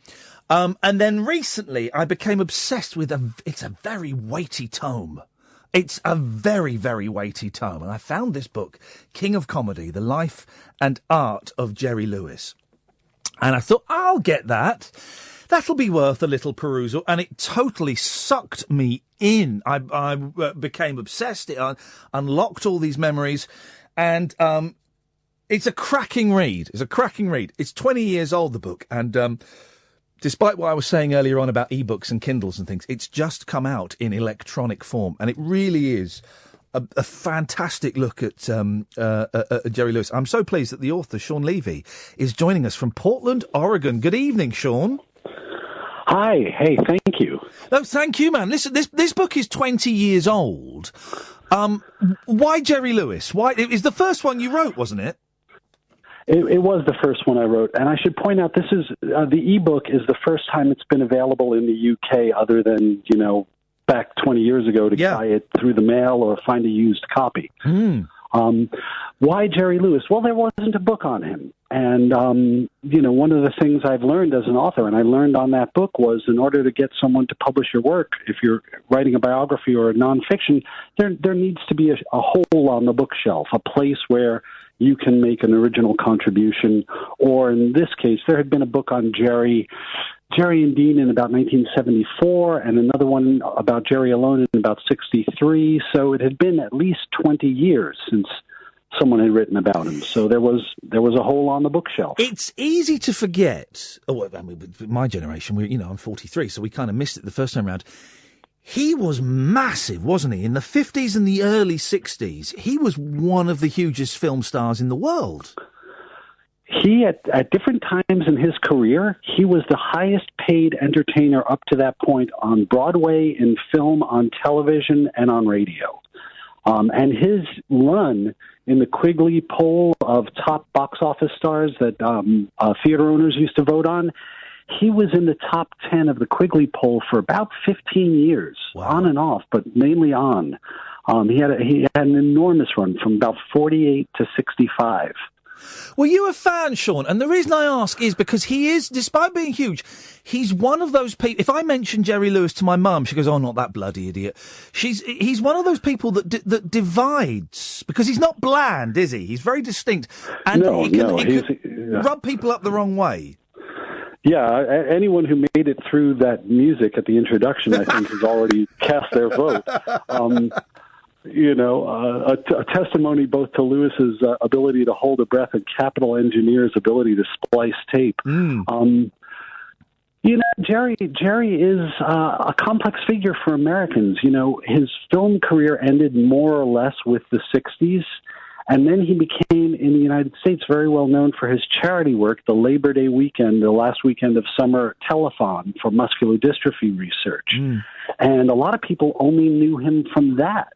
Speaker 3: And then recently, I became obsessed with it's a very weighty tome. It's a very, very weighty tome. And I found this book, King of Comedy, The Life and Art of Jerry Lewis. And I thought, I'll get that. That'll be worth a little perusal. And it totally sucked me in. I became obsessed. It unlocked all these memories. And it's a cracking read. It's 20 years old, the book. And despite what I was saying earlier on about ebooks and Kindles and things, it's just come out in electronic form, and it really is a fantastic look at Jerry Lewis. I'm so pleased that the author, Shawn Levy, is joining us from Portland, Oregon. Good evening, Shawn.
Speaker 21: Hi. Hey, thank you.
Speaker 3: No, thank you, man. Listen, this book is 20 years old. Why Jerry Lewis? Why? It was the first one you wrote, wasn't it?
Speaker 21: It was the first one I wrote, and I should point out this is the ebook is the first time it's been available in the UK, other than back 20 years ago to buy it through the mail or find a used copy. Why Jerry Lewis? Well, there wasn't a book on him, and one of the things I've learned as an author, and I learned on that book, was in order to get someone to publish your work, if you're writing a biography or a nonfiction, there needs to be a hole on the bookshelf, a place where you can make an original contribution. Or in this case, there had been a book on Jerry and Dean in about 1974, and another one about Jerry alone in about 63. So it had been at least 20 years since someone had written about him. So there was a hole on the bookshelf.
Speaker 3: It's easy to forget. Oh, I mean, my generation, I'm 43, so we kind of missed it the first time around. He was massive, wasn't he? In the 50s and the early 60s, he was one of the hugest film stars in the world.
Speaker 21: He, at different times in his career, he was the highest paid entertainer up to that point on Broadway, in film, on television, and on radio. And his run in the Quigley poll of top box office stars that theater owners used to vote on, he was in the top 10 of the Quigley poll for about 15 years, on and off, but mainly on. He had an enormous run from about 48 to 65.
Speaker 3: Were you a fan, Shawn? And the reason I ask is because he is, despite being huge, he's one of those people. If I mention Jerry Lewis to my mum, she goes, "Oh, not that bloody idiot." He's one of those people that divides, because he's not bland, is he? He's very distinct, and he can rub people up the wrong way.
Speaker 21: Yeah, anyone who made it through that music at the introduction, I think, has already cast their vote. A testimony both to Lewis's ability to hold a breath and Capital Engineer's ability to splice tape. Jerry is a complex figure for Americans. His film career ended more or less with the 60s, And then he became, in the United States, very well known for his charity work, the Labor Day weekend, the last weekend of summer telethon for muscular dystrophy research. And a lot of people only knew him from that.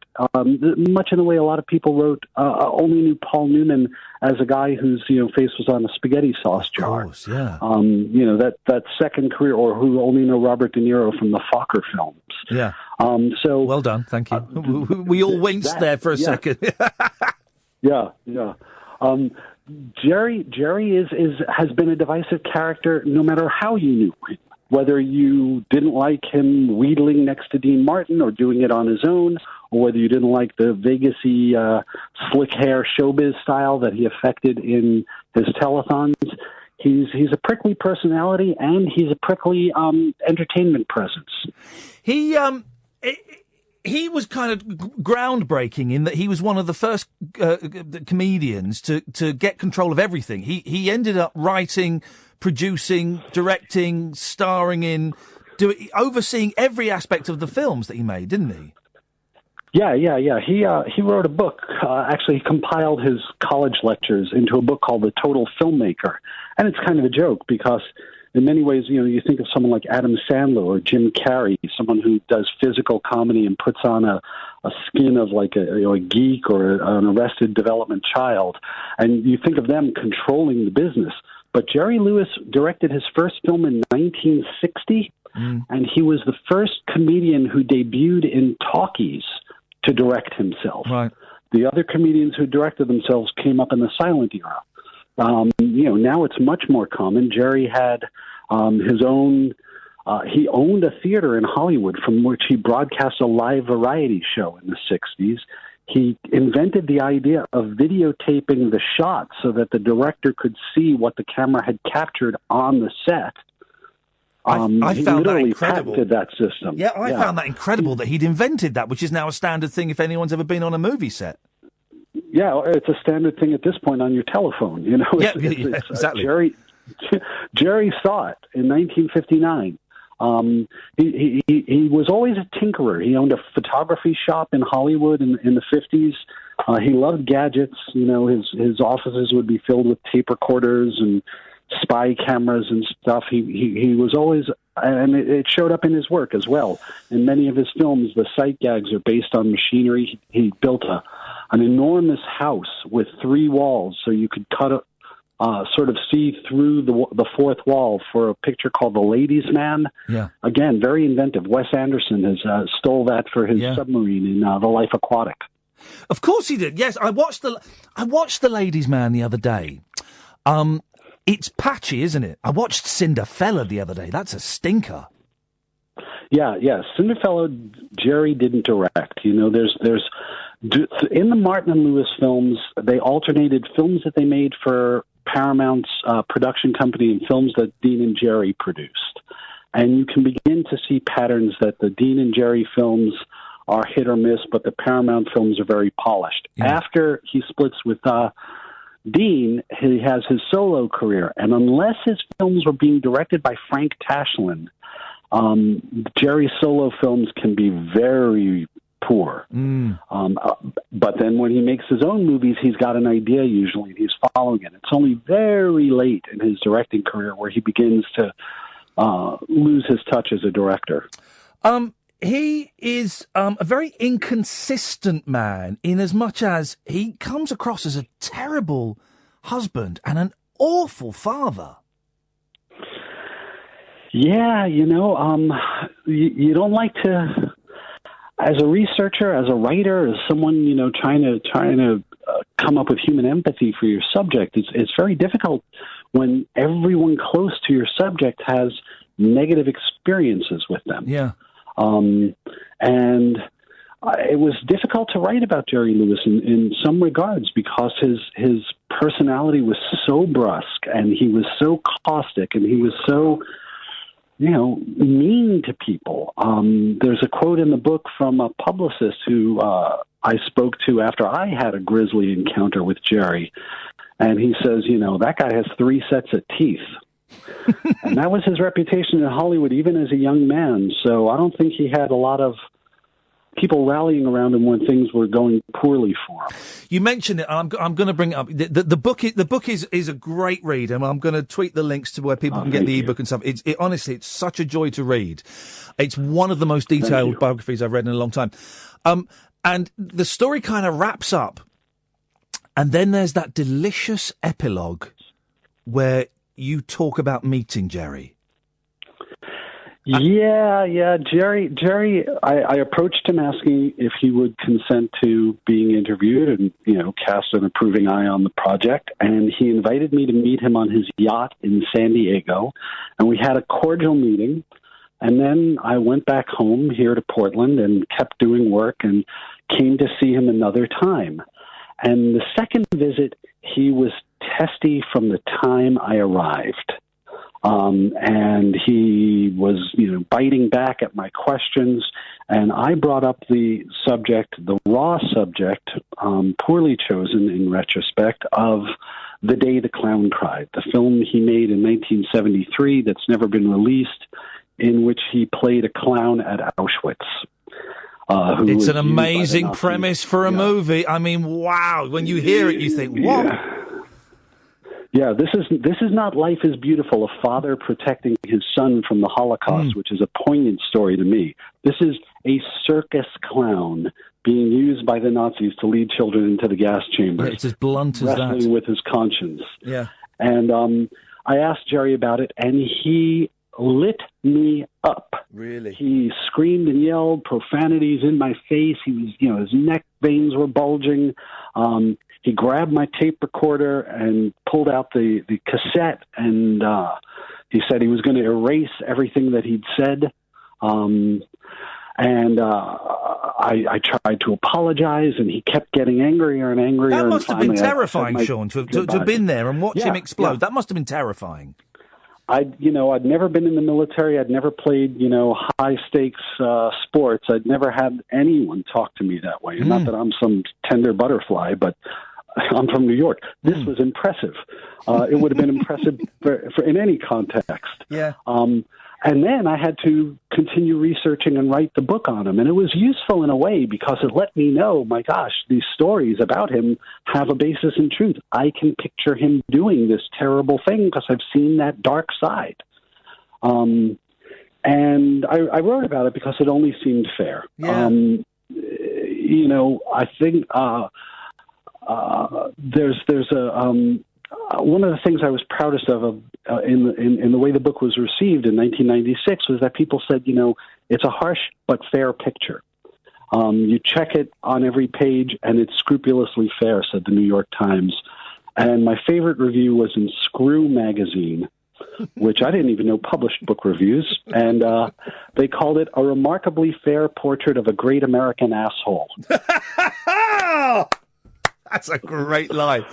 Speaker 21: Much in the way a lot of people only knew Paul Newman as a guy whose face was on a spaghetti sauce jar.
Speaker 3: Of course, yeah.
Speaker 21: That second career, or who only know Robert De Niro from the Fokker films.
Speaker 3: Yeah.
Speaker 21: So
Speaker 3: well done, thank you. We all winced there for a second.
Speaker 21: Yeah. Jerry has been a divisive character no matter how you knew him. Whether you didn't like him wheedling next to Dean Martin or doing it on his own, or whether you didn't like the Vegas-y slick hair showbiz style that he affected in his telethons, he's a prickly personality and he's a prickly entertainment presence.
Speaker 3: He was kind of groundbreaking in that he was one of the first comedians to get control of everything. He ended up writing, producing, directing, starring in, overseeing every aspect of the films that he made, didn't he?
Speaker 21: Yeah. He wrote a book. Actually, he compiled his college lectures into a book called The Total Filmmaker. And it's kind of a joke because in many ways, you think of someone like Adam Sandler or Jim Carrey, someone who does physical comedy and puts on a skin of like a geek or an Arrested Development child. And you think of them controlling the business. But Jerry Lewis directed his first film in 1960, and he was the first comedian who debuted in talkies to direct himself.
Speaker 3: Right.
Speaker 21: The other comedians who directed themselves came up in the silent era. Now it's much more common. Jerry had his own. He owned a theater in Hollywood from which he broadcast a live variety show in the 60s. He invented the idea of videotaping the shots so that the director could see what the camera had captured on the set.
Speaker 3: I found that incredible.
Speaker 21: Patented that system.
Speaker 3: Yeah, I found that incredible that he'd invented that, which is now a standard thing if anyone's ever been on a movie set.
Speaker 21: Yeah, it's a standard thing at this point on your telephone.
Speaker 3: Exactly.
Speaker 21: Jerry saw it in 1959. He was always a tinkerer. He owned a photography shop in Hollywood in the 50s. He loved gadgets. His offices would be filled with tape recorders and spy cameras and stuff. He was always, and it showed up in his work as well. In many of his films, the sight gags are based on machinery. He built an enormous house with 3 walls, so you could sort of see through the fourth wall for a picture called The Ladies' Man.
Speaker 3: Yeah.
Speaker 21: Again, very inventive. Wes Anderson has stole that for his submarine in The Life Aquatic.
Speaker 3: Of course he did. Yes, I watched The Ladies' Man the other day. It's patchy, isn't it? I watched Cinderfella the other day. That's a stinker.
Speaker 21: Yeah. Cinderfella, Jerry didn't direct. There's in the Martin and Lewis films, they alternated films that they made for Paramount's production company and films that Dean and Jerry produced. And you can begin to see patterns that the Dean and Jerry films are hit or miss, but the Paramount films are very polished. Yeah. After he splits with Dean, he has his solo career. And unless his films were being directed by Frank Tashlin, Jerry's solo films can be very poor. But then when he makes his own movies, he's got an idea usually, and he's following it. It's only very late in his directing career where he begins to lose his touch as a director.
Speaker 3: He is a very inconsistent man in as much as he comes across as a terrible husband and an awful father.
Speaker 21: Yeah, you don't like to, as a researcher, as a writer, as someone, trying to come up with human empathy for your subject. It's very difficult when everyone close to your subject has negative experiences with them.
Speaker 3: Yeah.
Speaker 21: And it was difficult to write about Jerry Lewis in some regards because his personality was so brusque and he was so caustic and he was so, mean to people. There's a quote in the book from a publicist who I spoke to after I had a grisly encounter with Jerry. And he says, that guy has 3 sets of teeth. And that was his reputation in Hollywood, even as a young man. So I don't think he had a lot of people rallying around him when things were going poorly for him.
Speaker 3: You mentioned it, and I'm going to bring it up. The book is a great read, and I'm going to tweet the links to where people can get the ebook and stuff. Honestly, it's such a joy to read. It's one of the most detailed biographies I've read in a long time. And the story kind of wraps up, and then there's that delicious epilogue where you talk about meeting Jerry.
Speaker 21: Yeah. Jerry, I approached him asking if he would consent to being interviewed and, cast an approving eye on the project. And he invited me to meet him on his yacht in San Diego. And we had a cordial meeting. And then I went back home here to Portland and kept doing work and came to see him another time. And the second visit, he was testy from the time I arrived. And he was, biting back at my questions. And I brought up the subject, the raw subject, poorly chosen in retrospect, of The Day the Clown Cried, the film he made in 1973 that's never been released, in which he played a clown at Auschwitz.
Speaker 3: It's an amazing premise for a movie. I mean, wow. When you hear it, you think, what?
Speaker 21: Yeah, this is not Life is Beautiful, a father protecting his son from the Holocaust, which is a poignant story to me. This is a circus clown being used by the Nazis to lead children into the gas chambers.
Speaker 3: Yeah, it's as blunt as
Speaker 21: wrestling
Speaker 3: that.
Speaker 21: with his conscience.
Speaker 3: Yeah.
Speaker 21: And I asked Jerry about it, and he lit me up.
Speaker 3: Really?
Speaker 21: He screamed and yelled profanities in my face. He was, his neck veins were bulging. He grabbed my tape recorder and pulled out the cassette, and he said he was going to erase everything that he'd said. I tried to apologize, and he kept getting angrier and angrier.
Speaker 3: That must have been terrifying, Shawn, to have been there and watch him explode.
Speaker 21: Yeah.
Speaker 3: That must have been terrifying.
Speaker 21: I'd never been in the military. I'd never played, high stakes sports. I'd never had anyone talk to me that way. Not that I'm some tender butterfly, but I'm from New York. This was impressive. It would have been impressive for in any context.
Speaker 3: Yeah.
Speaker 21: And then I had to continue researching and write the book on him. And it was useful in a way because it let me know, my gosh, these stories about him have a basis in truth. I can picture him doing this terrible thing because I've seen that dark side. And I wrote about it because it only seemed fair.
Speaker 3: Yeah.
Speaker 21: I think there's a... one of the things I was proudest of in the way the book was received in 1996 was that people said, it's a harsh but fair picture. You check it on every page, and it's scrupulously fair, said the New York Times. And my favorite review was in Screw magazine, which I didn't even know published book reviews. And they called it a remarkably fair portrait of a great American asshole.
Speaker 3: That's a great line.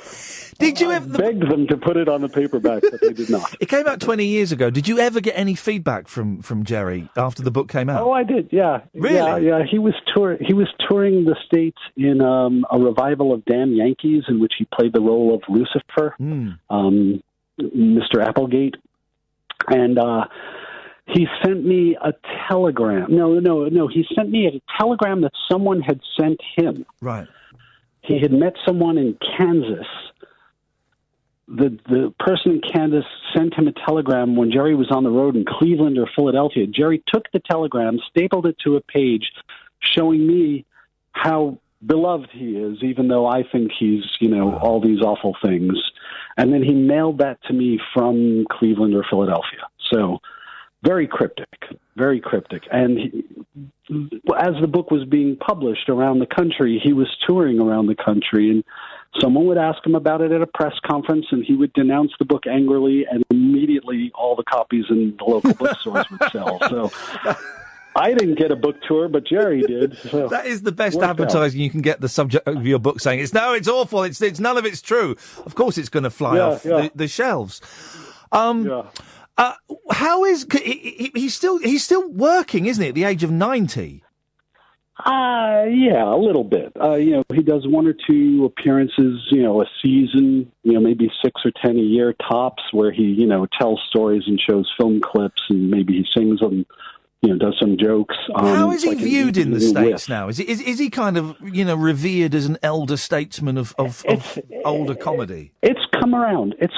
Speaker 3: Did you ever
Speaker 21: begged them to put it on the paperback, but they did not?
Speaker 3: It came out 20 years ago. Did you ever get any feedback from Jerry after the book came out?
Speaker 21: Oh, I did. Yeah,
Speaker 3: really?
Speaker 21: Yeah. He was touring the States in a revival of Damn Yankees, in which he played the role of Lucifer, Mr. Applegate, and he sent me a telegram. No. He sent me a telegram that someone had sent him.
Speaker 3: Right.
Speaker 21: He had met someone in Kansas. The person in Kansas sent him a telegram when Jerry was on the road in Cleveland or Philadelphia. Jerry took the telegram, stapled it to a page, showing me how beloved he is, even though I think he's, all these awful things. And then he mailed that to me from Cleveland or Philadelphia. So very cryptic. And as the book was being published around the country, he was touring around the country, and someone would ask him about it at a press conference, and he would denounce the book angrily, and immediately all the copies in the local bookstores would sell. So I didn't get a book tour, but Jerry did. So
Speaker 3: that is the best advertising you can get the subject of your book saying, it's worthwhile, it's none of it's true. Of course it's going to fly off the shelves. How is he's still working, isn't he, at the age of 90?
Speaker 21: Yeah, a little bit. He does one or two appearances, a season, maybe 6 or 10 a year tops, where he, tells stories and shows film clips, and maybe he sings on, does some jokes.
Speaker 3: How is he
Speaker 21: like
Speaker 3: viewed in the
Speaker 21: whiff.
Speaker 3: States now? Is he kind of, revered as an elder statesman of older comedy?
Speaker 21: It's come around. At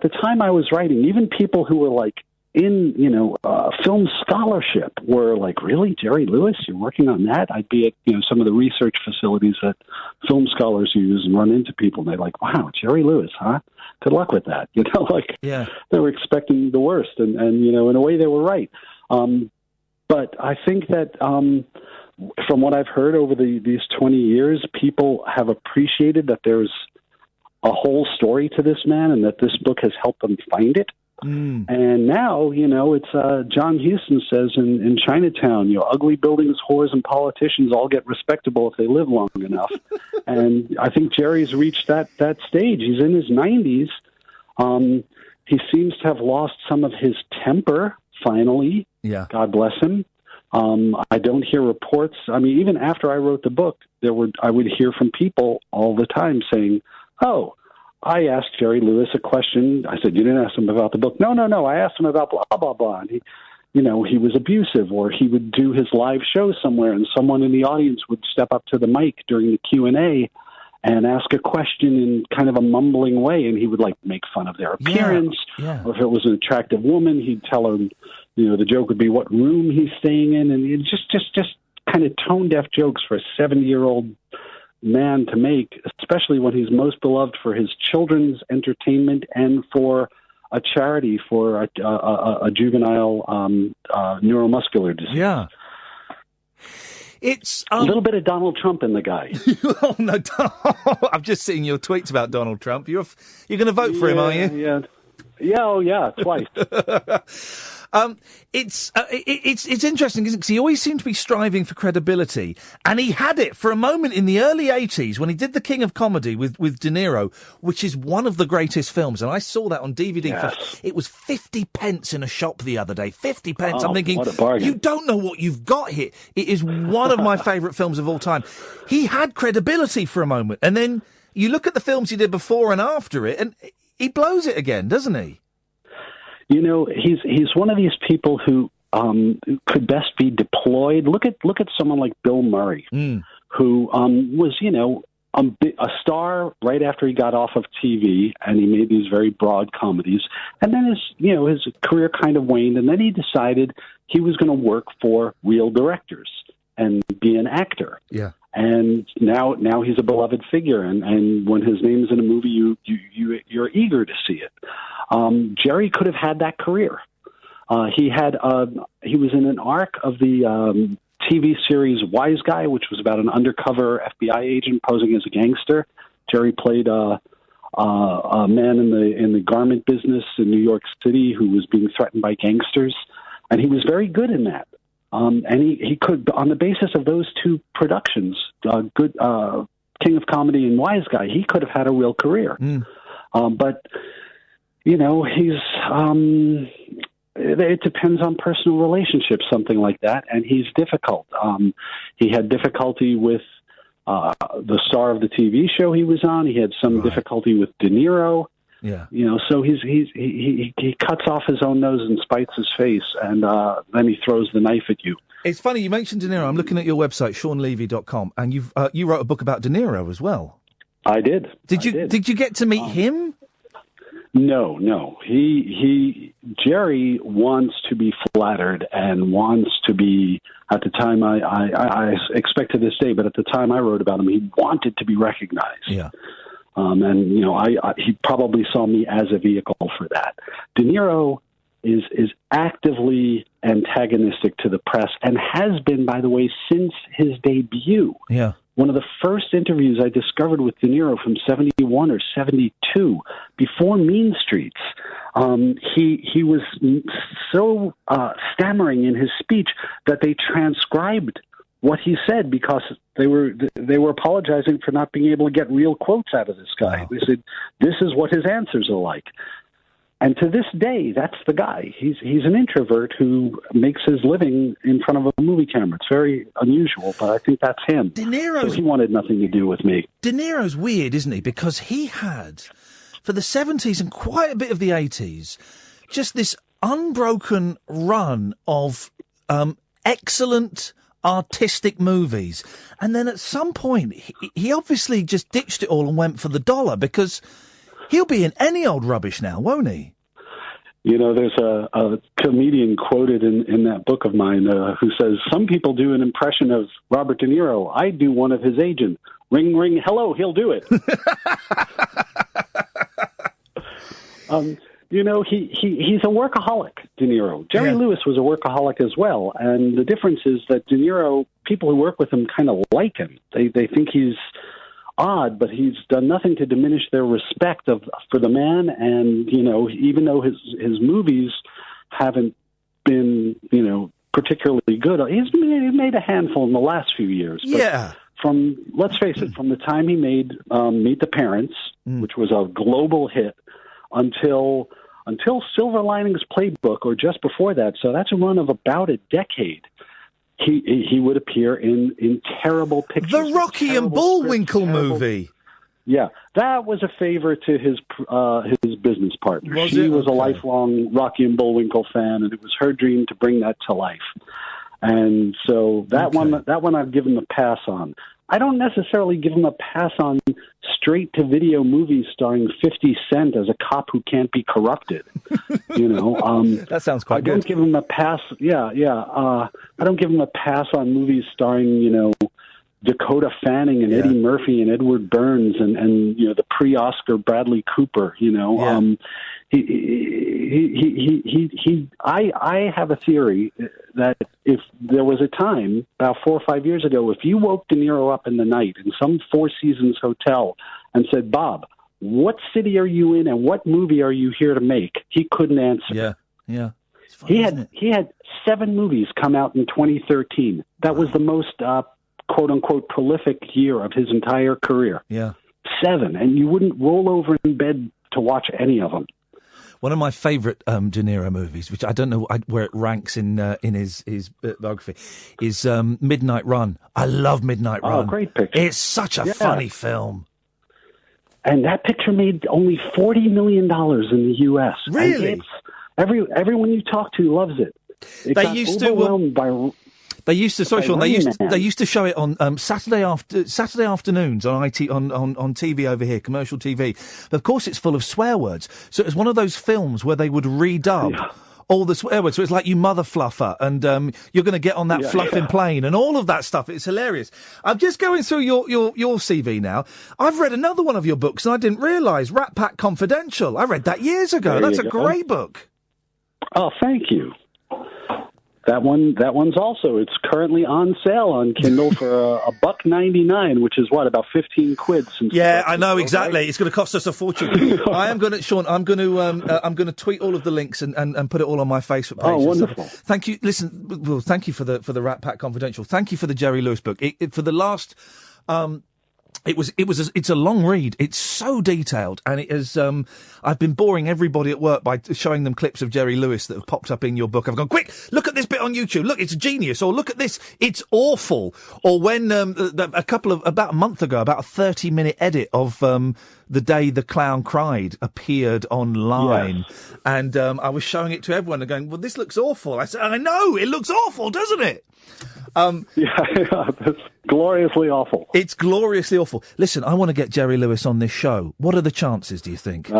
Speaker 21: the time I was writing, even people who were like in, film scholarship were like, really, Jerry Lewis, you're working on that? I'd be at, some of the research facilities that film scholars use and run into people, and they're like, wow, Jerry Lewis, huh? Good luck with that. They were expecting the worst, and in a way they were right. But I think that from what I've heard over these 20 years, people have appreciated that there's a whole story to this man and that this book has helped them find it. And now, it's John Huston says in Chinatown, ugly buildings, whores, and politicians all get respectable if they live long enough. And I think Jerry's reached that stage. He's in his 90s. He seems to have lost some of his temper, finally.
Speaker 3: Yeah.
Speaker 21: God bless him. I don't hear reports. I mean, even after I wrote the book, I would hear from people all the time saying, oh, I asked Jerry Lewis a question. I said, you didn't ask him about the book. No. I asked him about blah, blah, blah. And he was abusive, or he would do his live show somewhere and someone in the audience would step up to the mic during the Q&A and ask a question in kind of a mumbling way. And he would make fun of their appearance.
Speaker 3: Yeah.
Speaker 21: Or if it was an attractive woman, he'd tell her, the joke would be what room he's staying in. And it just kind of tone-deaf jokes for a 70-year-old man to make, especially when he's most beloved for his children's entertainment and for a charity for a juvenile neuromuscular disease.
Speaker 3: Yeah. It's
Speaker 21: a little bit of Donald Trump in the guy.
Speaker 3: Oh, no. I've just seen your tweets about Donald Trump. You're going to vote for him, are you?
Speaker 21: Yeah, twice.
Speaker 3: It's interesting, isn't it? Because he always seemed to be striving for credibility, and he had it for a moment in the early 80s when he did The King of Comedy with De Niro, which is one of the greatest films, and I saw that on DVD.
Speaker 21: Yes.
Speaker 3: It was 50 pence in a shop the other day. 50 pence.
Speaker 21: Oh,
Speaker 3: I'm thinking,
Speaker 21: what a bargain.
Speaker 3: you don't know what you've got here. It is one of my favourite films of all time. He had credibility for a moment, and then you look at the films he did before and after it, and he blows it again, doesn't he?
Speaker 21: He's one of these people who could best be deployed. Look at someone like Bill Murray, who was a star right after he got off of TV, and he made these very broad comedies. And then his career kind of waned, and then he decided he was going to work for real directors and be an actor.
Speaker 3: Yeah.
Speaker 21: And now he's a beloved figure, and when his name's in a movie, you're eager to see it. Jerry could have had that career. He was in an arc of the TV series Wise Guy, which was about an undercover FBI agent posing as a gangster. Jerry played a man in the garment business in New York City who was being threatened by gangsters, and he was very good in that. And he could, on the basis of those two productions, King of Comedy and Wise Guy, he could have had a real career. But he's it depends on personal relationships, something like that, and he's difficult. He had difficulty with the star of the TV show he was on. He had some difficulty with De Niro.
Speaker 3: Yeah.
Speaker 21: So he cuts off his own nose and spites his face, and then he throws the knife at you.
Speaker 3: It's funny, you mentioned De Niro. I'm looking at your website, ShawnLevy.com, and you wrote a book about De Niro as well.
Speaker 21: I did.
Speaker 3: Did you get to meet him?
Speaker 21: No. Jerry wants to be flattered and wants to be, at the time, I expect to this day, but at the time I wrote about him, he wanted to be recognized.
Speaker 3: Yeah.
Speaker 21: He probably saw me as a vehicle for that. De Niro is actively antagonistic to the press and has been, by the way, since his debut.
Speaker 3: Yeah.
Speaker 21: One of the first interviews I discovered with De Niro from 71 or 72, before Mean Streets, he was so stammering in his speech that they transcribed what he said because they were apologizing for not being able to get real quotes out of this guy. Wow. They said, this is what his answers are like. And to this day, that's the guy. He's an introvert who makes his living in front of a movie camera. It's very unusual, but I think that's him.
Speaker 3: De Niro's...
Speaker 21: So he wanted nothing to do with me.
Speaker 3: De Niro's weird, isn't he? Because he had, for the 70s and quite a bit of the 80s, just this unbroken run of excellent artistic movies. And then at some point, he obviously just ditched it all and went for the dollar, because he'll be in any old rubbish now, won't he?
Speaker 21: You know, there's a comedian quoted in that book of mine who says, some people do an impression of Robert De Niro. I do one of his agent. Ring, ring, hello, he'll do it. You know, he's a workaholic, De Niro. Jerry Lewis was a workaholic as well. And the difference is that De Niro, people who work with him kind of like him. They think he's odd, but he's done nothing to diminish their respect for the man. And, you know, even though his movies haven't been, you know, particularly good, he's made a handful in the last few years. But let's face it, from the time he made Meet the Parents, which was a global hit, until Silver Linings Playbook, or just before that, so that's a run of about a decade, he would appear in terrible pictures.
Speaker 3: The Rocky and Bullwinkle movie.
Speaker 21: Yeah, that was a favor to his business partner. She was a lifelong Rocky and Bullwinkle fan, and it was her dream to bring that to life. And so that one I've given a pass on. I don't necessarily give him a pass on straight-to-video movies starring 50 Cent as a cop who can't be corrupted. You know,
Speaker 3: that sounds quite good.
Speaker 21: I don't give him a pass. I don't give him a pass on movies starring, you know, Dakota Fanning and Eddie Murphy and Edward Burns and you know, the pre-Oscar Bradley Cooper. You know, I have a theory that if there was a time about 4 or 5 years ago, if you woke De Niro up in the night in some Four Seasons hotel and said, "Bob, what city are you in and what movie are you here to make?" he couldn't answer.
Speaker 3: Yeah.
Speaker 21: He had 7 movies come out in 2013. That was the most quote unquote prolific year of his entire career. 7, and you wouldn't roll over in bed to watch any of them.
Speaker 3: One of my favourite De Niro movies, which I don't know where it ranks in his biography, is Midnight Run. I love Midnight Run.
Speaker 21: Oh, great picture.
Speaker 3: It's such a funny film.
Speaker 21: And that picture made only $40 million in the U.S.
Speaker 3: Really?
Speaker 21: Everyone you talk to loves it.
Speaker 3: They used to. Sorry, Sean. They used to show it on Saturday afternoons on on TV over here, commercial TV. But of course, it's full of swear words. So it was one of those films where they would redub all the swear words. So it's like "you mother fluffer" and "you're going to get on that fluffing plane" and all of that stuff. It's hilarious. I'm just going through your CV now. I've read another one of your books and I didn't realise, Rat Pack Confidential. I read that years ago. That's a great book.
Speaker 21: Oh, thank you. That one's also, it's currently on sale on Kindle for $1.99, which is about 15 quid.
Speaker 3: I know exactly. Right? It's going to cost us a fortune. I'm going to tweet all of the links and put it all on my Facebook page.
Speaker 21: Oh, wonderful!
Speaker 3: Thank you. Listen, well, thank you for the Rat Pack Confidential. Thank you for the Jerry Lewis book. For the last. It's a long read. It's so detailed, and it is. I've been boring everybody at work by showing them clips of Jerry Lewis that have popped up in your book. I've gone, quick, look at this bit on YouTube. Look, it's genius. Or look at this, it's awful. Or when about a month ago, about a 30-minute edit of The Day the Clown Cried appeared online, and I was showing it to everyone and going, well, this looks awful. I said, I know, it looks awful, doesn't it?
Speaker 21: That's gloriously awful.
Speaker 3: It's gloriously awful. Listen, I want to get Jerry Lewis on this show. What are the chances, do you think?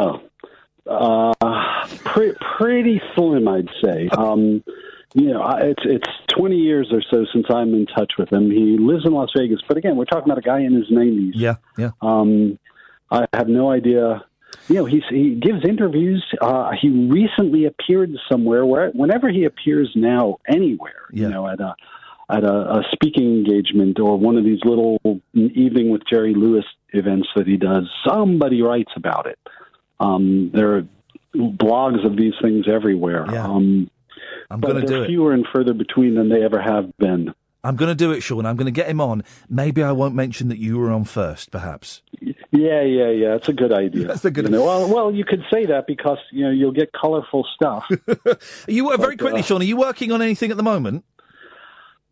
Speaker 21: Pretty slim, I'd say. You know, it's 20 years or so since I'm in touch with him. He lives in Las Vegas, but again, we're talking about a guy in his 90s.
Speaker 3: Yeah.
Speaker 21: I have no idea. You know, he gives interviews. He recently appeared somewhere whenever he appears now, anywhere, you know, at a speaking engagement or one of these little Evening with Jerry Lewis events that he does, somebody writes about it. There are blogs of these things everywhere.
Speaker 3: I'm going to do it.
Speaker 21: Fewer and further between than they ever have been.
Speaker 3: I'm going to do it, Sean. I'm going to get him on. Maybe I won't mention that you were on first, perhaps.
Speaker 21: Yeah. It's a good idea.
Speaker 3: That's a good
Speaker 21: idea. Well, you could say that because, you know, you'll get colourful stuff.
Speaker 3: Very quickly, Sean, are you working on anything at the moment?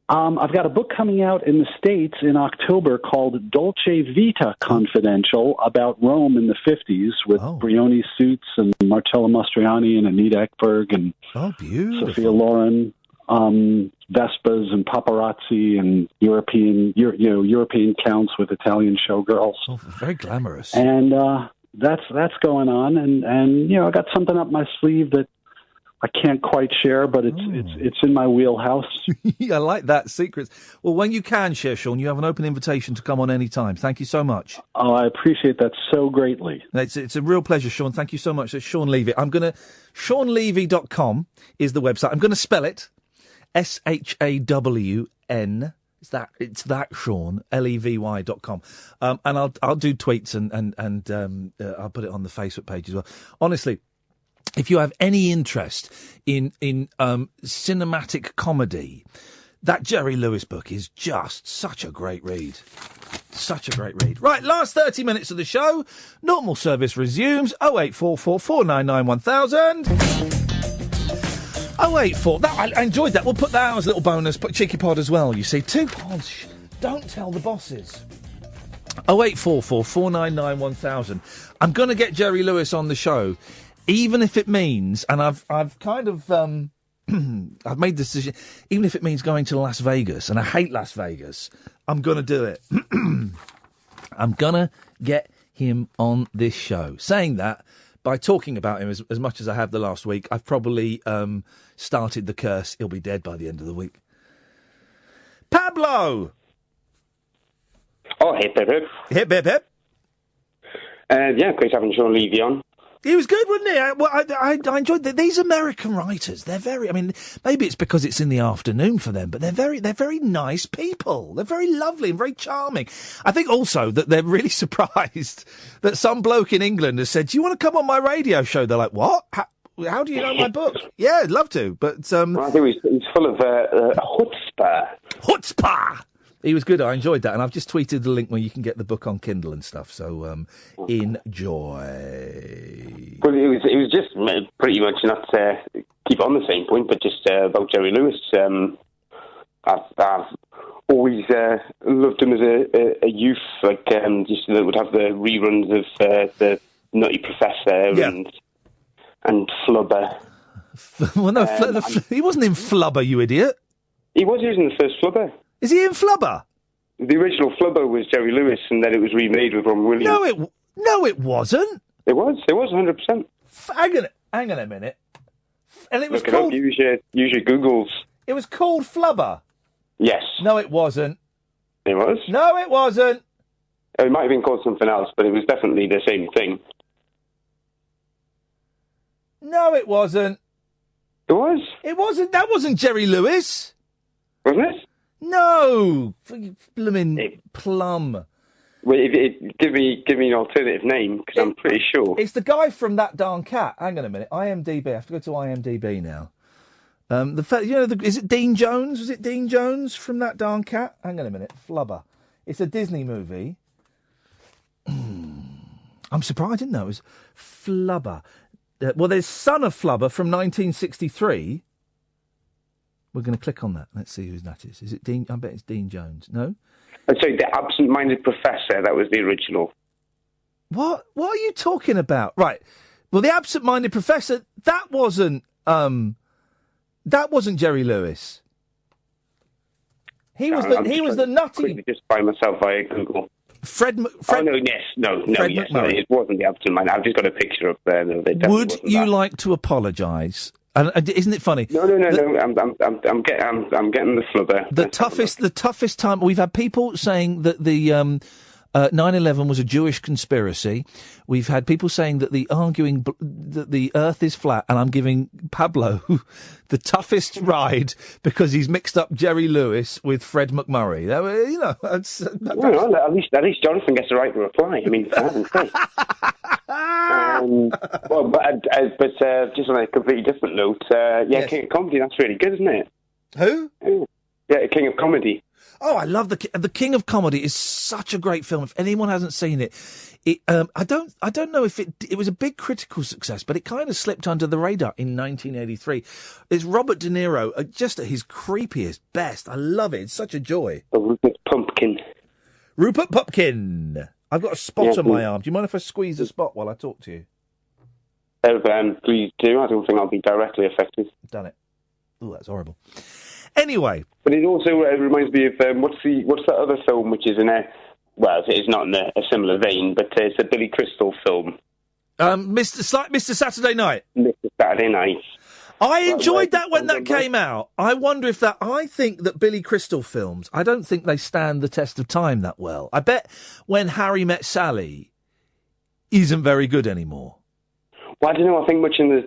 Speaker 21: I've got a book coming out in the States in October called Dolce Vita Confidential about Rome in the 50s with Brioni Suits and Marcello Mastroianni and Anita Ekberg and Sophia Loren. Vespas and paparazzi and European counts with Italian showgirls.
Speaker 3: Oh, very glamorous.
Speaker 21: And that's going on, and I got something up my sleeve that I can't quite share, but it's in my wheelhouse.
Speaker 3: I like that, secrets. Well, when you can share, Shawn, you have an open invitation to come on any time. Thank you so much.
Speaker 21: Oh, I appreciate that so greatly.
Speaker 3: It's a real pleasure, Shawn. Thank you so much. It's Shawn Levy. ShawnLevy.com is the website. I'm going to spell it SHAWN. It's that Shawn, LEVY.com. And I'll do tweets and I'll put it on the Facebook page as well. Honestly, if you have any interest in cinematic comedy, that Jerry Lewis book is just such a great read. Such a great read. Right, last 30 minutes of the show. Normal service resumes. 0844 499 1000. 084. I enjoyed that. We'll put that out as a little bonus. Put Cheeky Pod as well, you see. 2 pods. Don't tell the bosses. 0844 499 1000. I'm going to get Jerry Lewis on the show. Even if it means, and I've kind of, I've made the decision, even if it means going to Las Vegas, and I hate Las Vegas, I'm going to do it. I'm going to get him on this show. Saying that, by talking about him as much as I have the last week, I've probably started the curse. He'll be dead by the end of the week. Pablo!
Speaker 4: Oh, hip, hip, hip.
Speaker 3: Hip, hip, hip.
Speaker 4: Yeah, great having Shawn Levy on.
Speaker 3: He was good, wasn't he? I enjoyed these American writers. They're very. I mean, maybe it's because it's in the afternoon for them, but they're very nice people. They're very lovely and very charming. I think also that they're really surprised that some bloke in England has said, "Do you want to come on my radio show?" They're like, "What? How do you know my book?" Yeah, I'd love to, but
Speaker 4: I think he's full of chutzpah.
Speaker 3: Chutzpah. He was good. I enjoyed that, and I've just tweeted the link where you can get the book on Kindle and stuff. So enjoy.
Speaker 4: Well, it was just pretty much not keep on the same point, but just about Jerry Lewis. I've always loved him as a youth. Like just would have the reruns of the Nutty Professor and Flubber.
Speaker 3: Well, no, he wasn't in Flubber, you idiot.
Speaker 4: He was using the first Flubber.
Speaker 3: Is he in Flubber?
Speaker 4: The original Flubber was Jerry Lewis, and then it was remade with Robin Williams.
Speaker 3: No, it wasn't.
Speaker 4: It was 100%.
Speaker 3: Hang on a minute. And it was
Speaker 4: Look
Speaker 3: called.
Speaker 4: It up. Use your Googles.
Speaker 3: It was called Flubber.
Speaker 4: Yes.
Speaker 3: No, it wasn't.
Speaker 4: It was.
Speaker 3: No, it wasn't.
Speaker 4: It might have been called something else, but it was definitely the same thing.
Speaker 3: No, it wasn't.
Speaker 4: It was.
Speaker 3: It wasn't. That wasn't Jerry Lewis.
Speaker 4: Wasn't it?
Speaker 3: No, blooming plum.
Speaker 4: Well, give me an alternative name, because I'm pretty sure.
Speaker 3: It's the guy from That Darn Cat. Hang on a minute. IMDb. I have to go to IMDb now. Is it Dean Jones? Was it Dean Jones from That Darn Cat? Hang on a minute. Flubber. It's a Disney movie. I'm surprised I didn't know it was Flubber. Well, there's Son of Flubber from 1963. We're going to click on that. Let's see who that is. Is it Dean? I bet it's Dean Jones. No?
Speaker 4: Sorry, The Absent-Minded Professor. That was the original.
Speaker 3: What are you talking about? Right. Well, The Absent-Minded Professor, that wasn't Jerry Lewis. He was the nutty.
Speaker 4: Just by myself via Google.
Speaker 3: Fred.
Speaker 4: No,
Speaker 3: McMurray.
Speaker 4: It wasn't The Absent-Minded. I've just got a picture up there. No,
Speaker 3: would you like to apologise? And isn't it funny?
Speaker 4: No. I'm getting the flubber.
Speaker 3: The toughest time. We've had people saying that the 9/11 was a Jewish conspiracy. We've had people saying that that the Earth is flat, and I'm giving Pablo the toughest ride because he's mixed up Jerry Lewis with Fred McMurray.
Speaker 4: At least Jonathan gets the right to reply. I mean, but just on a completely different note, yes. King of Comedy. That's really good, isn't it?
Speaker 3: Who?
Speaker 4: Yeah, King of Comedy.
Speaker 3: Oh, I love the King of Comedy is such a great film. If anyone hasn't seen it, I don't know if it was a big critical success, but it kind of slipped under the radar in 1983. It's Robert De Niro, just at his creepiest best. I love it. It's such a joy.
Speaker 4: Rupert Pumpkin.
Speaker 3: Rupert Pumpkin. I've got a spot on my arm. Do you mind if I squeeze a spot while I talk to you?
Speaker 4: Please do. I don't think I'll be directly affected.
Speaker 3: Done it. Oh, that's horrible. Anyway.
Speaker 4: But it also reminds me of, what's that other film which is it's not in a similar vein, but it's a Billy Crystal film.
Speaker 3: Mr. Saturday Night.
Speaker 4: Mr. Saturday Night.
Speaker 3: I enjoyed that when that came out. I think that Billy Crystal films, I don't think they stand the test of time that well. I bet When Harry Met Sally isn't very good anymore.
Speaker 4: Well, I don't know. I think much with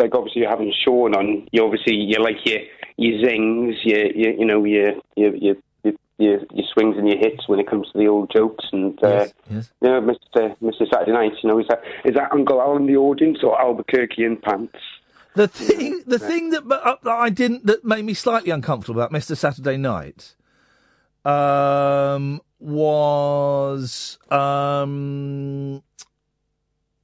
Speaker 4: obviously you're having Shawn on. You like your zings, your swings and your hits when it comes to the old jokes, and
Speaker 3: yes.
Speaker 4: Mr. Saturday Night. Is that Uncle Al in the audience or Albuquerque in pants?
Speaker 3: The thing that made me slightly uncomfortable about Mr. Saturday Night was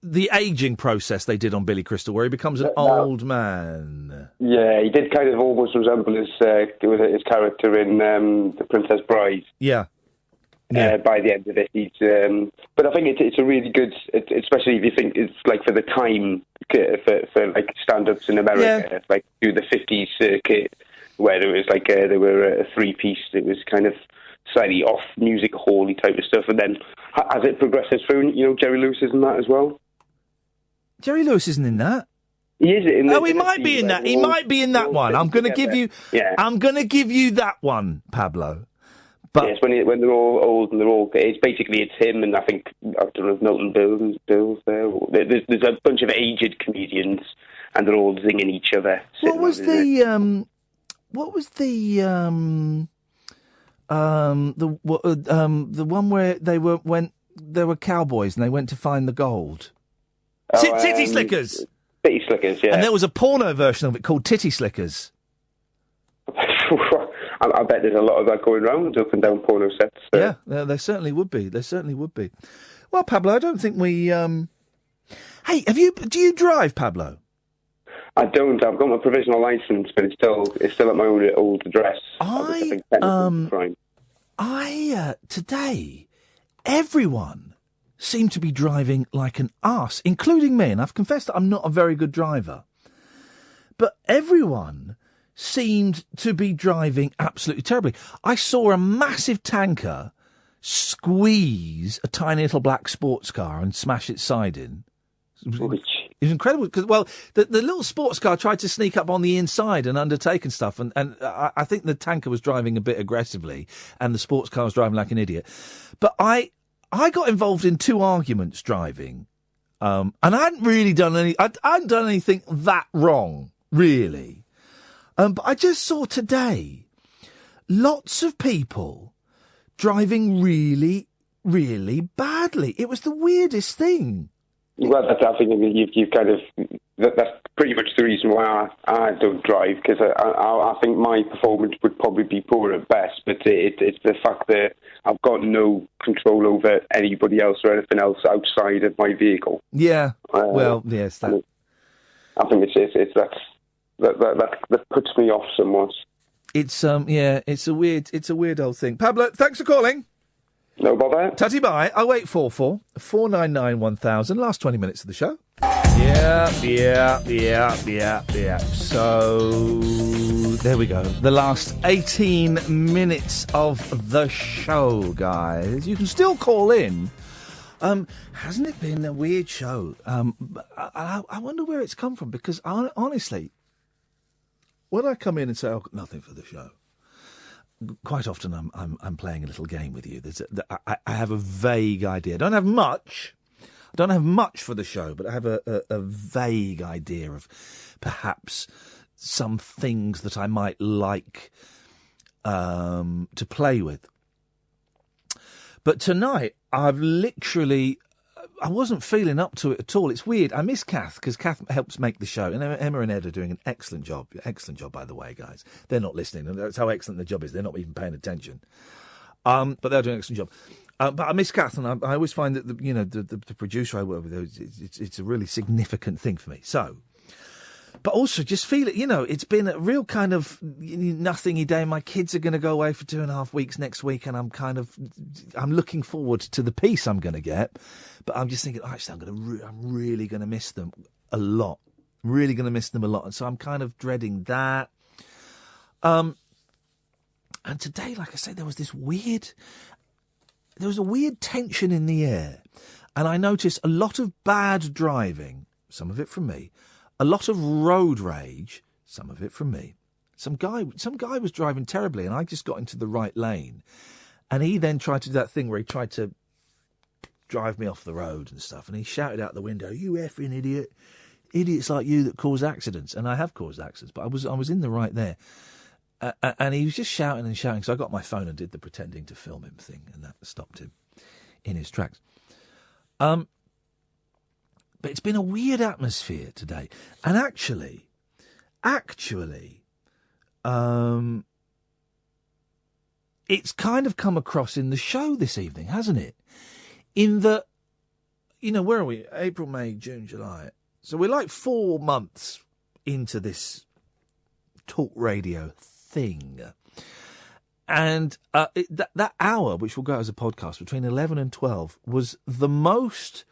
Speaker 3: the ageing process they did on Billy Crystal, where he becomes an old man.
Speaker 4: Yeah, he did kind of almost resemble his character in The Princess Bride.
Speaker 3: Yeah.
Speaker 4: By the end of it, but I think it's a really good, especially if you think it's like for the time for like stand-ups in America, like through the 50s circuit, where it was like they were a three-piece. It was kind of slightly off music hall-y type of stuff, and then as it progresses through, Jerry Lewis is in that as well.
Speaker 3: Jerry Lewis isn't in that.
Speaker 4: He is in.
Speaker 3: He might be in that. He might be in that one. I'm going to give you.
Speaker 4: Yeah.
Speaker 3: I'm going to give you that one, Pablo. But
Speaker 4: yes, when they're all old and it's him, and I think I don't know if Milton Bill's there. There's a bunch of aged comedians, and they're all zinging each other.
Speaker 3: What was the one where they were cowboys and they went to find the gold? Titty Slickers.
Speaker 4: Titty Slickers, yeah.
Speaker 3: And there was a porno version of it called Titty Slickers.
Speaker 4: I bet there's a lot of that going around up and down porno sets. So.
Speaker 3: Yeah, there certainly would be. Well, Pablo, I don't think we. Hey, do you drive, Pablo?
Speaker 4: I don't. I've got my provisional license, but it's still at my old address.
Speaker 3: Today, everyone seemed to be driving like an arse, including me, and I've confessed that I'm not a very good driver. But everyone seemed to be driving absolutely terribly. I saw a massive tanker squeeze a tiny little black sports car and smash its side in. It was incredible because, the little sports car tried to sneak up on the inside and undertake and stuff, and I think the tanker was driving a bit aggressively and the sports car was driving like an idiot. But I got involved in two arguments driving, and I hadn't really done I hadn't done anything that wrong, really. But I just saw today lots of people driving really, really badly. It was the weirdest thing.
Speaker 4: Well, I think you've kind of... That's pretty much the reason why I don't drive, because I think my performance would probably be poor at best, but it's the fact that I've got no control over anybody else or anything else outside of my vehicle.
Speaker 3: Yeah, yes.
Speaker 4: I think it's that puts me off somewhat.
Speaker 3: It's it's a weird old thing. Pablo, thanks for calling.
Speaker 4: No bother.
Speaker 3: Tutty bye. 0844 499 1000. Last 20 minutes of the show. Yeah. So there we go. The last 18 minutes of the show, guys. You can still call in. Hasn't it been a weird show? I wonder where it's come from, because honestly, when I come in and say I've got nothing for the show, quite often I'm playing a little game with you. I have a vague idea. I don't have much for the show, but I have a vague idea of perhaps some things that I might like to play with. But tonight, I wasn't feeling up to it at all. It's weird. I miss Kath, because Kath helps make the show. And Emma and Ed are doing an excellent job. Excellent job, by the way, guys. They're not listening. That's how excellent the job is. They're not even paying attention. But they're doing an excellent job. But I miss Kath, and I always find that the producer I work with, it's a really significant thing for me. So, but also just feel it. It's been a real kind of nothingy day. My kids are going to go away for 2.5 weeks next week, and I'm looking forward to the peace I'm going to get. But I'm just thinking, actually, I'm really going to miss them a lot. Really going to miss them a lot, and so I'm kind of dreading that. And today, like I say, there was a weird tension in the air. And I noticed a lot of bad driving, some of it from me, a lot of road rage, some of it from me. Some guy was driving terribly, and I just got into the right lane. And he then tried to do that thing where he tried to drive me off the road and stuff. And he shouted out the window, "You effing idiot. Idiots like you that cause accidents." And I have caused accidents, but I was in the right there. And he was just shouting and shouting. So I got my phone and did the pretending to film him thing, and that stopped him in his tracks. But it's been a weird atmosphere today. And actually, it's kind of come across in the show this evening, hasn't it? In that, where are we? April, May, June, July. So we're like 4 months into this talk radio thing. And that hour, which will go as a podcast, between 11 and 12, was the most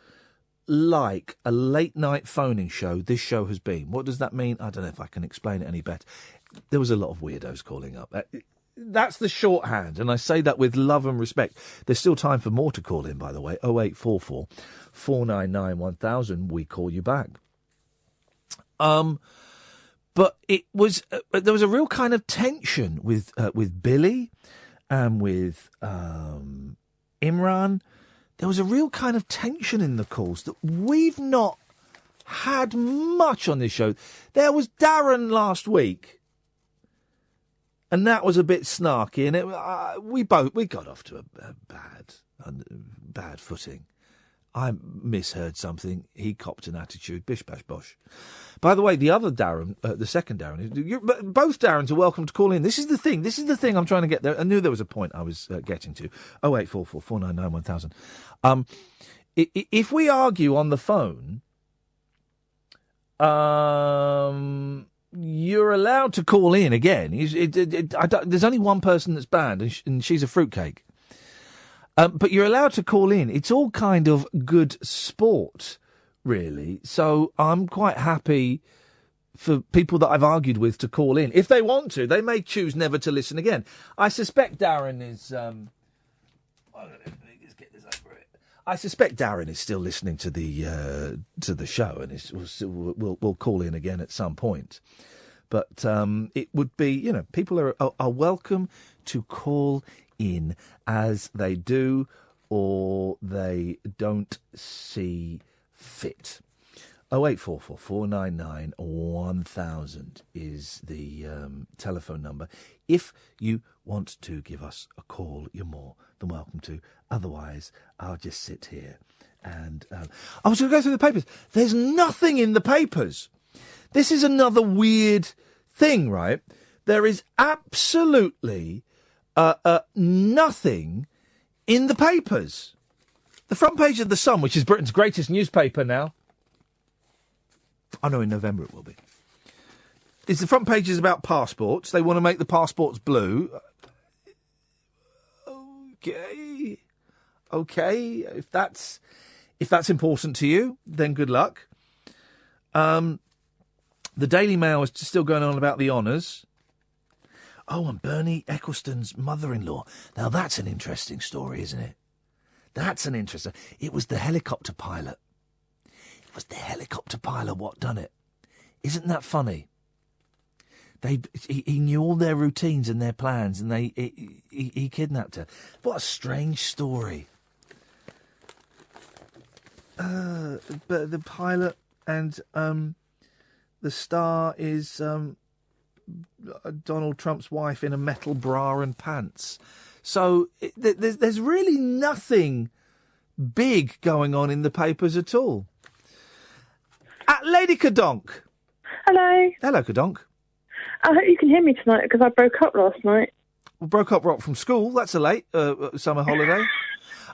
Speaker 3: like a late-night phoning show this show has been. What does that mean? I don't know if I can explain it any better. There was a lot of weirdos calling up. That's the shorthand, and I say that with love and respect. There's still time for more to call in, by the way. 0844 499 1000. We call you back. But it was there was a real kind of tension with Billy and with Imran. There was a real kind of tension in the calls that we've not had much on this show. There was Darren last week, and that was a bit snarky, and we got off to a bad footing. I misheard something. He copped an attitude. Bish, bash, bosh. By the way, the other Darren, the second Darren, both Darrens are welcome to call in. This is the thing I'm trying to get there. I knew there was a point I was getting to. 0844 499 1000. If we argue on the phone, you're allowed to call in again. There's only one person that's banned, and she's a fruitcake. But you're allowed to call in. It's all kind of good sport, really. So I'm quite happy for people that I've argued with to call in. If they want to, they may choose never to listen again. I suspect Darren is... let's get this over it. I suspect Darren is still listening to the show, and will call in again at some point. But it would be, people are welcome to call in as they do or they don't see fit. 0844 499 1000 is the telephone number. If you want to give us a call, you're more than welcome to. Otherwise, I'll just sit here and... I was going to go through the papers. There's nothing in the papers. This is another weird thing, right? There is absolutely... nothing in the papers. The front page of The Sun, which is Britain's greatest newspaper now. I know in November it will be. The front page is about passports. They want to make the passports blue. Okay. If that's important to you, then good luck. The Daily Mail is still going on about the honours. Oh, and Bernie Ecclestone's mother-in-law. Now, that's an interesting story, isn't it? That's an interesting... It was the helicopter pilot. What done it. Isn't that funny? He knew all their routines and their plans, and he kidnapped her. What a strange story. But the pilot and the star is... Donald Trump's wife in a metal bra and pants. So there's really nothing big going on in the papers at all. Lady Cadonk.
Speaker 6: Hello.
Speaker 3: Hello, Cadonk.
Speaker 6: I hope you can hear me tonight because I broke up last night.
Speaker 3: Well, broke up from school. That's a late summer holiday.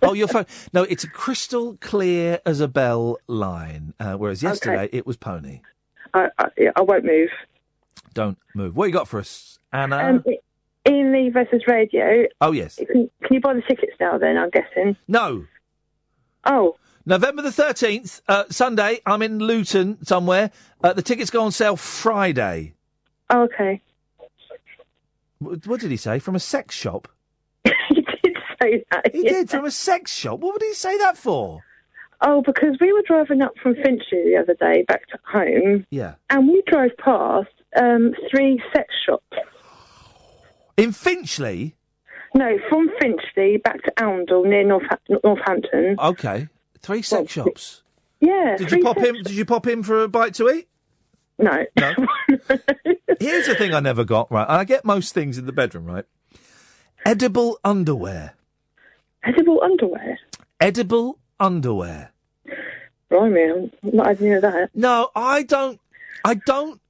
Speaker 3: Oh, your phone. No, it's a crystal clear as a bell line, whereas yesterday it was Pony.
Speaker 6: I won't move.
Speaker 3: Don't move. What you got for us, Anna?
Speaker 6: Iain Lee versus Radio.
Speaker 3: Oh, yes.
Speaker 6: Can you buy the tickets now, then, I'm guessing?
Speaker 3: No.
Speaker 6: Oh.
Speaker 3: November the 13th, Sunday, I'm in Luton somewhere. The tickets go on sale Friday.
Speaker 6: Oh, okay.
Speaker 3: What did he say? From a sex shop?
Speaker 6: He did say that.
Speaker 3: He did, from a sex shop? What would he say that for?
Speaker 6: Oh, because we were driving up from Finchley the other day back to home.
Speaker 3: Yeah.
Speaker 6: And we drove past 3 sex shops.
Speaker 3: In Finchley?
Speaker 6: No, from Finchley back to Oundle near Northampton.
Speaker 3: Okay. 3 sex shops?
Speaker 6: Yeah.
Speaker 3: Did you pop in for a bite to eat?
Speaker 6: No.
Speaker 3: No. Here's the thing I never got, right? I get most things in the bedroom, right? Edible underwear.
Speaker 6: Edible underwear?
Speaker 3: Edible underwear.
Speaker 6: Blimey, I'm not having any of that.
Speaker 3: No, I don't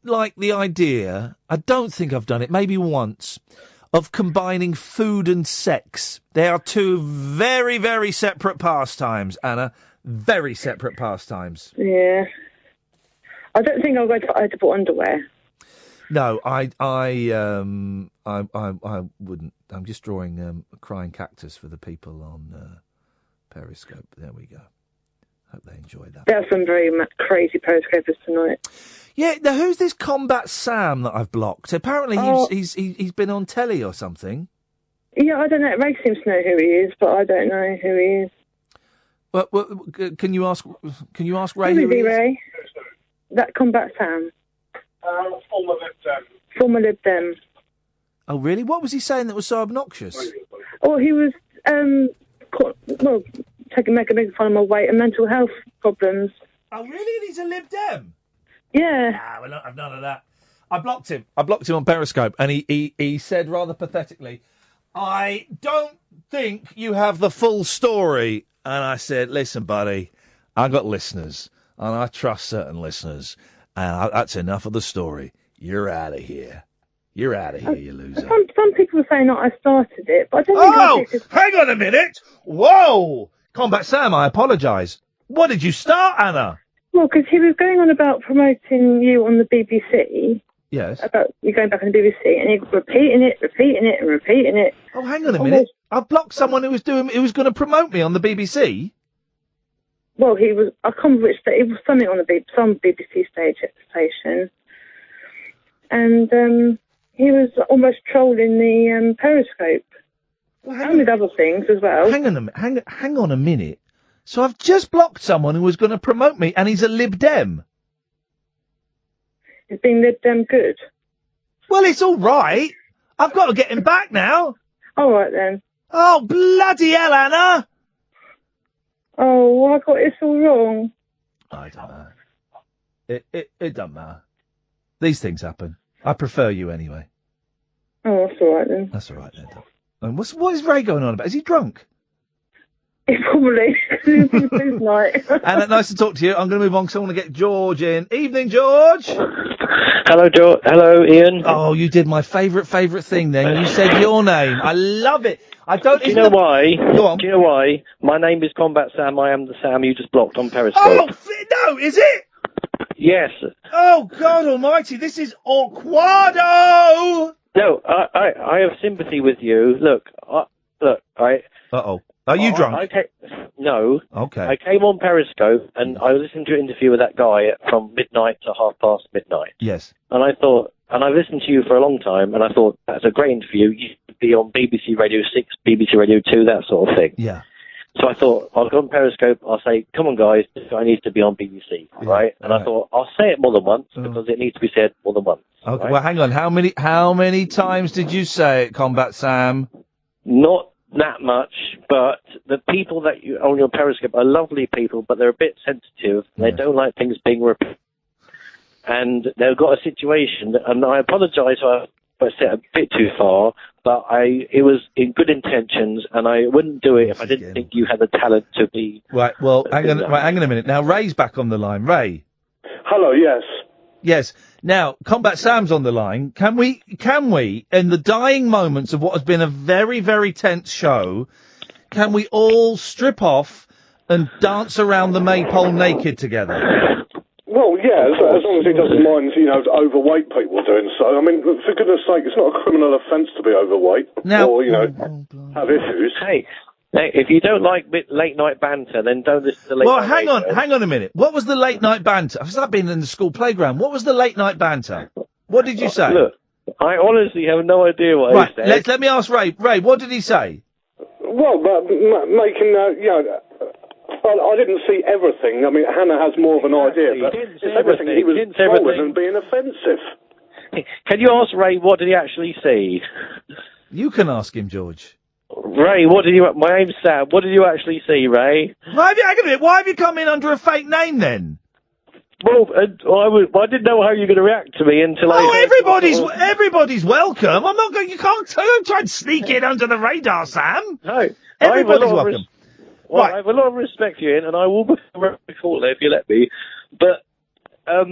Speaker 3: like the idea, I don't think I've done it, maybe once, of combining food and sex. They are 2 very, very separate pastimes, Anna. Very separate pastimes.
Speaker 6: Yeah. I don't think I'll go for edible underwear.
Speaker 3: No, I wouldn't. I'm just drawing a crying cactus for the people on Periscope. There we go. Hope they enjoy that.
Speaker 6: There are some very crazy Periscopers tonight.
Speaker 3: Yeah, now who's this Combat Sam that I've blocked? Apparently he's been on telly or something.
Speaker 6: Yeah, I don't know. Ray seems to know who he is, but I don't know who he is.
Speaker 3: Well, can you ask Ray
Speaker 6: Who
Speaker 3: who
Speaker 6: is
Speaker 3: he
Speaker 6: he,
Speaker 3: is?
Speaker 6: Ray? That Combat Sam.
Speaker 5: Former Lib Dem.
Speaker 6: Former Lib Dem.
Speaker 3: Oh, really? What was he saying that was so obnoxious?
Speaker 6: Oh, he was, making fun of my weight and mental health problems.
Speaker 3: Oh, really? He's a Lib Dem?
Speaker 6: Yeah.
Speaker 3: Nah, we'll not have none of that. I blocked him on Periscope, and he said rather pathetically, I don't think you have the full story. And I said, listen, buddy, I got listeners, and I trust certain listeners, and that's enough of the story. You're out of here. You're out of here, you loser.
Speaker 6: Some people were saying that I started it, but I don't think
Speaker 3: hang on a minute. Whoa! Combat Sam, I apologise. What did you start, Anna?
Speaker 6: Well, because he was going on about promoting you on the BBC.
Speaker 3: Yes.
Speaker 6: About you going back on the BBC, and he was repeating it.
Speaker 3: Oh, hang on a minute. I blocked someone who was going to promote me on the BBC.
Speaker 6: Well, he was. I can't remember which. It was something on some BBC station, and he was almost trolling the Periscope, and with other things as well.
Speaker 3: Hang on a minute. So I've just blocked someone who was going to promote me, and he's a Lib Dem.
Speaker 6: He's been Lib Dem good.
Speaker 3: Well, it's all right. I've got to get him back now.
Speaker 6: All right then.
Speaker 3: Oh, bloody hell, Anna!
Speaker 6: Oh, I got this all wrong.
Speaker 3: I don't know. It doesn't matter. These things happen. I prefer you anyway.
Speaker 6: Oh, that's all right then.
Speaker 3: That's all right then. And what is Ray going on about? Is he drunk?
Speaker 6: Probably. It's been food night.
Speaker 3: Anna, nice to talk to you. I'm going to move on because I want to get George in. Evening, George.
Speaker 22: Hello, George. Hello, Ian.
Speaker 3: Oh, you did my favourite thing then. You said your name. I love it.
Speaker 22: Do you know why? Go on. Do you know why? My name is Combat Sam. I am the Sam you just blocked on Periscope.
Speaker 3: Oh, no, is it?
Speaker 22: Yes.
Speaker 3: Oh, God almighty, this is awkwado!
Speaker 22: No, I have sympathy with you. Look,
Speaker 3: Uh-oh. Are you drunk?
Speaker 22: No.
Speaker 3: Okay.
Speaker 22: I came on Periscope and I listened to an interview with that guy from midnight to midnight.
Speaker 3: Yes.
Speaker 22: And I thought, and I've listened to you for a long time, and I thought, that's a great interview. You should be on BBC Radio 6, BBC Radio 2, that sort of thing.
Speaker 3: Yeah.
Speaker 22: So I thought, I'll go on Periscope, I'll say, come on guys, this guy needs to be on BBC, right? And I thought, I'll say it more than once, because it needs to be said more than once.
Speaker 3: Okay,
Speaker 22: right?
Speaker 3: well, hang on. How many times did you say it, Combat Sam?
Speaker 22: Not that much, but the people that you on your Periscope are lovely people, but they're a bit sensitive. They don't like things being repeated. And they've got a situation, and I apologise if I said a bit too far, but it was in good intentions, and I wouldn't do it if I didn't think you had the talent to be...
Speaker 3: Right, well, hang on a minute. Now, Ray's back on the line. Ray?
Speaker 5: Hello, yes.
Speaker 3: Yes. Now, Combat Sam's on the line. Can we, in the dying moments of what has been a very, very tense show, can we all strip off and dance around the maypole naked together?
Speaker 5: Well, yeah, as long as he doesn't mind, overweight people doing so. I mean, for goodness sake, it's not a criminal offence to be overweight or, have issues.
Speaker 22: Hey, if you don't like late night banter, then don't listen to late
Speaker 3: Well,
Speaker 22: night radio.
Speaker 3: hang on a minute. What was the late night banter? Has that been in the school playground? What was the late night banter? What did you say?
Speaker 22: I honestly have no idea what he said.
Speaker 3: Let me ask Ray. Ray, what did he say?
Speaker 5: Well, making, I didn't see everything. I mean, Hannah has more of an idea, but it's everything. He was trolling and being offensive.
Speaker 22: Can you ask Ray what did he actually see?
Speaker 3: You can ask him, George.
Speaker 22: Ray, my name's Sam. What did you actually see, Ray?
Speaker 3: Why have you come in under a fake name then?
Speaker 22: Well, I didn't know how you were going to react to me until
Speaker 3: everybody's welcome. I'm not going. You can't try and sneak in under the radar, Sam.
Speaker 22: No,
Speaker 3: everybody's welcome.
Speaker 22: I have a lot of respect for you, Ian, and I will become a reporter if you let me. But I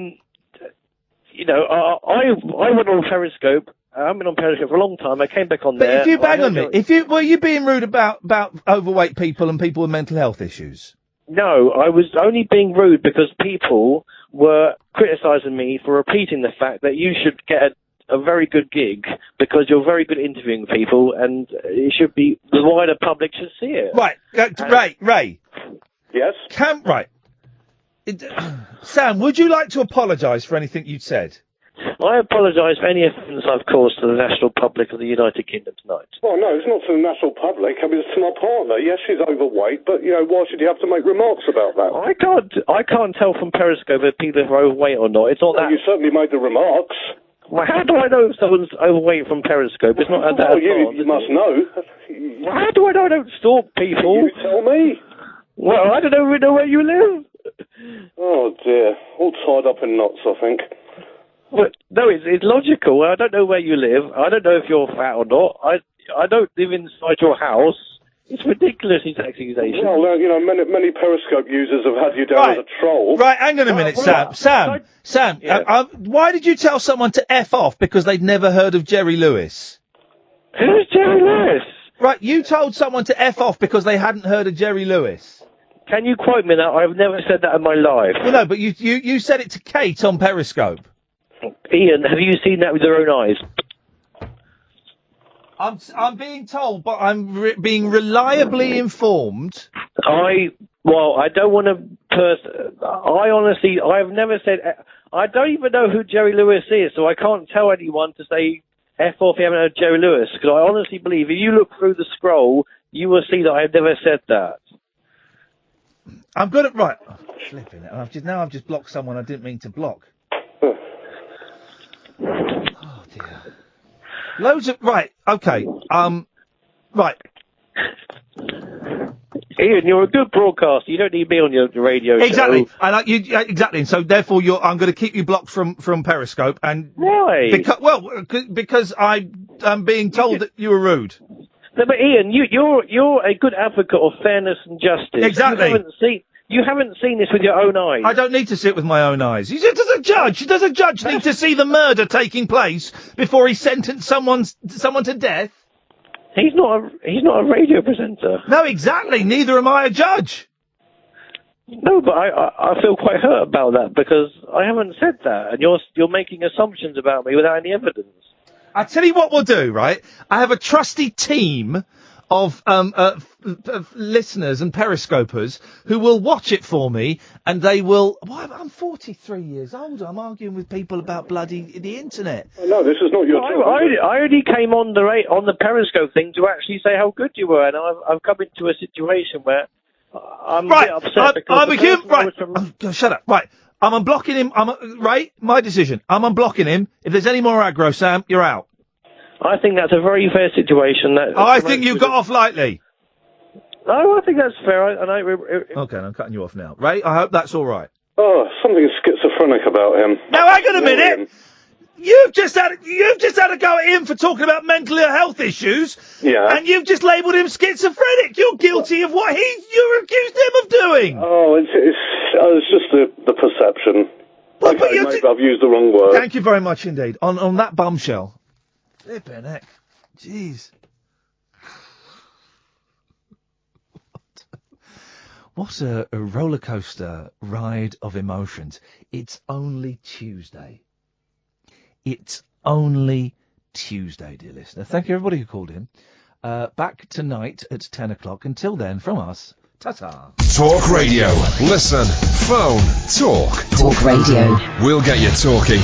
Speaker 22: went on Periscope. I've been on Periscope for a long time. I came back on there.
Speaker 3: But if you bang on me, were you being rude about overweight people and people with mental health issues?
Speaker 22: No, I was only being rude because people were criticising me for repeating the fact that you should get a very good gig because you're very good at interviewing people, and it should be the wider public should see it.
Speaker 3: Right, Ray.
Speaker 5: Yes.
Speaker 3: Sam, would you like to apologise for anything you'd said?
Speaker 22: I apologise for any offence I've caused to the national public of the United Kingdom tonight.
Speaker 5: Well, no, it's not to the national public. I mean, it's to my partner. Yes, she's overweight, but, why should you have to make remarks about that?
Speaker 22: I can't tell from Periscope if people are overweight or not. It's not that...
Speaker 5: You certainly made the remarks.
Speaker 22: Well, how do I know if someone's overweight from Periscope? It's not that
Speaker 5: you must know.
Speaker 22: Well, how do I know I don't stalk people?
Speaker 5: You tell me.
Speaker 22: Well, I don't know where you live.
Speaker 5: Oh, dear. All tied up in knots, I think.
Speaker 22: Well, no, it's logical. I don't know where you live. I don't know if you're fat or not. I don't live inside your house. It's ridiculous, these accusations.
Speaker 5: Well, many Periscope users have had you down as a troll.
Speaker 3: Right, hang on a minute, Sam. Sam, why did you tell someone to F off because they'd never heard of Jerry Lewis?
Speaker 22: Who's Jerry Lewis?
Speaker 3: Right, you told someone to F off because they hadn't heard of Jerry Lewis.
Speaker 22: Can you quote me that? I've never said that in my life.
Speaker 3: Well, no, but you said it to Kate on Periscope.
Speaker 22: Ian, have you seen that with your own eyes?
Speaker 3: I'm being told, but I'm being reliably informed.
Speaker 22: I don't want to. I've never said. I don't even know who Jerry Lewis is, so I can't tell anyone to say F off if you haven't heard Jerry Lewis, because I honestly believe if you look through the scroll, you will see that I've never said that.
Speaker 3: I'm good at right. Flipping it. I've just blocked someone I didn't mean to block. Oh dear. Loads of right. Okay. Right.
Speaker 22: Ian, you're a good broadcaster. You don't need me on your radio
Speaker 3: exactly.
Speaker 22: show.
Speaker 3: And exactly. And so therefore, I'm going to keep you blocked from Periscope. And
Speaker 22: why?
Speaker 3: Because I'm being told that you were rude.
Speaker 22: No, but Ian, you're a good advocate of fairness and justice.
Speaker 3: Exactly.
Speaker 22: You haven't seen this with your own eyes.
Speaker 3: I don't need to see it with my own eyes. Does a judge need to see the murder taking place before he sentenced someone to death?
Speaker 22: He's not a radio presenter.
Speaker 3: No, exactly. Neither am I a judge.
Speaker 22: No, but I feel quite hurt about that because I haven't said that, and you're making assumptions about me without any evidence.
Speaker 3: I tell you what we'll do, right? I have a trusty team of listeners and periscopers who will watch it for me, and they will. Well, I'm 43 years old. I'm arguing with people about the internet.
Speaker 5: No, this is not your job.
Speaker 22: I only came on the Periscope thing to actually say how good you were, and I've come into a situation where I'm a bit upset
Speaker 3: shut up. Right, I'm unblocking him. Right, my decision. I'm unblocking him. If there's any more aggro, Sam, you're out.
Speaker 22: I think that's a very fair situation.
Speaker 3: I think you got off lightly.
Speaker 22: No, I think that's fair.
Speaker 3: Okay, I'm cutting you off now. Ray, I hope that's all right.
Speaker 5: Oh, something schizophrenic about him.
Speaker 3: Now, hang on a minute. You've just had a go at him for talking about mental health issues.
Speaker 5: Yeah.
Speaker 3: And you've just labelled him schizophrenic. You're guilty of what you accused him of doing.
Speaker 5: Oh, it's just the perception.
Speaker 3: Well,
Speaker 5: okay, maybe I've used the wrong word.
Speaker 3: Thank you very much indeed. On that bombshell. Flippin' heck. Jeez. What a roller coaster ride of emotions. It's only Tuesday. It's only Tuesday, dear listener. Thank you, everybody who called in. Back tonight at 10 o'clock. Until then, from us, ta-ta.
Speaker 2: Talk Radio. Listen, phone, talk.
Speaker 1: Talk Radio.
Speaker 2: We'll get you talking.